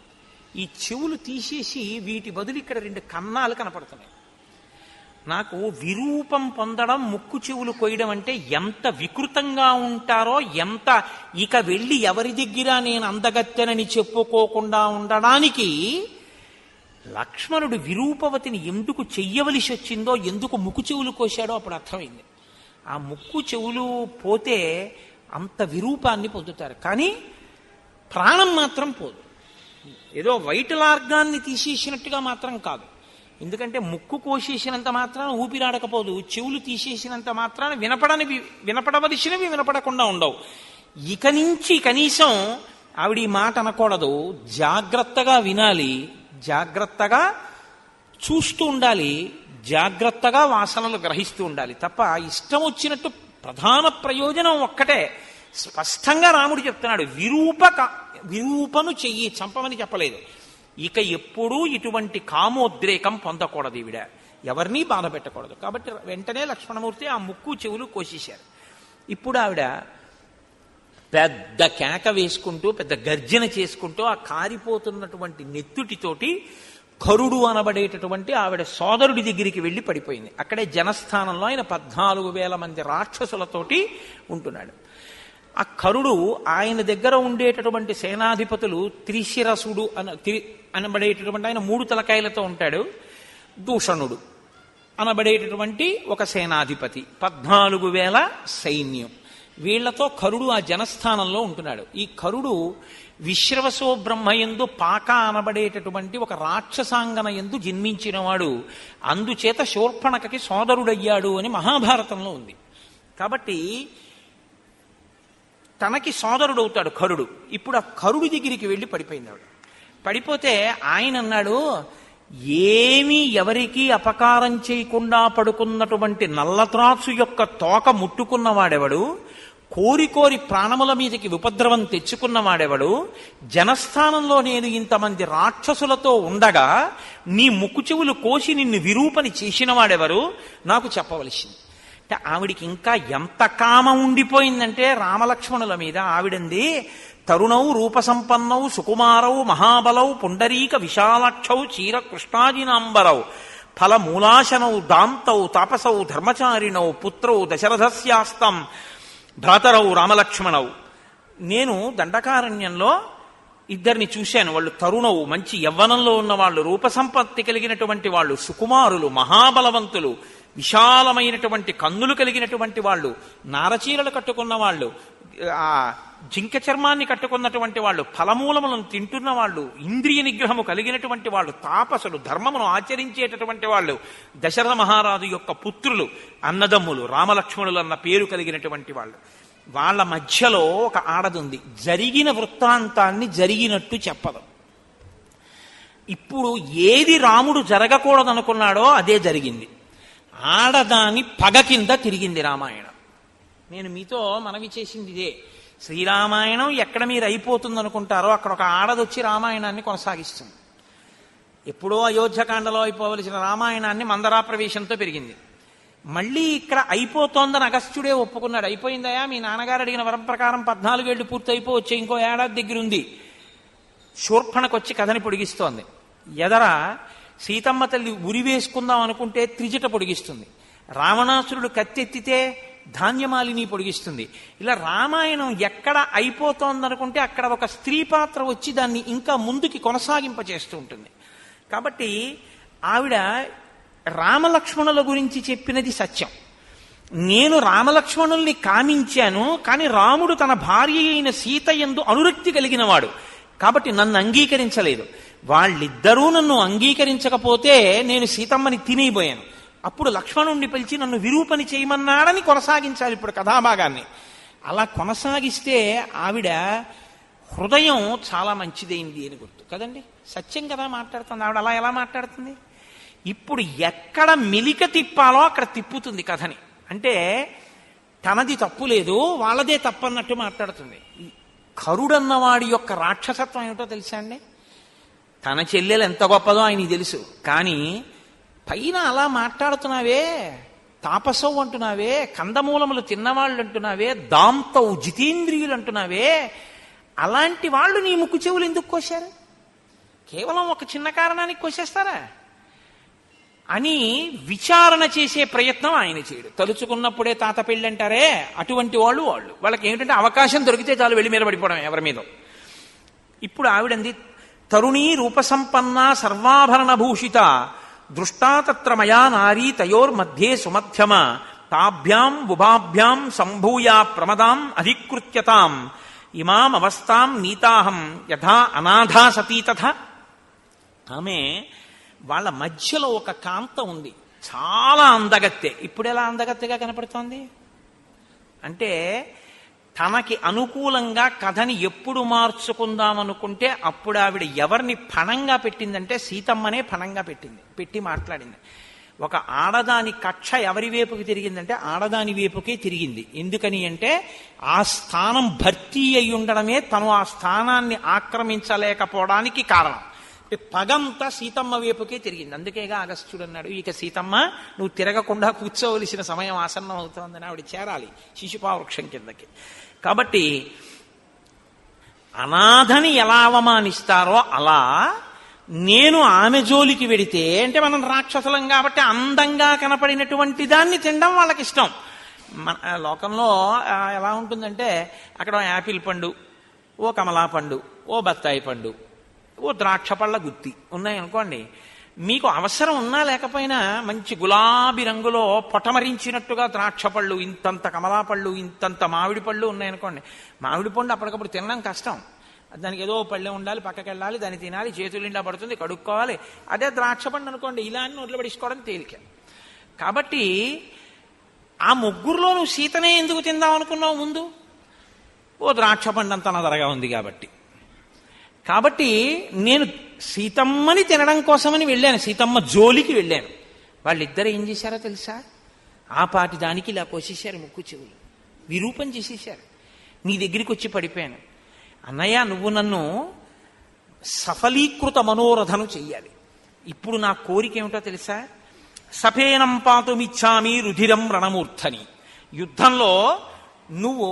ఈ చెవులు తీసేసి వీటి బదులు ఇక్కడ 2 కన్నాలు కనపడుతున్నాయి. నాకు విరూపం పొందడం, ముక్కు చెవులు కొయ్యడం అంటే ఎంత వికృతంగా ఉంటారో, ఎంత ఇక వెళ్ళి ఎవరి దగ్గర నేను అందగత్తెనని చెప్పుకోకుండా ఉండడానికి లక్ష్మణుడు విరూపవతిని ఎందుకు చెయ్యవలసి వచ్చిందో, ఎందుకు ముక్కు చెవులు కోశాడో అప్పుడు అర్థమైంది. ఆ ముక్కు చెవులు పోతే అంత విరూపాన్ని పొందుతారు, కానీ ప్రాణం మాత్రం పోదు. ఏదో వైటల్ ఆర్గాన్ని తీసేసినట్టుగా మాత్రం కాదు. ఎందుకంటే ముక్కు కోసేసినంత మాత్రాన ఊపిరాడకపోదు, చెవులు తీసేసినంత మాత్రాన వినపడవలసినవి వినపడకుండా ఉండవు. ఇక నుంచి కనీసం ఆవిడ ఈ మాట అనకూడదు, జాగ్రత్తగా వినాలి, జాగ్రత్తగా చూస్తూ ఉండాలి, జాగ్రత్తగా వాసనలు గ్రహిస్తూ ఉండాలి తప్ప ఇష్టం వచ్చినట్టు. ప్రధాన ప్రయోజనం ఒక్కటే, స్పష్టంగా రాముడు చెప్తున్నాడు, విరూపను చెయ్యి, చంపమని చెప్పలేదు. ఇక ఎప్పుడూ ఇటువంటి కామోద్రేకం పొందకూడదు, ఈవిడ ఎవరినీ బాధ పెట్టకూడదు. కాబట్టి వెంటనే లక్ష్మణమూర్తి ఆ ముక్కు చెవులు కోసేశారు. ఇప్పుడు ఆవిడ పెద్ద కేక వేసుకుంటూ, పెద్ద గర్జన చేసుకుంటూ ఆ కారిపోతున్నటువంటి నెత్తుటితోటి కరుడు అనబడేటటువంటి ఆవిడ సోదరుడి దగ్గరికి వెళ్ళి పడిపోయింది. అక్కడే జనస్థానంలో ఆయన 14,000 మంది రాక్షసులతోటి ఉంటున్నాడు. ఆ కరుడు ఆయన దగ్గర ఉండేటటువంటి సేనాధిపతులు త్రిశిరసుడు అనబడేటటువంటి ఆయన 3 తలకాయలతో ఉంటాడు. దూషణుడు అనబడేటటువంటి ఒక సేనాధిపతి, 14,000 సైన్యం. వీళ్లతో కరుడు ఆ జనస్థానంలో ఉంటున్నాడు. ఈ కరుడు విశ్రవసో బ్రహ్మయందు పాక అనబడేటటువంటి ఒక రాక్షసాంగన ఎందు జన్మించినవాడు. అందుచేత శూర్పణఖకి సోదరుడయ్యాడు అని మహాభారతంలో ఉంది. కాబట్టి తనకి సోదరుడవుతాడు కరుడు. ఇప్పుడు ఆ కరుడు దగ్గరికి వెళ్ళి పడిపోయింది ఆవిడ. పడిపోతే ఆయన అన్నాడు, ఏమీ ఎవరికీ అపకారం చేయకుండా పడుకున్నటువంటి నల్లత్రాసు యొక్క తోక ముట్టుకున్నవాడెవడు, కోరి కోరి ప్రాణముల మీదకి ఉపద్రవం తెచ్చుకున్నవాడెవడు, జనస్థానంలో నేను ఇంతమంది రాక్షసులతో ఉండగా నీ ముక్కు చెవులు కోసి నిన్ను విరూపని చేసిన వాడెవరు, నాకు చెప్పవలసింది. అంటే ఆవిడికి ఇంకా ఎంత కామం ఉండిపోయిందంటే రామలక్ష్మణుల మీద. ఆవిడంది, తరుణౌ రూపసంపన్నౌ సుకుమారౌ మహాబలౌ పుండరీక విశాలక్షౌ చీర కృష్ణాజినాంబరౌ ఫలమూలాశనౌ దాంతౌ తాపసౌ ధర్మచారిణౌ పుత్రౌ దశరథస్యాస్తం భ్రాతరౌ రామలక్ష్మణౌ. నేను దండకారణ్యంలో ఇద్దరిని చూశాను. వాళ్ళు తరుణవు, మంచి యవ్వనంలో ఉన్న వాళ్ళు, రూపసంపత్తి కలిగినటువంటి వాళ్ళు, సుకుమారులు, మహాబలవంతులు, విశాలమైనటువంటి కన్నులు కలిగినటువంటి వాళ్ళు, నారచీరలు కట్టుకున్న వాళ్ళు, ఆ జింక చర్మాన్ని కట్టుకున్నటువంటి వాళ్ళు, ఫలమూలములను తింటున్న వాళ్ళు, ఇంద్రియ నిగ్రహము కలిగినటువంటి వాళ్ళు, తాపసులు, ధర్మమును ఆచరించేటటువంటి వాళ్ళు, దశరథ మహారాజు యొక్క పుత్రులు, అన్నదమ్ములు, రామలక్ష్మణులు అన్న పేరు కలిగినటువంటి వాళ్ళు. వాళ్ళ మధ్యలో ఒక ఆడదుంది. జరిగిన వృత్తాంతాన్ని జరిగినట్టు చెప్పదు. ఇప్పుడు ఏది రాముడు జరగకూడదనుకున్నాడో అదే జరిగింది. ఆడదాని పగ కింద తిరిగింది రామాయణం. నేను మీతో మనవి చేసింది ఇదే. శ్రీరామాయణం ఎక్కడ మీరు అయిపోతుందనుకుంటారో అక్కడ ఒక ఆడదొచ్చి రామాయణాన్ని కొనసాగిస్తుంది. ఎప్పుడో అయోధ్యకాండలో అయిపోవలసిన రామాయణాన్ని మందరా ప్రవేశంతో పెరిగింది. మళ్ళీ ఇక్కడ అయిపోతోందని అగస్త్యుడే ఒప్పుకున్నాడు. అయిపోయిందయా, మీ నాన్నగారు అడిగిన వరం ప్రకారం 14 ఏళ్ళు పూర్తి అయిపోవచ్చు, ఇంకో ఏడాది దగ్గరుంది. శూర్పణకొచ్చి కథని పొడిగిస్తోంది. ఎదర సీతమ్మ తల్లి ఉరి వేసుకుందాం అనుకుంటే త్రిజట పొడిగిస్తుంది. రావణాసురుడు కత్తెత్తితే ధాన్యమాలిని పొడిగిస్తుంది. ఇలా రామాయణం ఎక్కడ అయిపోతోందనుకుంటే అక్కడ ఒక స్త్రీ పాత్ర వచ్చి దాన్ని ఇంకా ముందుకి కొనసాగింపచేస్తూ ఉంటుంది. కాబట్టి ఆవిడ రామలక్ష్మణుల గురించి చెప్పినది సత్యం. నేను రామలక్ష్మణుల్ని కామించాను, కానీ రాముడు తన భార్య అయిన సీత యందు అనురక్తి కలిగినవాడు కాబట్టి నన్ను అంగీకరించలేదు. వాళ్ళిద్దరూ నన్ను అంగీకరించకపోతే నేను సీతమ్మని తినేయబోయాను. అప్పుడు లక్ష్మణుణ్ణి పిలిచి నన్ను విరూపని చేయమన్నాడని కొనసాగించాలి ఇప్పుడు కథాభాగాన్ని. అలా కొనసాగిస్తే ఆవిడ హృదయం చాలా మంచిదైంది అని గుర్తు కదండి. సత్యం కదా మాట్లాడుతుంది ఆవిడ. అలా ఎలా మాట్లాడుతుంది? ఇప్పుడు ఎక్కడ మెలిక తిప్పాలో అక్కడ తిప్పుతుంది కథని. అంటే తనది తప్పు లేదు, వాళ్ళదే తప్పన్నట్టు మాట్లాడుతుంది. కరుడన్నవాడి యొక్క రాక్షసత్వం ఏమిటో తెలుసా అండి? తన చెల్లెలు ఎంత గొప్పదో ఆయనకి తెలుసు, కానీ పైన అలా మాట్లాడుతున్నావే, తాపసవు అంటున్నావే, కందమూలములు తిన్నవాళ్ళు అంటున్నావే, దాంతవు జితేంద్రియులు అంటున్నావే, అలాంటి వాళ్ళు నీ ముక్కు చెవులు ఎందుకు కోశారు? కేవలం ఒక చిన్న కారణానికి కోసేస్తారా అని విచారణ చేసే ప్రయత్నం ఆయన చేయడు. తలుచుకున్నప్పుడే తాత పెళ్ళి అంటారే, అటువంటి వాళ్ళకి ఏమిటంటే అవకాశం దొరికితే చాలు వెళ్ళి మీద పడిపోవడం ఎవరి మీద. ఇప్పుడు ఆవిడంది, తరుణీ రూపసంపన్న సర్వాభరణ భూషిత దృష్టా తత్ర మయా నారీ తయోర్మధ్యే సుమధ్యమ తాభ్యాం ఉభాభ్యాం సంభూయ ప్రమదాం అధికృత్యతాం ఇమాం అవస్థాం నీతాహం యథా అనాథా సతీ తథా. ఆమె వాళ్ళ మధ్యలో ఒక కాంత ఉంది, చాలా అందగత్తె. ఇప్పుడు ఎలా అందగత్తెగా కనపడుతోంది అంటే, తనకి అనుకూలంగా కథని ఎప్పుడు మార్చుకుందామనుకుంటే అప్పుడు ఆవిడ ఎవరిని పణంగా పెట్టిందంటే సీతమ్మనే పణంగా పెట్టి మాట్లాడింది. ఒక ఆడదాని కక్ష ఎవరి వైపుకి తిరిగిందంటే ఆడదాని వైపుకే తిరిగింది. ఎందుకని అంటే ఆ స్థానం భర్తీ అయి ఉండడమే తను ఆ స్థానాన్ని ఆక్రమించలేకపోవడానికి కారణం. పగంతా సీతమ్మ వైపుకే తిరిగింది. అందుకేగా అగస్త్యుడు అన్నాడు, ఇక సీతమ్మ నువ్వు తిరగకుండా కూర్చోవలసిన సమయం ఆసన్నం అవుతోందని, ఆవిడ చేరాలి శిశుపావృక్షం కిందకి. కాబట్టి అనాథని ఎలా అవమానిస్తారో అలా నేను ఆమె జోలికి వెడితే, అంటే మనం రాక్షసులం కాబట్టి అందంగా కనపడినటువంటి దాన్ని తినడం వాళ్ళకి ఇష్టం. మన లోకంలో ఎలా ఉంటుందంటే, అక్కడ యాపిల్ పండు, ఓ కమలా పండు, ఓ బత్తాయి పండు, ఓ ద్రాక్ష పళ్ళ గుత్తి ఉన్నాయనుకోండి, మీకు అవసరం ఉన్నా లేకపోయినా మంచి గులాబీ రంగులో పొటమరించినట్టుగా ద్రాక్ష పళ్ళు, ఇంతంత కమలా పళ్ళు, ఇంతంత మామిడి పళ్ళు ఉన్నాయనుకోండి. మామిడి పండు అప్పటికప్పుడు తినడం కష్టం. దానికి ఏదో పళ్ళె ఉండాలి, పక్కకి వెళ్ళాలి, దాన్ని తినాలి, చేతులు నిండా పడుతుంది, కడుక్కోవాలి. అదే ద్రాక్ష పండు అనుకోండి, ఇలా అని నోట్లో పడిసుకోవడం తేలిక. కాబట్టి ఆ ముగ్గురులో నువ్వు సీతనే ఎందుకు తిందాం అనుకున్నావు ముందు? ఓ ద్రాక్ష పండు అంత నదరగా ఉంది కాబట్టి నేను సీతమ్మని తినడం కోసమని వెళ్ళాను, సీతమ్మ జోలికి వెళ్ళాను. వాళ్ళిద్దరు ఏం చేశారో తెలుసా? ఆ పాటి దానికి ఇలా కోసేశారు, ముక్కు చెవులు విరూపం చేసేశారు. నీ దగ్గరికి వచ్చి పడిపోయాను. అన్నయ్య, నువ్వు నన్ను సఫలీకృత మనోరథను చెయ్యాలి. ఇప్పుడు నా కోరిక ఏమిటో తెలుసా? సఫేనం పాతుమిచ్చామి రుధిరం రణమూర్ధని. యుద్ధంలో నువ్వు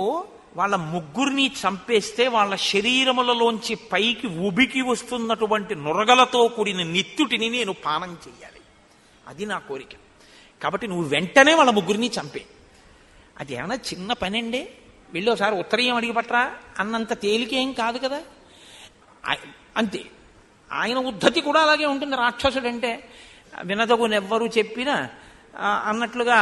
వాళ్ళ ముగ్గురిని చంపేస్తే వాళ్ళ శరీరములలోంచి పైకి ఉబికి వస్తున్నటువంటి నురగలతో కూడిన నిత్తుటిని నేను పానం చెయ్యాలి. అది నా కోరిక. కాబట్టి నువ్వు వెంటనే వాళ్ళ ముగ్గురిని చంపే. అది ఏమన్నా చిన్న పని అండి? వెళ్ళి ఒకసారి ఉత్తరీయం అడిగి పట్టరా అన్నంత తేలికేం కాదు కదా. అంతే. ఆయన ఉద్ధతి కూడా అలాగే ఉంటుంది. రాక్షసుడంటే వినదగునెవ్వరూ చెప్పినా అన్నట్లుగా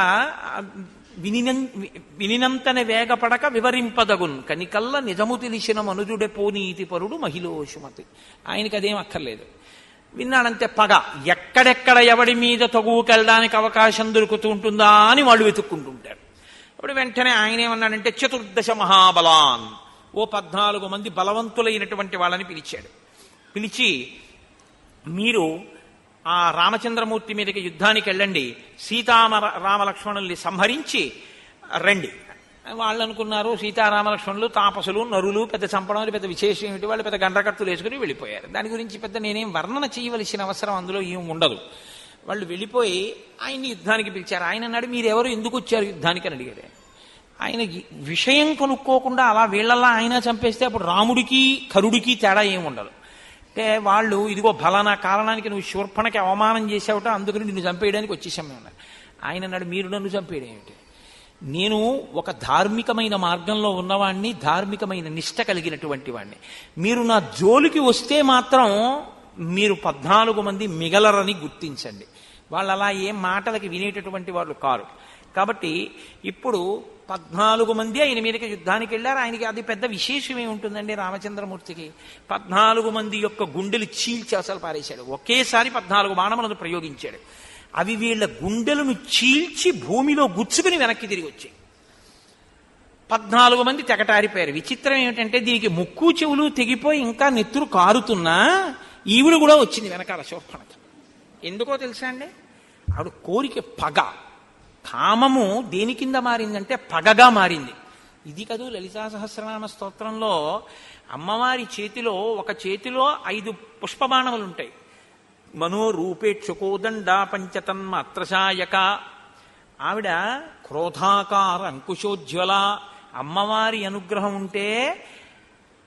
వినినంతనే వేగపడక వివరింపదగున్ కనికల్ల నిజము తెలిసిన మనుజుడే పోనీతి పరుడు మహిళోషుమతి. ఆయనకి అదేం అక్కర్లేదు. విన్నాడంతే పగ. ఎక్కడెక్కడ ఎవడి మీద తగువుకెళ్ళడానికి అవకాశం దొరుకుతూ ఉంటుందా అని వాళ్ళు వెతుక్కుంటుంటారు. అప్పుడు వెంటనే ఆయన ఏమన్నాడంటే 14 మహాబలాన్, ఓ 14 మంది బలవంతులైనటువంటి వాళ్ళని పిలిచాడు. పిలిచి, మీరు ఆ రామచంద్రమూర్తి మీదకి యుద్ధానికి వెళ్ళండి, రామలక్ష్మణుల్ని సంహరించి రండి. వాళ్ళు అనుకున్నారు సీతారామలక్ష్మణులు తాపసులు, నరులు, పెద్ద చంపడం పెద్ద విశేషం ఏమిటి, వాళ్ళు పెద్ద గండ్రకత్తులు వేసుకుని వెళ్ళిపోయారు. దాని గురించి పెద్ద నేనేం వర్ణన చేయవలసిన అవసరం అందులో ఏం ఉండదు. వాళ్ళు వెళ్ళిపోయి ఆయన్ని యుద్ధానికి పిలిచారు. ఆయన అన్నాడు, మీరెవరు, ఎందుకు వచ్చారు యుద్ధానికి అని అడిగాడు. ఆయన విషయం కనుక్కోకుండా అలా వీళ్ళల్లా ఆయన చంపేస్తే అప్పుడు రాముడికి కరుడికి తేడా ఏమి ఉండదు. అంటే వాళ్ళు ఇదిగో ఫలానా కారణానికి నువ్వు శూర్పణకి అవమానం చేసావుట, అందుకని నిన్ను చంపేయడానికి వచ్చేసామే ఉన్నారు. ఆయన అన్నాడు, మీరు నన్ను చంపేయడం ఏమిటి? నేను ఒక ధార్మికమైన మార్గంలో ఉన్నవాణ్ణి, ధార్మికమైన నిష్ట కలిగినటువంటి వాణ్ణి. మీరు నా జోలికి వస్తే మాత్రం మీరు 14 మంది మిగలరని గుర్తించండి. వాళ్ళు అలా ఏం మాటలకి వినేటటువంటి వాళ్ళు కారు. కాబట్టి ఇప్పుడు 14 మంది ఆయన మీదకి యుద్ధానికి వెళ్ళారు. ఆయనకి అది పెద్ద విశేషమే ఉంటుందండి. రామచంద్రమూర్తికి 14 మంది యొక్క గుండెలు చీల్చి అసలు పారేశాడు. ఒకేసారి 14 బాణములను ప్రయోగించాడు. అవి వీళ్ళ గుండెలను చీల్చి భూమిలో గుచ్చుకుని వెనక్కి తిరిగి వచ్చాయి. 14 మంది తెగటారిపోయారు. విచిత్రం ఏమిటంటే దీనికి ముక్కు చెవులు తెగిపోయి ఇంకా నెత్తురు కారుతున్నా ఈవిడ కూడా వచ్చింది వెనకాల శూర్పణఖ. ఎందుకో తెలుసా అండి? ఆవిడ కోరిక పగ, కామము దేని కింద మారిందంటే పగగా మారింది. ఇది కదూ లలితా సహస్రనామ స్తోత్రంలో అమ్మవారి చేతిలో ఒక చేతిలో 5 పుష్పబాణములు ఉంటాయి. మనోరూపేక్షుకోదండ పంచతన్మాత్రశాయక. ఆవిడ క్రోధాకార అంకుశోజ్వల. అమ్మవారి అనుగ్రహం ఉంటే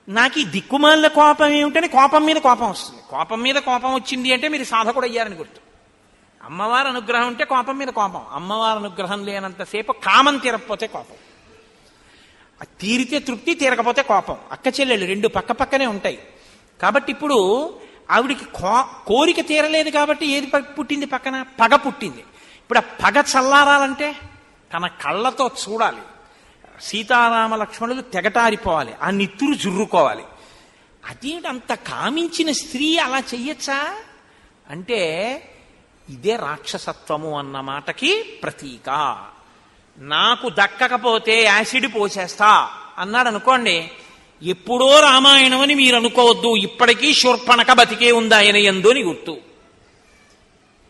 నాకు ఈ దిక్కుమాలిన కోపం ఏమిటని కోపం మీద కోపం వస్తుంది. కోపం మీద కోపం వచ్చింది అంటే మీరు సాధకుడు అయ్యారని గుర్తు. అమ్మవారి అనుగ్రహం ఉంటే కోపం మీద కోపం. అమ్మవారి అనుగ్రహం లేనంతసేపు కామం తీరకపోతే కోపం, తీరితే తృప్తి, తీరకపోతే కోపం. అక్క చెల్లెళ్ళు 2 పక్క పక్కనే ఉంటాయి. కాబట్టి ఇప్పుడు ఆవిడికి కోరిక తీరలేదు కాబట్టి ఏది పుట్టింది? పక్కన పగ పుట్టింది. ఇప్పుడు ఆ పగ చల్లారాలంటే తన కళ్ళతో చూడాలి. సీతారామ లక్ష్మణులు తెగటారిపోవాలి, ఆ నిత్తురు జుర్రుకోవాలి. అదేంటి అంత కామించిన స్త్రీ అలా చెయ్యొచ్చా అంటే ఇదే రాక్షసత్వము అన్న మాటకి ప్రతీక. నాకు దక్కకపోతే యాసిడ్ పోసేస్తా అన్నాడు అనుకోండి, ఎప్పుడో రామాయణం అని మీరు అనుకోవద్దు. ఇప్పటికీ శూర్పణఖ బతికే ఉంది ఆయన యందు అని గుర్తు.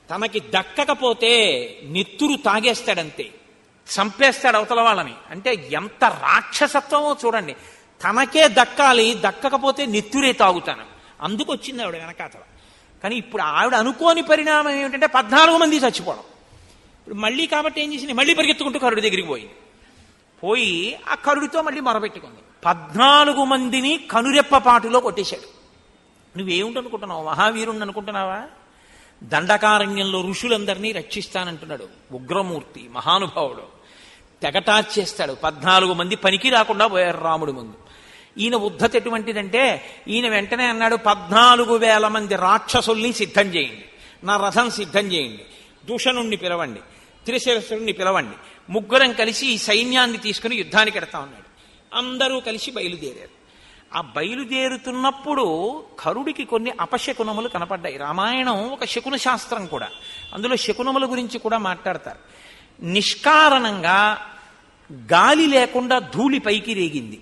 తనకి దక్కకపోతే నెత్తురు తాగేస్తాడంతే, చంపేస్తాడు అవతల వాళ్ళని. అంటే ఎంత రాక్షసత్వమో చూడండి. తనకే దక్కాలి, దక్కకపోతే నెత్తురే తాగుతాను. అందుకు వచ్చింది ఆవిడ వెనకాతల. కానీ ఇప్పుడు ఆవిడ అనుకోని పరిణామం ఏమిటంటే 14 మంది చచ్చిపోవడం. ఇప్పుడు మళ్ళీ కాబట్టి ఏం చేసింది? మళ్ళీ పరిగెత్తుకుంటూ కరుడి దగ్గరికి పోయి ఆ కరుడితో మళ్ళీ మొరపెట్టుకుంది. 14 మందిని కనురెప్పపాటులో కొట్టేశాడు. నువ్వేమిటనుకుంటున్నావు? మహావీరుణ్ణి అనుకుంటున్నావా? దండకారణ్యంలో ఋషులందరినీ రక్షిస్తానంటున్నాడు. ఉగ్రమూర్తి, మహానుభావుడు. తెగటార్చేస్తాడు. 14 మంది పనికి రాకుండా పోయారు రాముడి ముందు. ఈయన ఉద్ధత ఎటువంటిదంటే ఈయన వెంటనే అన్నాడు, 14,000 మంది రాక్షసుల్ని సిద్ధం చేయండి. నా రథం సిద్ధం చేయండి, దూషణుణ్ణి పిలవండి, త్రిశిరసుడిని పిలవండి, ముగ్గురం కలిసి ఈ సైన్యాన్ని తీసుకుని యుద్ధానికి ఎడతా ఉన్నాడు. అందరూ కలిసి బయలుదేరారు. ఆ బయలుదేరుతున్నప్పుడు కరుడికి కొన్ని అపశకునములు కనపడ్డాయి. రామాయణం ఒక శకున శాస్త్రం కూడా, అందులో శకునముల గురించి కూడా మాట్లాడతారు. నిష్కారణంగా గాలి లేకుండా ధూళి పైకి రేగింది.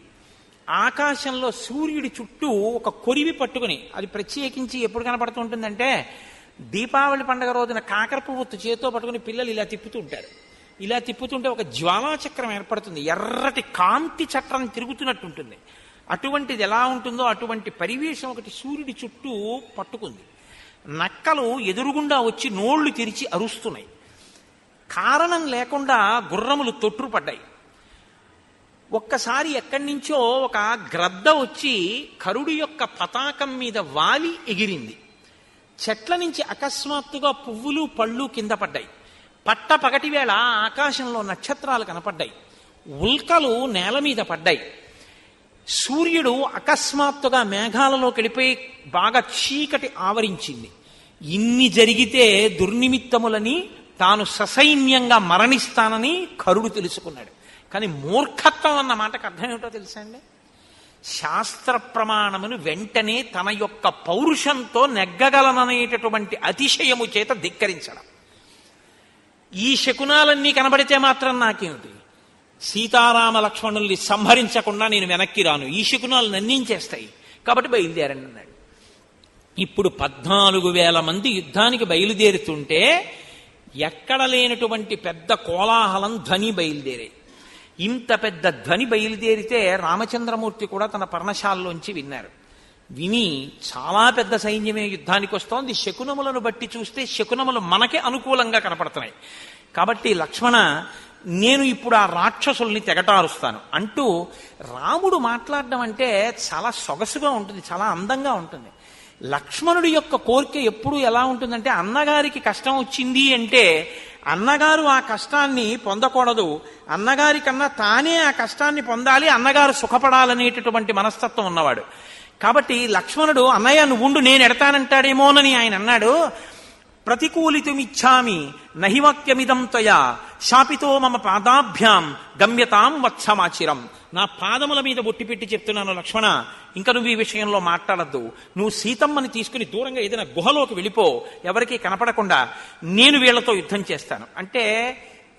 ఆకాశంలో సూర్యుడి చుట్టూ ఒక కొరివి పట్టుకుని, అది ప్రత్యేకించి ఎప్పుడు కనపడుతూ ఉంటుందంటే దీపావళి పండుగ రోజున కాకర పువ్వు చేతితో పట్టుకుని పిల్లలు ఇలా తిప్పుతూ ఉంటారు. ఇలా తిప్పుతుంటే ఒక జ్వాలాచక్రం ఏర్పడుతుంది, ఎర్రటి కాంతి చక్రం తిరుగుతున్నట్టు ఉంటుంది. అటువంటిది ఎలా ఉంటుందో అటువంటి పరివేశం ఒకటి సూర్యుడి చుట్టూ పట్టుకుంది. నక్కలు ఎదురుగుండా వచ్చి నోళ్లు తెరిచి అరుస్తున్నాయి. కారణం లేకుండా గుర్రములు తొట్టుపడ్డాయి. ఒక్కసారి ఎక్కడి నుంచో ఒక గ్రద్ద వచ్చి కరుడి యొక్క పతాకం మీద వాలి ఎగిరింది. చెట్ల నుంచి అకస్మాత్తుగా పువ్వులు పళ్ళు కింద పడ్డాయి. పట్ట పగటి వేళ ఆకాశంలో నక్షత్రాలు కనపడ్డాయి. ఉల్కలు నేల మీద పడ్డాయి. సూర్యుడు అకస్మాత్తుగా మేఘాలలో వెళ్ళిపోయి బాగా చీకటి ఆవరించింది. ఇన్ని జరిగితే దుర్నిమిత్తములని తాను ససైన్యంగా మరణిస్తానని కరుడు తెలుసుకున్నాడు. కానీ మూర్ఖత్వం అన్న మాటకు అర్థం ఏమిటో తెలుసా అండి? శాస్త్ర ప్రమాణమును వెంటనే తన యొక్క పౌరుషంతో నెగ్గగలననేటటువంటి అతిశయము చేత ధిక్కరించడం. ఈ శకునాలన్నీ కనబడితే మాత్రం నాకేమిటి, సీతారామ లక్ష్మణుల్ని సంహరించకుండా నేను వెనక్కి రాను, ఈ శకునాలు నన్నించేస్తాయి, కాబట్టి బయలుదేరండి అన్నాడు. ఇప్పుడు 14,000 మంది యుద్ధానికి బయలుదేరుతుంటే ఎక్కడ లేనటువంటి పెద్ద కోలాహలం ధ్వని బయలుదేరాయి. ఇంత పెద్ద ధ్వని బయలుదేరితే రామచంద్రమూర్తి కూడా తన పర్ణశాలలోంచి విన్నారు. విని చాలా పెద్ద సైన్యమే యుద్ధానికి వస్తోంది, శకునములను బట్టి చూస్తే శకునములు మనకే అనుకూలంగా కనపడుతున్నాయి, కాబట్టి లక్ష్మణ నేను ఇప్పుడు ఆ రాక్షసుల్ని తెగటారుస్తాను అంటూ రాముడు మాట్లాడడం అంటే చాలా సొగసుగా ఉంటుంది, చాలా అందంగా ఉంటుంది. లక్ష్మణుడి యొక్క కోరిక ఎప్పుడు ఎలా ఉంటుందంటే, అన్నగారికి కష్టం వచ్చింది అంటే అన్నగారు ఆ కష్టాన్ని పొందకూడదు, అన్నగారి కన్నా తానే ఆ కష్టాన్ని పొందాలి, అన్నగారు సుఖపడాలనేటటువంటి మనస్తత్వం ఉన్నవాడు. కాబట్టి లక్ష్మణుడు అన్నయ్య నువ్వు ఉండు నేను ఎడతానంటాడేమోనని ఆయన అన్నాడు. ప్రతికూలితుమిచ్చామి నహివాక్యమిదం త్వయా శాపితో మమ పాదాభ్యాం గమ్యతాం వత్సమాచిరం. నా పాదముల మీద బొట్టి పెట్టి చెప్తున్నాను లక్ష్మణ, ఇంకా నువ్వు ఈ విషయంలో మాట్లాడద్దు, నువ్వు సీతమ్మని తీసుకుని దూరంగా ఏదైనా గుహలోకి వెళ్ళిపో, ఎవరికీ కనపడకుండా, నేను వీళ్లతో యుద్ధం చేస్తాను అంటే.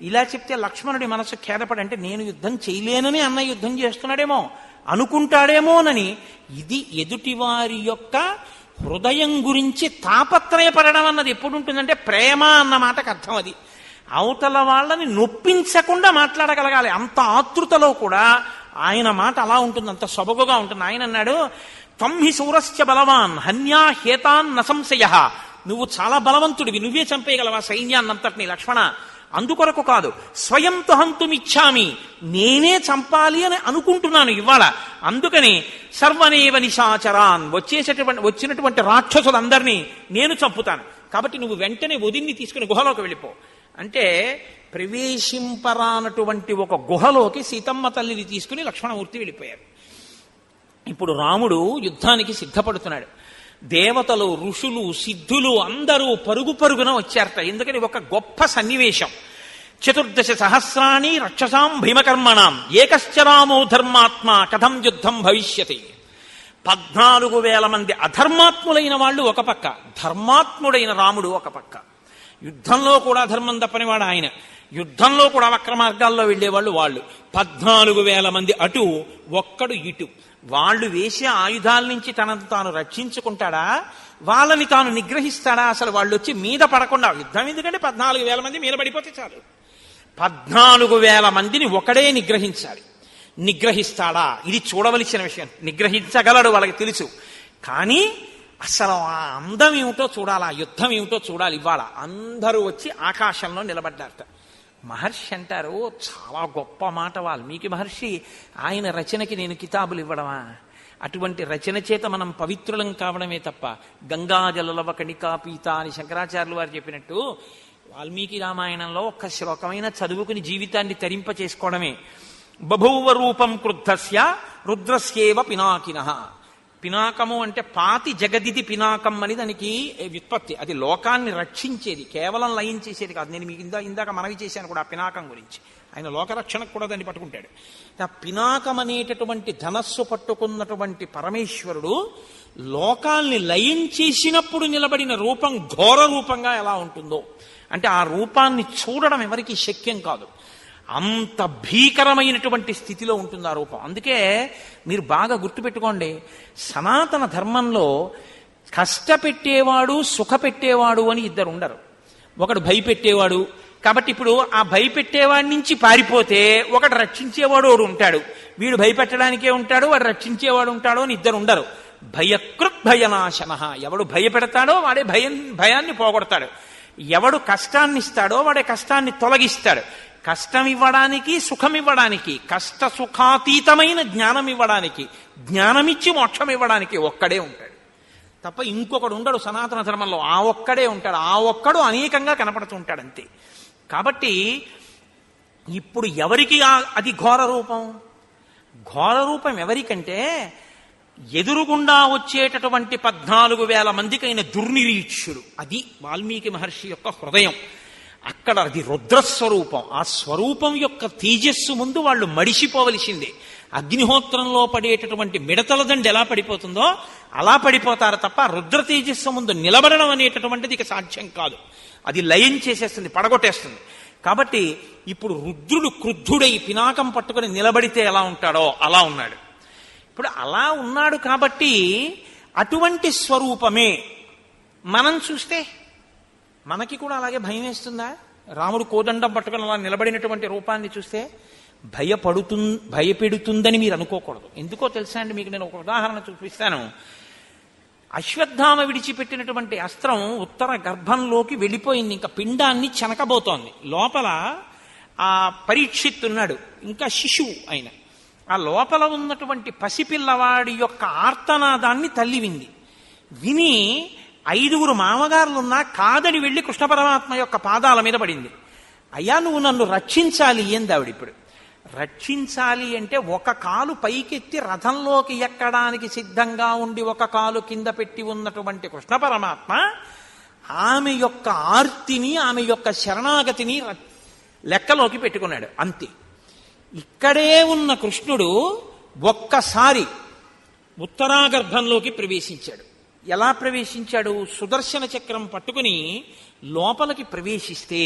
ఇలా చెప్తే లక్ష్మణుడి మనసు ఖేదపడి, అంటే నేను యుద్ధం చేయలేనని అన్న యుద్ధం చేస్తున్నాడేమో అనుకుంటాడేమోనని. ఇది ఎదుటివారి యొక్క హృదయం గురించి తాపత్రయపడడం అన్నది ఎప్పుడు ఉంటుందంటే ప్రేమ అన్న మాటకు అర్థం అది. అవతల వాళ్ళని నొప్పించకుండా మాట్లాడగలగాలి. అంత ఆతృతలో కూడా ఆయన మాట అలా ఉంటుంది, అంత సొబగుగా ఉంటుంది. ఆయన అన్నాడు, త్వమ్హి శూరశ్చ బలవాన్ హన్యా హేతాన్ న సంశయ. నువ్వు చాలా బలవంతుడివి, నువ్వే చంపేయగలవా సైన్యాన్నంతటినీ లక్ష్మణ, అందుకొరకు కాదు, స్వయం తుహంతుమిచ్చామి, నేనే చంపాలి అని అనుకుంటున్నాను ఇవాళ, అందుకని సర్వనేవ నిశాచరాన్, వచ్చినటువంటి రాక్షసులందరినీ నేను చంపుతాను, కాబట్టి నువ్వు వెంటనే వదిన్ని తీసుకుని గుహలోకి వెళ్ళిపో అంటే. ప్రవేశింపరానటువంటి ఒక గుహలోకి సీతమ్మ తల్లిని తీసుకుని లక్ష్మణమూర్తి వెళ్ళిపోయారు. ఇప్పుడు రాముడు యుద్ధానికి సిద్ధపడుతున్నాడు. దేవతలు, ఋషులు, సిద్ధులు అందరూ పరుగు పరుగున వచ్చారట. ఎందుకని ఒక గొప్ప సన్నివేశం. 14 సహస్రాణి రక్షసాం భీమకర్మణాం ఏకశ్చ రామో ధర్మాత్మ కథం యుద్ధం భవిష్యతి. 14,000 మంది అధర్మాత్ములైన వాళ్ళు ఒక పక్క, ధర్మాత్ముడైన రాముడు ఒక పక్క. యుద్ధంలో కూడా ధర్మం తప్పనివాడు ఆయన, యుద్ధంలో కూడా వక్ర మార్గాల్లో వెళ్లేవాళ్ళు వాళ్ళు. 14,000 మంది అటు, ఒక్కడు ఇటు. వాళ్ళు వేసే ఆయుధాల నుంచి తనను తాను రక్షించుకుంటాడా, వాళ్ళని తాను నిగ్రహిస్తాడా? అసలు వాళ్ళు వచ్చి మీద పడకుండా, యుద్ధం ఎందుకంటే 14,000 మంది మీద పడిపోతే చాలు. 14,000 మందిని ఒకడే నిగ్రహించాలి. నిగ్రహిస్తాడా? ఇది చూడవలసిన విషయం. నిగ్రహించగలడు, వాళ్ళకి తెలుసు. కానీ అసలు ఆ అందం ఏమిటో చూడాలి, ఆ యుద్ధం ఏమిటో చూడాలి. ఇవాళ అందరూ వచ్చి ఆకాశంలో నిలబడ్డారట. మహర్షి అంటారు, చాలా గొప్ప మాట వాల్మీకి మహర్షి, ఆయన రచనకి నేను కితాబులు ఇవ్వడమా? అటువంటి రచన చేత మనం పవిత్రులం కావడమే తప్ప గంగాజలలవ కణికా పీత అని శంకరాచార్యులు వారు చెప్పినట్టు వాల్మీకి రామాయణంలో ఒక్క శ్లోకమైన చదువుకుని జీవితాన్ని తరింప చేసుకోవడమే. బభూవ రూపం క్రుద్ధస్య రుద్రస్యేవ పినాకినః. పినాకము అంటే పాతి జగదిది పినాకం అని దానికి వ్యుత్పత్తి. అది లోకాన్ని రక్షించేది, కేవలం లయం చేసేది కాదు. నేను మీకు ఇందాక మనవి చేశాను కూడా ఆ పినాకం గురించి. ఆయన లోకరక్షణకు కూడా దాన్ని పట్టుకుంటాడు. ఆ పినాకం అనేటటువంటి ధనస్సు పట్టుకున్నటువంటి పరమేశ్వరుడు లోకాల్ని లయం చేసినప్పుడు నిలబడిన రూపం ఘోర రూపంగా ఎలా ఉంటుందో అంటే ఆ రూపాన్ని చూడడం ఎవరికి శక్యం కాదు. అంత భీకరమైనటువంటి స్థితిలో ఉంటుంది ఆ రూపం. అందుకే మీరు బాగా గుర్తుపెట్టుకోండి, సనాతన ధర్మంలో కష్టపెట్టేవాడు సుఖపెట్టేవాడు అని ఇద్దరు ఉండరు. ఒకడు భయపెట్టేవాడు, కాబట్టి ఇప్పుడు ఆ భయపెట్టేవాడి నుంచి పారిపోతే ఒకడు రక్షించేవాడు ఒకడు ఉంటాడు. వీడు భయపెట్టడానికే ఉంటాడు, వాడు రక్షించేవాడు ఉంటాడు అని ఇద్దరు ఉండరు. భయకృత్ భయనాశన, ఎవడు భయపెడతాడో వాడే భయాన్ని పోగొడతాడు. ఎవడు కష్టాన్ని ఇస్తాడో వాడే కష్టాన్ని తొలగిస్తాడు. కష్టం ఇవ్వడానికి సుఖం ఇవ్వడానికి, కష్ట సుఖాతీతమైన జ్ఞానం ఇవ్వడానికి, జ్ఞానమిచ్చి మోక్షం ఇవ్వడానికి ఒక్కడే ఉంటాడు తప్ప ఇంకొకడు ఉండడు సనాతన ధర్మంలో. ఆ ఒక్కడే ఉంటాడు. ఆ ఒక్కడు అనేకంగా కనపడుతూ ఉంటాడు అంతే. కాబట్టి ఇప్పుడు ఎవరికి అది ఘోర రూపం? ఘోర రూపం ఎవరికంటే ఎదురుగుండా వచ్చేటటువంటి 14,000 మందికైన దుర్నిరీక్షుడు. అది వాల్మీకి మహర్షి యొక్క హృదయం. అక్కడ అది రుద్రస్వరూపం. ఆ స్వరూపం యొక్క తేజస్సు ముందు వాళ్ళు మడిసిపోవలసిందే. అగ్నిహోత్రంలో పడేటటువంటి మిడతల దండు ఎలా పడిపోతుందో అలా పడిపోతారు తప్ప రుద్ర తేజస్సు ముందు నిలబడడం అనేటటువంటిది ఇక సాధ్యం కాదు. అది లయం చేసేస్తుంది, పడగొట్టేస్తుంది. కాబట్టి ఇప్పుడు రుద్రుడు క్రుద్ధుడై పినాకం పట్టుకుని నిలబడితే ఎలా ఉంటాడో అలా ఉన్నాడు. ఇప్పుడు అలా ఉన్నాడు కాబట్టి అటువంటి స్వరూపమే మనం చూస్తే మనకి కూడా అలాగే భయం వేస్తుందా? రాముడు కోదండం పట్టుకుని అలా నిలబడినటువంటి రూపాన్ని చూస్తే భయపెడుతుందని మీరు అనుకోకూడదు. ఎందుకో తెలుసా అండి, మీకు నేను ఒక ఉదాహరణ చూపిస్తాను. అశ్వత్థామ విడిచిపెట్టినటువంటి అస్త్రం ఉత్తర గర్భంలోకి వెళ్ళిపోయింది, ఇంకా పిండాన్ని చెనకబోతోంది. లోపల ఆ పరీక్షిత్తున్నాడు, ఇంకా శిశువు ఆయన. ఆ లోపల ఉన్నటువంటి పసిపిల్లవాడి యొక్క ఆర్తనాదాన్ని తల్లి వింది. విని 5 మామగారులున్నా కాదని వెళ్ళి కృష్ణ పరమాత్మ యొక్క పాదాల మీద పడింది. అయ్యా నువ్వు నన్ను రక్షించాలి ఏంది ఆవిడ. ఇప్పుడు రక్షించాలి అంటే ఒక కాలు పైకెత్తి రథంలోకి ఎక్కడానికి సిద్ధంగా ఉండి ఒక కాలు కింద పెట్టి ఉన్నటువంటి కృష్ణ పరమాత్మ ఆమె యొక్క ఆర్తిని, ఆమె యొక్క శరణాగతిని లెక్కలోకి పెట్టుకున్నాడు అంతే. ఇక్కడే ఉన్న కృష్ణుడు ఒక్కసారి ఉత్తరాగర్భంలోకి ప్రవేశించాడు. ఎలా ప్రవేశించాడు? సుదర్శన చక్రం పట్టుకుని లోపలికి ప్రవేశిస్తే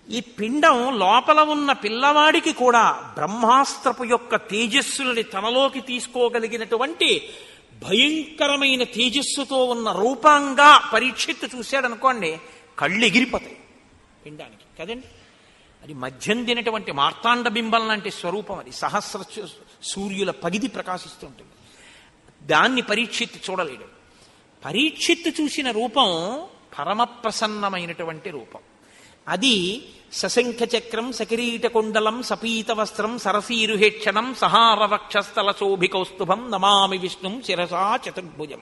ఈ పిండం లోపల ఉన్న పిల్లవాడికి కూడా బ్రహ్మాస్త్రపు యొక్క తేజస్సులని తనలోకి తీసుకోగలిగినటువంటి భయంకరమైన తేజస్సుతో ఉన్న రూపంగా పరీక్షిత్తు చూశాడనుకోండి, కళ్ళు ఎగిరిపోతాయి పిండానికి కదండి. అది మధ్యందినటువంటి మార్తాండ బింబం లాంటి స్వరూపం. అది సహస్ర సూర్యుల పగిది ప్రకాశిస్తుంటుంది. దాన్ని పరీక్షిత్తు చూడలేడు. పరీక్షిత్తు చూసిన రూపం పరమ ప్రసన్నమైనటువంటి రూపం. అది సశంఖ చక్రం సకిరీట కుండలం సపీత వస్త్రం సరసీరుహేక్షణం సహార వక్షస్థల శోభికౌస్తుభం నమామి విష్ణుం శిరసా చతుర్భుజం.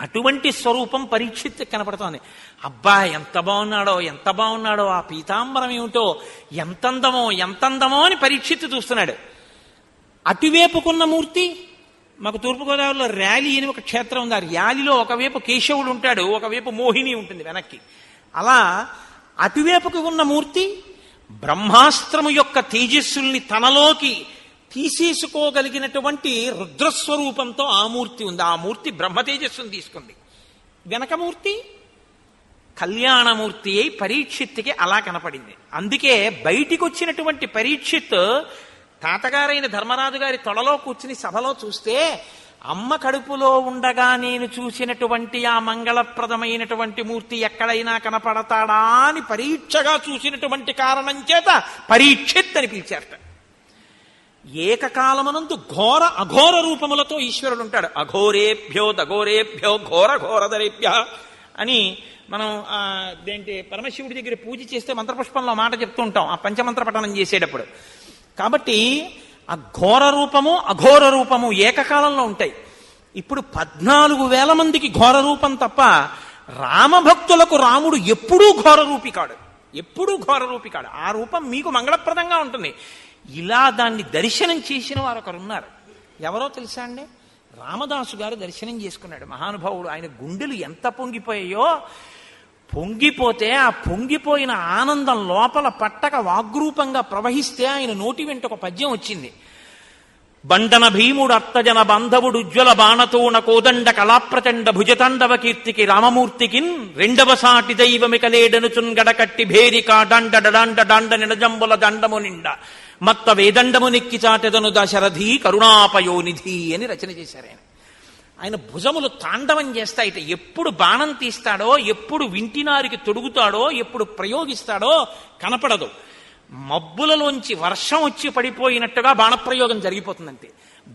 అటువంటి స్వరూపం పరీక్షిత్తు కనపడుతోంది. అబ్బా ఎంత బాగున్నాడో, ఎంత బాగున్నాడో, ఆ పీతాంబరం ఏమిటో, ఎంతందమో అని పరీక్షిత్తు చూస్తున్నాడు. అటువైపుకున్న మూర్తి, మాకు తూర్పుగోదావరిలో ర్యాలీ అని ఒక క్షేత్రం ఉంది. ఆ ర్యాలీలో ఒకవైపు కేశవుడు ఉంటాడు, ఒకవైపు మోహిని ఉంటుంది వెనక్కి. అలా అటువైపుకు ఉన్న మూర్తి బ్రహ్మాస్త్రము యొక్క తేజస్సుల్ని తనలోకి తీసేసుకోగలిగినటువంటి రుద్రస్వరూపంతో ఆ మూర్తి ఉంది. ఆ మూర్తి బ్రహ్మ తేజస్సును తీసుకుంది. వెనకమూర్తి కళ్యాణమూర్తి అయి పరీక్షిత్తుకి అలా కనపడింది. అందుకే బయటికి వచ్చినటువంటి పరీక్షిత్ తాతగారైన ధర్మరాజు గారి తొడలో కూర్చుని సభలో చూస్తే అమ్మ కడుపులో ఉండగా నేను చూసినటువంటి ఆ మంగళప్రదమైనటువంటి మూర్తి ఎక్కడైనా కనపడతాడా అని పరీక్షగా చూసినటువంటి కారణం చేత పరీక్షిత్ అని పిలిచారట. ఏకకాలమునందు ఘోర అఘోర రూపములతో ఈశ్వరుడు ఉంటాడు. అఘోరేభ్యో దఘోరేభ్యో ఘోర ఘోరధరేభ్య అని మనం దేంటి పరమశివుడి దగ్గర పూజ చేస్తే మంత్రపుష్పంలో మాట చెప్తూ ఉంటాం ఆ పంచమంత్ర పఠనం చేసేటప్పుడు. కాబట్టి ఆ ఘోర రూపము అఘోర రూపము ఏకకాలంలో ఉంటాయి. ఇప్పుడు 14,000 మందికి ఘోర రూపం తప్ప రామభక్తులకు రాముడు ఎప్పుడూ ఘోర రూపి కాడు, ఎప్పుడూ ఘోర రూపి కాడు. ఆ రూపం మీకు మంగళప్రదంగా ఉంటుంది. ఇలా దాన్ని దర్శనం చేసిన వారు ఒకరున్నారు. ఎవరో తెలుసా అండి? రామదాసు గారు దర్శనం చేసుకున్నాడు. మహానుభావుడు. ఆయన గుండెలు ఎంత పొంగిపోయాయో, పొంగిపోతే ఆ పొంగిపోయిన ఆనందం లోపల పట్టక వాగ్రూపంగా ప్రవహిస్తే ఆయన నోటి వెంట ఒక పద్యం వచ్చింది. బండన భీముడు అర్తజన బాంధవుడు ఉజ్వల బాణతోణ కోదండ కళాప్రచండ భుజతాండవ కీర్తికి రామమూర్తికిన్ రెండవ సాటి దైవమికలేడనుచున్ గడకట్టి భేరిక దండ డాండ డాండ నిడజంబుల దండము నిండ మత్త వేదండము నెక్కి చాటెదను దశరథి కరుణాపయోనిధి అని రచన చేశారు ఆయన. ఆయన భుజములు తాండవం చేస్తాయిట. ఎప్పుడు బాణం తీస్తాడో, ఎప్పుడు వింటినారికి తొడుగుతాడో, ఎప్పుడు ప్రయోగిస్తాడో కనపడదు. మబ్బులలోంచి వర్షం వచ్చి పడిపోయినట్టుగా బాణప్రయోగం జరిగిపోతుందంతే.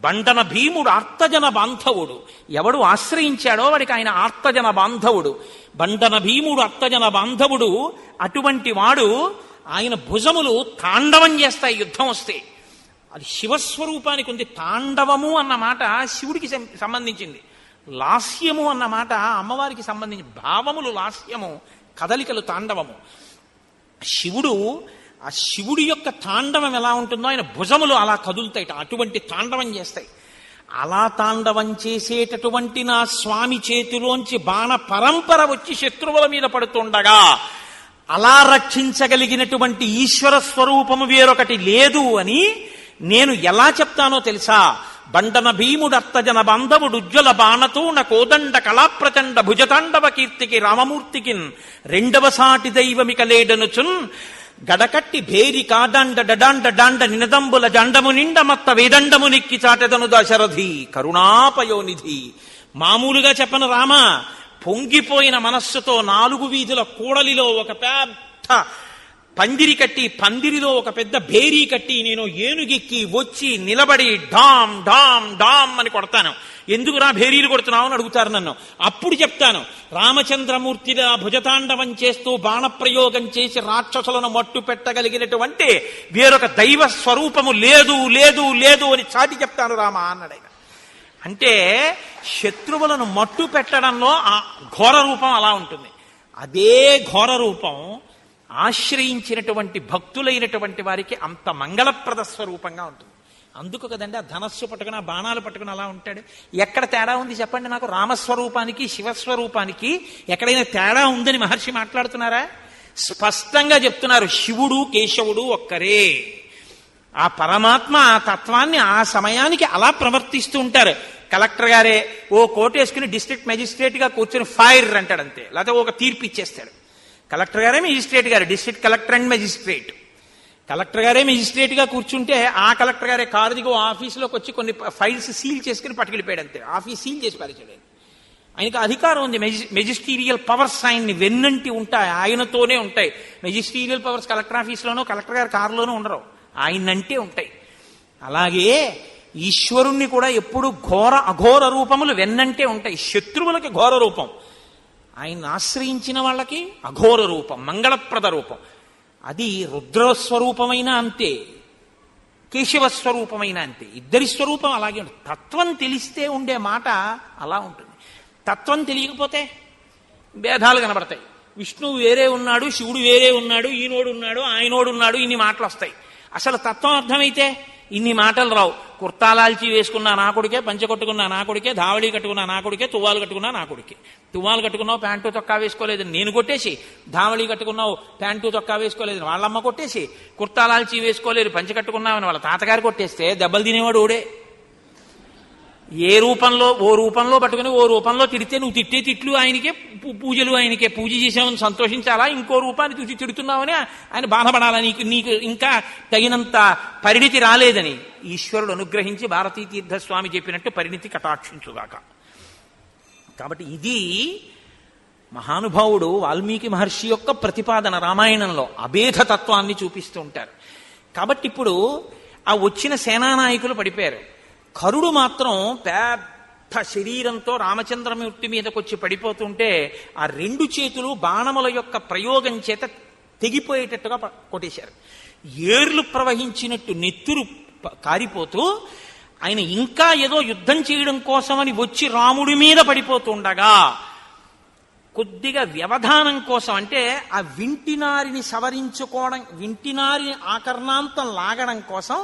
బండన భీముడు ఆర్తజన బాంధవుడు. ఎవడు ఆశ్రయించాడో వాడికి ఆయన ఆర్తజన బాంధవుడు. బండన భీముడు అర్తజన బాంధవుడు. అటువంటి వాడు ఆయన భుజములు తాండవం చేస్తాయి యుద్ధం వస్తే. అది శివస్వరూపానికి ఉంది. తాండవము అన్న మాట శివుడికి సంబంధించింది, లాస్యము అన్న మాట అమ్మవారికి సంబంధించి. భావములు లాస్యము, కదలికలు తాండవము. శివుడు, ఆ శివుడి యొక్క తాండవం ఎలా ఉంటుందో ఆయన భుజములు అలా కదులుతాయి, అటువంటి తాండవం చేస్తాయి. అలా తాండవం చేసేటటువంటి నా స్వామి చేతిలోంచి బాణ పరంపర వచ్చి శత్రువుల మీద పడుతుండగా అలా రక్షించగలిగినటువంటి ఈశ్వర స్వరూపము వేరొకటి లేదు అని నేను ఎలా చెప్తానో తెలుసా? బండన భీముడు అర్తజన బాంధవుడు ఉజ్వల బాణతోణ కోదండ కళాప్రచండ భుజతాండవ కీర్తికి రామమూర్తికిన్ రెండవ సాటి దైవమిక లేడనుచున్ గడకట్టి భేరిక దండ డాండ డాండ నినదంబుల జండము నిండ మత్త వేదండము నెక్కి చాటెదను దశరథి కరుణాపయోనిధి. మామూలుగా చెప్పను రామ, పొంగిపోయిన మనస్సుతో 4 వీధుల కూడలిలో ఒక పెద్ద పందిరి కట్టి, పందిరిలో ఒక పెద్ద భేరీ కట్టి నేను ఏనుగెక్కి వచ్చి నిలబడి డామ్ డామ్ డామ్ అని కొడతాను. ఎందుకురా భేరీలు కొడుతున్నావు అని అడుగుతారు నన్ను. అప్పుడు చెప్తాను, రామచంద్రమూర్తిగా భుజతాండవం చేస్తూ బాణప్రయోగం చేసి రాక్షసులను మట్టు పెట్టగలిగినటువంటి వేరొక దైవ స్వరూపము లేదు లేదు లేదు అని చాటి చెప్తాను రామ అన్నాడు. అంటే శత్రువులను మట్టు పెట్టడంలో ఆ ఘోర రూపం అలా ఉంటుంది. అదే ఘోర రూపం ఆశ్రయించినటువంటి భక్తులైనటువంటి వారికి అంత మంగళప్రద స్వరూపంగా ఉంటుంది. అందుకు కదండి ఆ ధనస్సు పట్టుకుని, ఆ బాణాలు పట్టుకుని అలా ఉంటాడు. ఎక్కడ తేడా ఉంది చెప్పండి నాకు? రామస్వరూపానికి శివస్వరూపానికి ఎక్కడైనా తేడా ఉందని మహర్షి మాట్లాడుతున్నారా? స్పష్టంగా చెప్తున్నారు, శివుడు కేశవుడు ఒక్కరే. ఆ పరమాత్మ ఆ తత్వాన్ని ఆ సమయానికి అలా ప్రవర్తిస్తూ ఉంటారు. కలెక్టర్ గారే ఓ కోటు వేసుకుని డిస్ట్రిక్ట్ మెజిస్ట్రేట్ గా కూర్చొని ఫైర్ అంటాడు అంతే, లేకపోతే ఒక తీర్పు ఇచ్చేస్తాడు. కలెక్టర్ గారే మెజిస్ట్రేట్ గారు, district collector and magistrate. Collector గారే మెజిస్ట్రేట్ గా కూర్చుంటే ఆ కలెక్టర్ గారే కారు దిగి ఆఫీసులోకి వచ్చి కొన్ని ఫైల్స్ సీల్ చేసుకుని పట్టుకెళ్ళిపోయాడు అంతే. ఆఫీస్ సీల్ చేసి పారేసాడు. ఆయనకు అధికారం ఉంది. మెజిస్టీరియల్ పవర్స్ ఆయన్ని వెన్నంటి ఉంటాయి, ఆయనతోనే ఉంటాయి. మెజిస్టీరియల్ పవర్స్ కలెక్టర్ ఆఫీస్లోనూ కలెక్టర్ గారి కారులోనూ ఉండరు, ఆయనంటే ఉంటాయి. అలాగే ఈశ్వరుణ్ణి కూడా ఎప్పుడు అఘోర రూపములు వెన్నంటే ఉంటాయి. శత్రువులకి ఘోర రూపం, ఆయన్ని ఆశ్రయించిన వాళ్ళకి అఘోర రూపం, మంగళప్రద రూపం. అది రుద్రస్వరూపమైన అంతే, కేశవస్వరూపమైన అంతే. ఇద్దరి స్వరూపం అలాగే ఉంటుంది. తత్వం తెలిస్తే ఉండే మాట అలా ఉంటుంది. తత్వం తెలియకపోతే భేదాలు కనబడతాయి. విష్ణువు వేరే ఉన్నాడు, శివుడు వేరే ఉన్నాడు, ఈనోడు ఉన్నాడు, ఆయనోడు ఉన్నాడు, ఇన్ని మాటలు వస్తాయి. అసలు తత్వం అర్థమైతే ఇన్ని మాటలు రావు. కుర్తాలాల్చి వేసుకున్నా నా కొడుకే, పంచె కొట్టుకున్నా నా కొడుకే, ధావళి కట్టుకున్నా నా కొడుకే, తువ్వాలు కట్టుకున్నా నా కొడుకే. తువ్వాలు కట్టుకున్నావు ప్యాంటు తొక్కా వేసుకోలేదని నేను కొట్టేసి, ధావళి కట్టుకున్నావు ప్యాంటు తొక్కా వేసుకోలేదని వాళ్ళమ్మ కొట్టేసి, కుర్తాలాల్చి వేసుకోలేదు పంచె కట్టుకున్నావని వాళ్ళ తాతగారు కొట్టేస్తే దెబ్బలు తినేవాడు ఓడే. ఏ రూపంలో ఓ రూపంలో పట్టుకుని ఓ రూపంలో తిడితే నువ్వు తిట్టే తిట్లు ఆయనకే, పూజలు ఆయనకే. పూజ చేసామని సంతోషించాలా, ఇంకో రూపాన్ని చూసి తిడుతున్నావని ఆయన బాధపడాలా? నీకు ఇంకా తగినంత పరిణితి రాలేదని ఈశ్వరుడు అనుగ్రహించి భారతీ తీర్థస్వామి చెప్పినట్టు పరిణితి కటాక్షించుగాక. కాబట్టి ఇది మహానుభావుడు వాల్మీకి మహర్షి యొక్క ప్రతిపాదన. రామాయణంలో అభేదతత్వాన్ని చూపిస్తూ ఉంటారు. కాబట్టి ఇప్పుడు ఆ వచ్చిన సేనానాయకులు పడిపోయారు. కరుడు మాత్రం పెద్ద శరీరంతో రామచంద్రమూర్తి మీదకి వచ్చి పడిపోతుంటే ఆ 2 చేతులు బాణముల యొక్క ప్రయోగం చేత తెగిపోయేటట్టుగా కొట్టేశారు. ఏర్లు ప్రవహించినట్టు నెత్తురు కారిపోతూ ఆయన ఇంకా ఏదో యుద్ధం చేయడం కోసమని వచ్చి రాముడి మీద పడిపోతుండగా కొద్దిగా వ్యవధానం కోసం, అంటే ఆ వింటినారిని సవరించుకోవడం, వింటినారిని ఆకర్ణాంతం లాగడం కోసం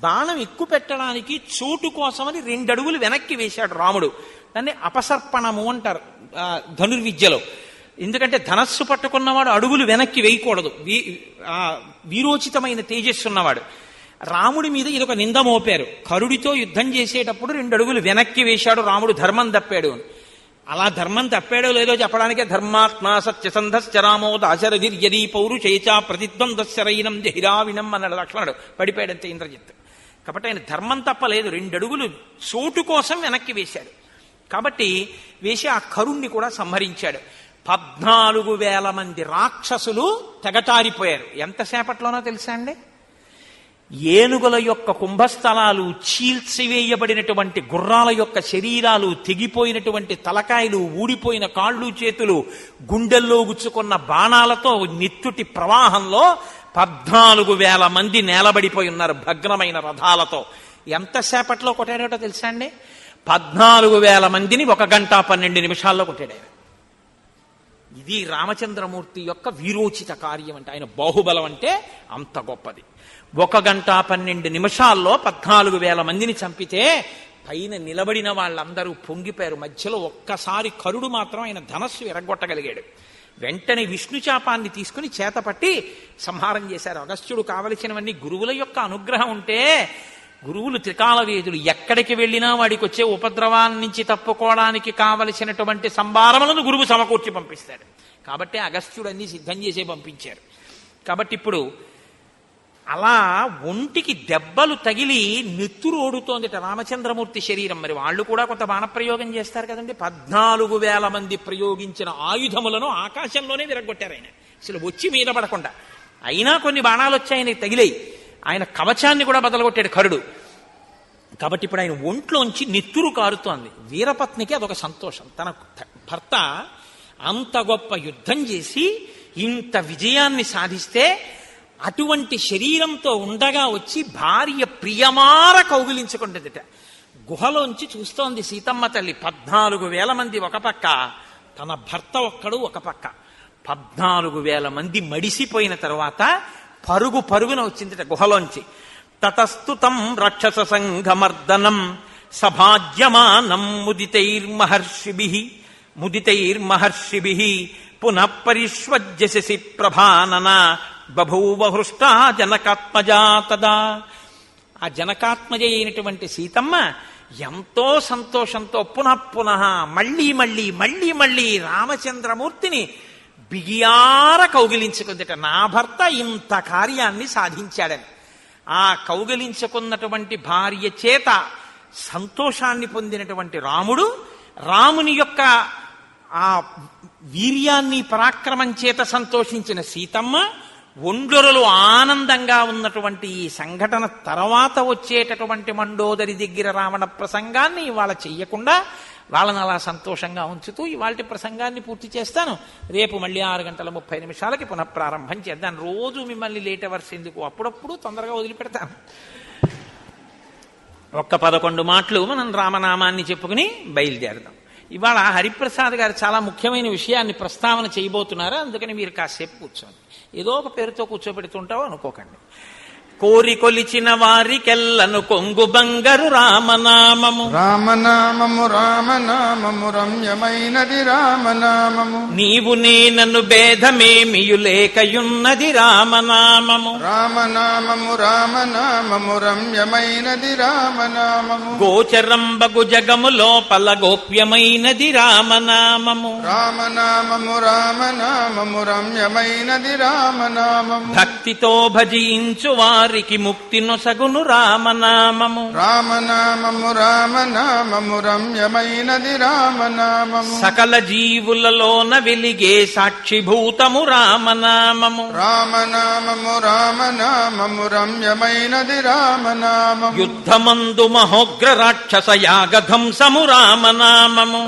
బాణం ఎక్కువ పెట్టడానికి చోటు కోసమని 2 అడుగులు వెనక్కి వేశాడు రాముడు. దాన్ని అపసర్పణము అంటారు ధనుర్విద్యలో. ఎందుకంటే ధనస్సు పట్టుకున్నవాడు అడుగులు వెనక్కి వేయకూడదు, వీరోచితమైన తేజస్సున్నవాడు. రాముడి మీద ఇదొక నింద మోపారు. కరుడితో యుద్ధం చేసేటప్పుడు 2 అడుగులు వెనక్కి వేశాడు రాముడు, ధర్మం తప్పాడు అని. అలా ధర్మం తప్పాడో లేదో చెప్పడానికే ధర్మాత్మా సత్యసంధశ్చరామో దాశరథిర్యదీ పౌరుషేచా ప్రతిద్వంద్వశరైనం జహిరావినం అన్నాడు లక్ష్మణుడు. పడిపోయాడంతే ఇంద్రజిత్. కాబట్టి ఆయన ధర్మం తప్పలేదు, 2 అడుగులు చోటు కోసం వెనక్కి వేశాడు. కాబట్టి వేసి ఆ కరుణ్ణి కూడా సంహరించాడు. 14,000 మంది రాక్షసులు తెగటారిపోయారు. ఎంతసేపట్లోనో తెలుసా అండి? ఏనుగుల యొక్క కుంభస్థలాలు, చీల్చివేయబడినటువంటి గుర్రాల యొక్క శరీరాలు, తెగిపోయినటువంటి తలకాయలు, ఊడిపోయిన కాళ్ళు చేతులు, గుండెల్లో గుచ్చుకున్న బాణాలతో నిత్తుటి ప్రవాహంలో 14,000 మంది నేలబడిపోయి ఉన్నారు భగ్నమైన రథాలతో. ఎంతసేపట్లో కొట్టాడో తెలుసా అండి? 14,000 మందిని 1 గంట 12 నిమిషాల్లో కొట్టాడు. ఇది రామచంద్రమూర్తి యొక్క వీరోచిత కార్యం అంటే, ఆయన బాహుబలం అంటే అంత గొప్పది. 1 గంట 12 నిమిషాల్లో 14,000 మందిని చంపితే పైన నిలబడిన వాళ్ళందరూ పొంగిపోయారు. మధ్యలో ఒక్కసారి కరుడు మాత్రం ఆయన ధనస్సు ఎరగొట్టగలిగాడు. వెంటనే విష్ణుచాపాన్ని తీసుకుని చేతపట్టి సంహారం చేశారు. అగస్త్యుడు కావలసినవన్నీ గురువుల యొక్క అనుగ్రహం ఉంటే, గురువులు త్రికాల వేదులు, ఎక్కడికి వెళ్ళినా వాడికి వచ్చే ఉపద్రవాన్ని నుంచి తప్పుకోవడానికి కావలసినటువంటి సంభారములను గురువు సమకూర్చి పంపిస్తాడు. కాబట్టి అగస్త్యుడు అన్ని సిద్ధం చేసే పంపించారు. కాబట్టి ఇప్పుడు అలా ఒంటికి దెబ్బలు తగిలి నెత్తురు ఓడుతోందిట రామచంద్రమూర్తి శరీరం. మరి వాళ్ళు కూడా కొంత బాణప్రయోగం చేస్తారు కదండి. 14,000 మంది ప్రయోగించిన ఆయుధములను ఆకాశంలోనే విరగొట్టారు ఆయన, అసలు వచ్చి మీద పడకుండా. అయినా కొన్ని బాణాలు వచ్చి ఆయనకి తగిలాయి. ఆయన కవచాన్ని కూడా బదలగొట్టాడు కరుడు. కాబట్టి ఇప్పుడు ఆయన ఒంట్లోంచి నెత్తురు కారుతోంది. వీరపత్నికి అదొక సంతోషం. తన భర్త అంత గొప్ప యుద్ధం చేసి ఇంత విజయాన్ని సాధిస్తే అటువంటి శరీరంతో ఉండగా వచ్చి భార్య ప్రియమార కౌగిలించుకుంటుందిట. గుహలోంచి చూస్తోంది సీతమ్మ తల్లి. 14,000 మంది ఒక పక్క, తన భర్త ఒక్కడు ఒక పక్క. 14,000 మంది మడిసిపోయిన తరువాత పరుగున వచ్చిందిట గుహలోంచి. తతస్తుతం రాక్షస సంఘమర్దనం సభాజ్యమానం ముదితైర్మహర్షిభిః పునః పరిష్వజ్యసి ప్రభానన బభూవ హృష్టా జనకాత్మజా తదా. ఆ జనకాత్మజ అయినటువంటి సీతమ్మ ఎంతో సంతోషంతో పునః మళ్ళీ రామచంద్రమూర్తిని బిగియార కౌగిలించుకుందిట. నా భర్త ఇంత కార్యాన్ని సాధించాడని. ఆ కౌగిలించుకున్నటువంటి భార్య చేత సంతోషాన్ని పొందినటువంటి రాముని యొక్క ఆ వీర్యాన్ని పరాక్రమం చేత సంతోషించిన సీతమ్మ ఒండ్లొరలు ఆనందంగా ఉన్నటువంటి ఈ సంఘటన తర్వాత వచ్చేటటువంటి మండోదరి దగ్గర రావణ ప్రసంగాన్ని ఇవాళ చెయ్యకుండా వాళ్ళని అలా సంతోషంగా ఉంచుతూ ఇవాళ ప్రసంగాన్ని పూర్తి చేస్తాను. రేపు మళ్ళీ 6:30 పునఃప్రారంభం చేద్దాం. రోజు మిమ్మల్ని లేట్ అవర్స్ ఎందుకు, అప్పుడప్పుడు తొందరగా వదిలిపెడతాను. 11 మాటలు మనం రామనామాన్ని చెప్పుకుని బయలుదేరదాం. ఇవాళ హరిప్రసాద్ గారు చాలా ముఖ్యమైన విషయాన్ని ప్రస్తావన చేయబోతున్నారు. అందుకని మీరు కాసేపు కూర్చోండి. ఏదో ఒక పేరుతో కూర్చోబెడుతుంటావు అనుకోకండి. కోరి కొలిచిన వారికెల్లను కొంగు బంగారు రామనామము రమ్యమైనది రామనామము. నీవు నేనను భేదమేమియులేకయున్నది రామనామము రమ్యమైనది రామనామము. గోచరంబగు జగము లోపల గోప్యమైనది రామనామము రమ్యమైనది రామనామము. భక్తితో భజించు వారికి ముక్తి నొసగును రామనామము రమ్యమైనది రామనామము. సకల జీవులలోన వెలిగే సాక్షిభూతము రామనామము రమ్యమైనది రామనామము. యుద్ధమందు మహోగ్ర రాక్షస యాగధంసము రామనామము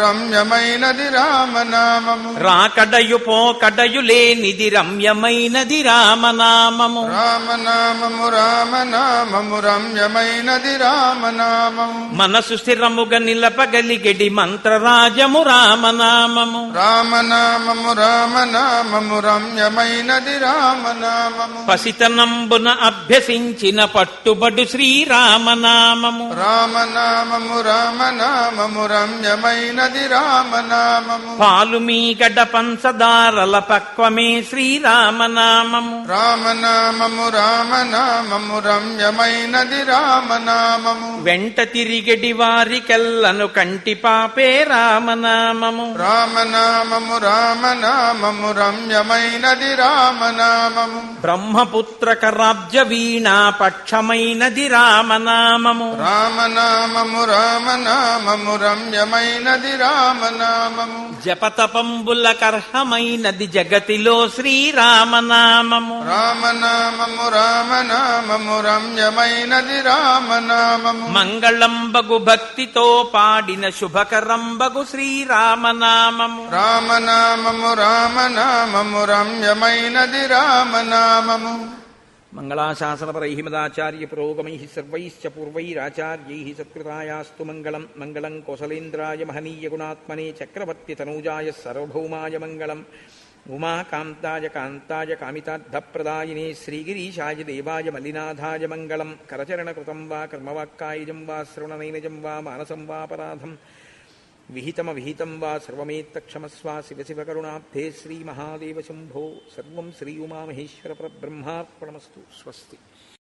రమ్యమైనది రామనామము. రాకడయు పోకడయు లేనిది రమ్యమైనది రామనామము. రామనామము రామనామము రమ్యమైనది రామనామము. మనసు స్థిరముగా నిలపగలిగెడి మంత్రరాజము రామనామము. రామనామము రామనామము రమ్యమైనది రామనామము. పసితనంబున అభ్యసించిన పట్టుబడు శ్రీరామనామము. రామనామము రామనామము రమ్యమైనది రామనామము. పాలు మీగడ పంచదారల పక్వమే శ్రీరామనామము. రామనామము రామనామము రమ్యమైనది రామనామము. వెంట తిరిగడి వారికెల్లను కంటి పాపే రామనామము. రామనామము రామనామము రమ్యమైనది రామనామము. బ్రహ్మపుత్రక రాజ్య వీణా పక్షమైనది రామనామము. రామనామము రామనామము రమ్యమైనది రామనామము. జపతపంబుల కర్హమైనది జగతిలో శ్రీరామనామము. రామనామము రామనామము రమ్యమైనది రామనామము. మంగళంబగు భక్తితో పాడిన శుభకరంబగు శ్రీరామనామము. రామనామము రామనామము రమ్యమైనది రామనామము. మంగళాశాసనపరైః మదాచార్య పురోగమైః సర్వైశ్చ పూర్వైరాచార్యైః సత్కృతాయాస్తు మంగళం. మంగళం కోసలేంద్రాయ మహనీయ గుణాత్మనే చక్రవర్తి తనూజాయ సార్వభౌమాయ మంగళం. ఉమాకాంతాయ కాంతాయ కామితార్థప్రదాయినే శ్రీగిరీశాయ దేవాయ మల్లినాథాయ మంగళం. కరచరణకృతం వా కర్మవాక్కాయజం వా శ్రవణనైనజం వా మానసం వాపరాధం విహితం వా సర్వమేత్తక్షమస్వ. శివ శివ కరుణాబ్ధే శ్రీమహాదేవ శంభో. సర్వం శ్రీ ఉమామహేశ్వర పరబ్రహ్మార్పణమస్తు. స్వస్తి.